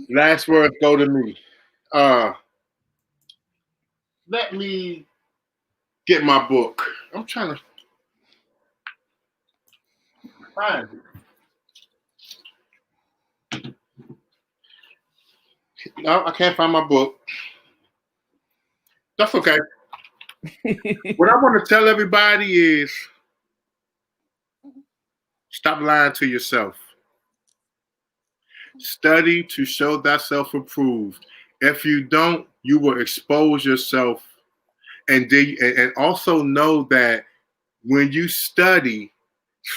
Speaker 2: Last words go to me. Let me get my book. I'm trying to find it. No, I can't find my book. That's okay. What I want to tell everybody is stop lying to yourself. Study to show thyself approved. If you don't, you will expose yourself. And also know that when you study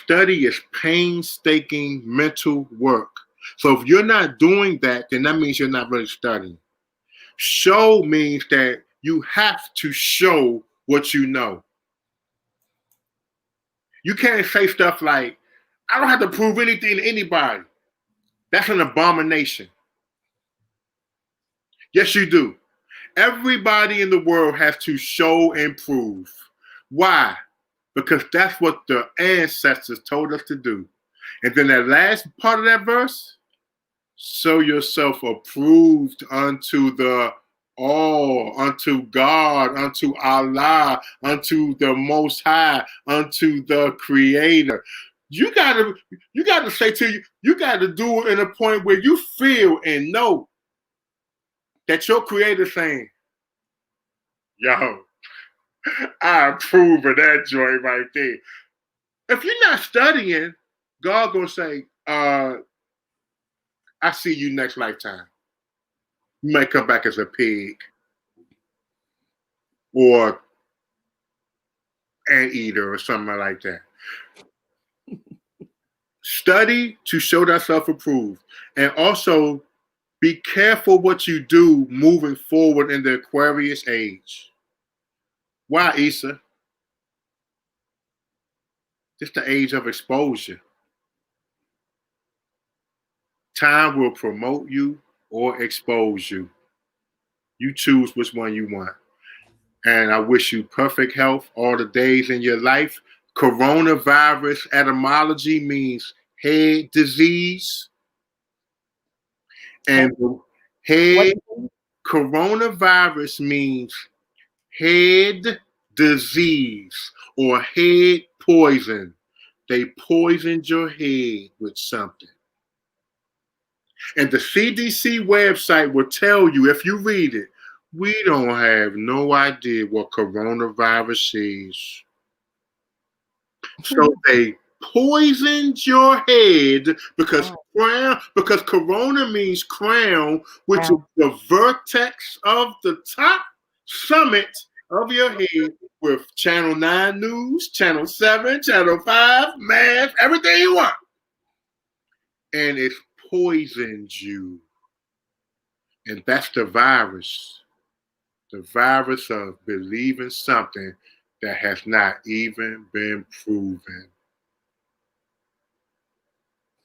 Speaker 2: is painstaking mental work. So if you're not doing that, then that means you're not really studying. Show means that you have to show what you know. You can't say stuff like, I don't have to prove anything to anybody. That's an abomination. Yes, you do. Everybody in the world has to show and prove. Why? because that's what the ancestors told us to do. And then that last part of that verse, show yourself approved unto the all, unto God, unto Allah, unto the Most High, unto the Creator. You gotta say to you, you gotta do it in a point where you feel and know that your Creator saying, yo, I approve of that joint right there. If you're not studying, God gonna say, I see you next lifetime. You might come back as a pig or anteater or something like that. Study to show thyself approved. And also be careful what you do moving forward in the Aquarius age. Why, Issa? It's the age of exposure. Time will promote you or expose you. You choose which one you want. And I wish you perfect health all the days in your life. Coronavirus etymology means head disease. And coronavirus means head disease or head poison. They poisoned your head with something. And the CDC website will tell you, if you read it, we don't have no idea what coronavirus is. So they poisoned your head because corona means crown, which is the vertex of the top summit of your head with Channel 9 News, Channel 7, Channel 5, Math, everything you want. And it's poisoned you. And that's the virus. The virus of believing something that has not even been proven.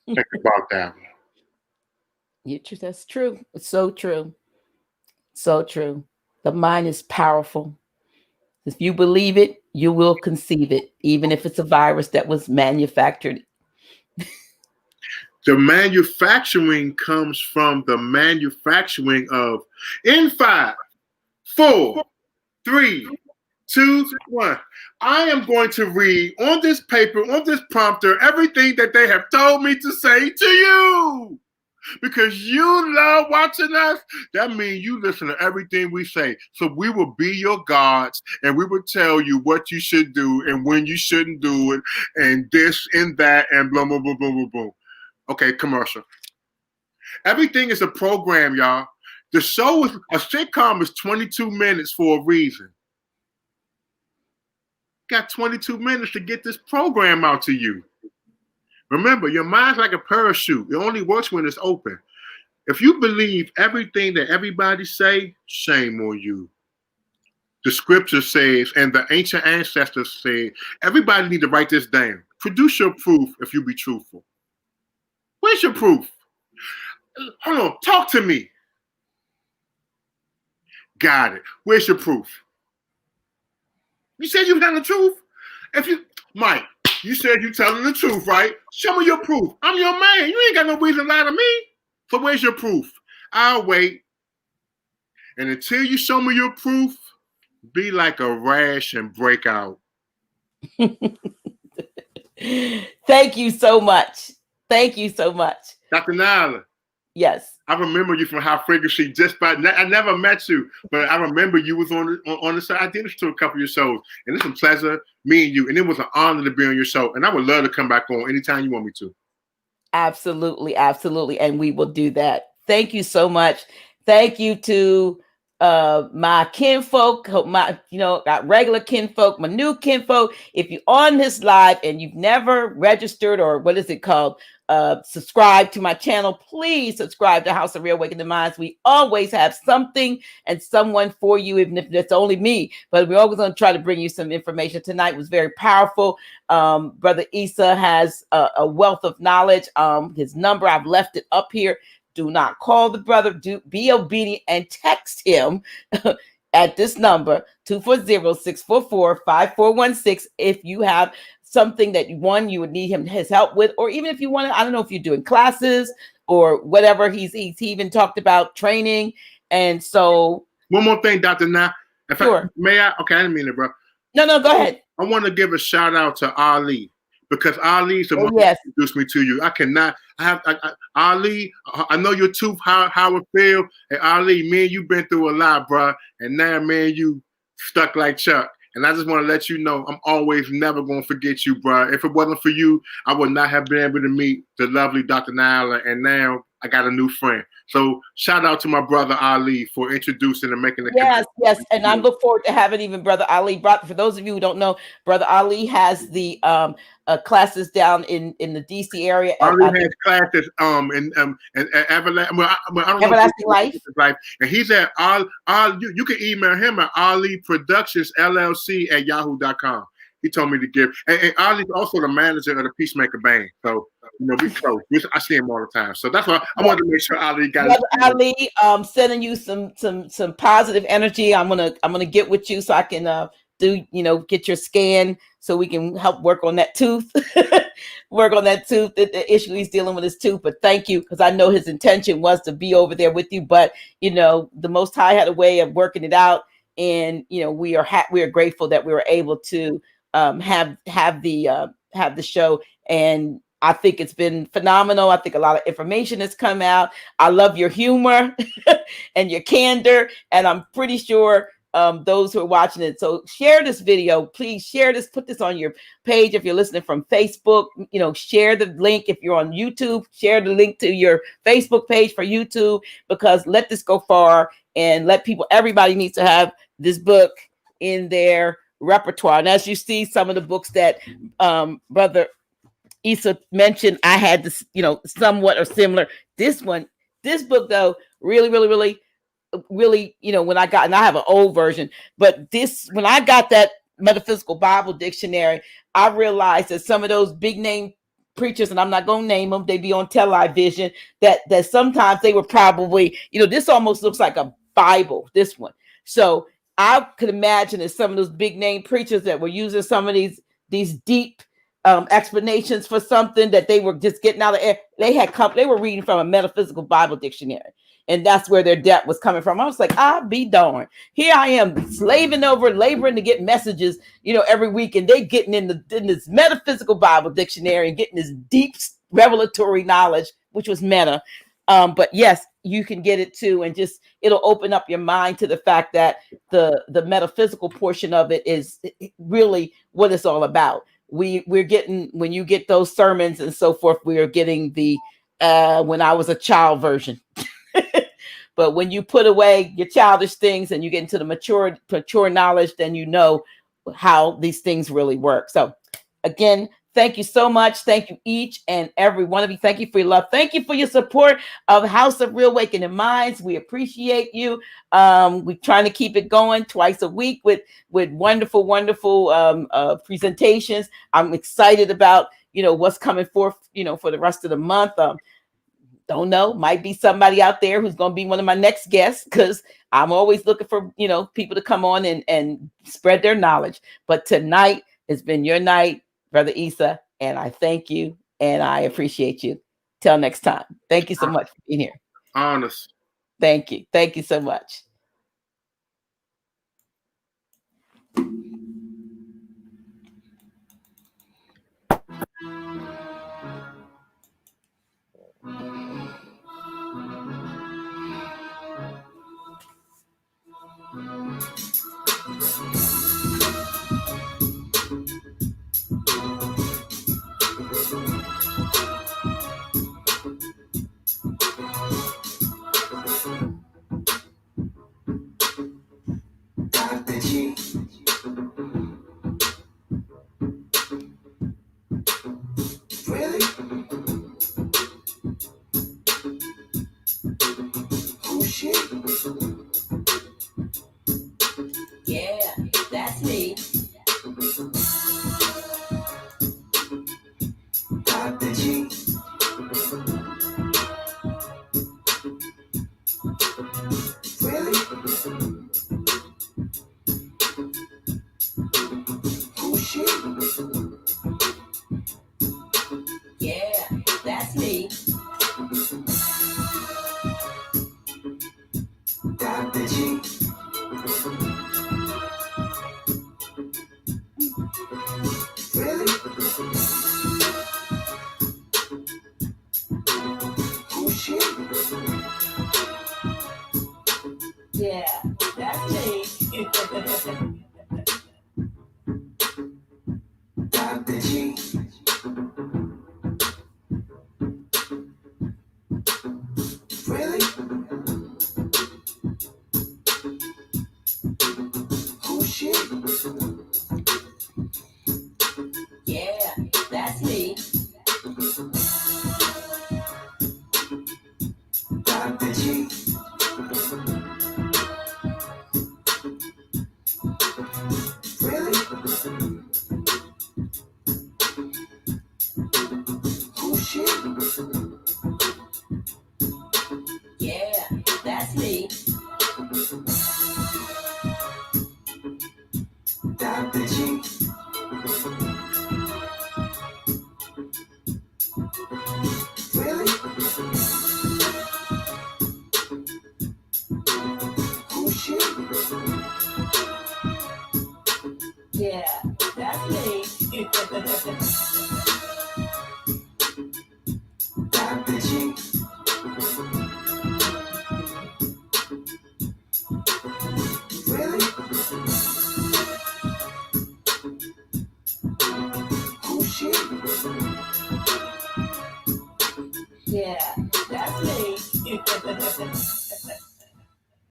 Speaker 2: Think about that one.
Speaker 1: That's true. It's so true. So true. The mind is powerful. If you believe it, you will conceive it, even if it's a virus that was manufactured.
Speaker 2: The manufacturing comes from the manufacturing of in 5, 4, 3, 2, 1. I am going to read on this paper, on this prompter, everything that they have told me to say to you. Because you love watching us, that means you listen to everything we say. So we will be your gods, and we will tell you what you should do and when you shouldn't do it, and this and that, and blah, blah, blah, blah, blah, blah. Okay, commercial. Everything is a program, y'all. The show is a sitcom is 22 minutes for a reason. Got 22 minutes to get this program out to you. Remember, your mind's like a parachute. It only works when it's open. If you believe everything that everybody say, shame on you. The scripture says, and the ancient ancestors say, everybody need to write this down. Produce your proof if you be truthful. Where's your proof? Hold on, talk to me. Got it. Where's your proof? You said you were telling the truth? Mike, you said you telling the truth, right? Show me your proof. I'm your man. You ain't got no reason to lie to me. So where's your proof? I'll wait. And until you show me your proof, be like a rash and break out.
Speaker 1: Thank you so much. Thank you so much.
Speaker 2: Dr. Nyla.
Speaker 1: Yes.
Speaker 2: I remember you from High Frequency I never met you, but I remember you was on the show. I did this to a couple of your shows, and it's a pleasure, me and you, and it was an honor to be on your show, and I would love to come back on anytime you want me to.
Speaker 1: Absolutely, absolutely, and we will do that. Thank you so much. Thank you to my kinfolk, got regular kinfolk, my new kinfolk. If you're on this live and you've never registered or what is it called, subscribe to my channel, please subscribe to House of Reawakening Minds. We always have something and someone for you, even if it's only me, but we're always going to try to bring you some information. Tonight was very powerful. Brother Issa has a wealth of knowledge. His number, I've left it up here. Do not call the brother. Be obedient and text him at this number, 240-644-5416, if you have something that you would need his help with, or even if you want to, I don't know if you're doing classes or whatever. He even talked about training. And so
Speaker 2: one more thing, Dr. Na.
Speaker 1: Sure.
Speaker 2: May I? Okay, I didn't mean it, bro.
Speaker 1: No, go ahead.
Speaker 2: I want to give a shout out to Ali, because Ali's the one who introduced me to you. Ali, I know your tooth, how it feel. And Ali, man, you've been through a lot, bro. And now, man, you stuck like Chuck. And I just want to let you know, I'm always never going to forget you, bro. If it wasn't for you, I would not have been able to meet the lovely Dr. Nyla. And now I got a new friend. So shout out to my brother Ali for introducing and making the
Speaker 1: Yes. And I look forward to having even Brother Ali brought. For those of you who don't know, Brother Ali has the classes down in the DC area.
Speaker 2: Ali has classes in Everlasting
Speaker 1: Life.
Speaker 2: And he's at you can email him at Ali Productions LLC at yahoo.com. He told me to give, and Ali's also the manager of the Peacemaker Band. So, we close. I see him all the time. So that's why I wanted to make sure Ali got it.
Speaker 1: Ali, sending you some positive energy. I'm gonna get with you so I can get your scan so we can help work on that tooth. The issue he's dealing with his tooth. But thank you, because I know his intention was to be over there with you. But the Most High had a way of working it out, and we are grateful that we were able to have the show. And I think it's been phenomenal. I think a lot of information has come out. I love your humor and your candor, and I'm pretty sure those who are watching it. So share this video, please share this, put this on your page. If you're listening from Facebook, share the link. If you're on YouTube, share the link to your Facebook page for YouTube, because let this go far and let everybody needs to have this book in their repertoire. And as you see, some of the books that Brother Issa mentioned, I had this, somewhat or similar. This book though, really, when I got, and I have an old version, but when I got that Metaphysical Bible Dictionary, I realized that some of those big name preachers, and I'm not going to name them, they be on television, that sometimes they were probably, this almost looks like a Bible, this one. So I could imagine that some of those big name preachers that were using some of these deep explanations for something that they were just getting out of air, they were reading from a Metaphysical Bible Dictionary. And that's where their debt was coming from. I was like, I'll be darned. Here I am laboring to get messages, every week. And they getting in this Metaphysical Bible Dictionary and getting this deep revelatory knowledge, which was meta. But yes, you can get it too. And it'll open up your mind to the fact that the metaphysical portion of it is really what it's all about. We're getting, when you get those sermons and so forth, we are getting the when I was a child version. But when you put away your childish things and you get into the mature knowledge, then you know how these things really work. So again, thank you so much. Thank you each and every one of you. Thank you for your love. Thank you for your support of House of Real Awakening Minds. We appreciate you. We're trying to keep it going twice a week with wonderful presentations. I'm excited about what's coming forth for the rest of the month. Don't know, might be somebody out there who's going to be one of my next guests, because I'm always looking for people to come on and spread their knowledge. But tonight has been your night, Brother Issa, and I thank you and I appreciate you. Till next time. Thank you so much for being here.
Speaker 2: Honest.
Speaker 1: Thank you. Thank you so much.
Speaker 4: Really? Oh shit.
Speaker 1: Yeah, that's me.
Speaker 4: Dr. G. Really?
Speaker 1: Yeah, that's me.
Speaker 3: Dr. G. Really? Who's she?
Speaker 1: Yeah, that's me.
Speaker 3: Dr. G. Really? Who's she?
Speaker 1: Yeah, that's me.
Speaker 3: Dr. G. Really? Who's she?
Speaker 1: Yeah, that's me.
Speaker 3: Dr. G. Really? Who's she?
Speaker 1: Yeah, that's me.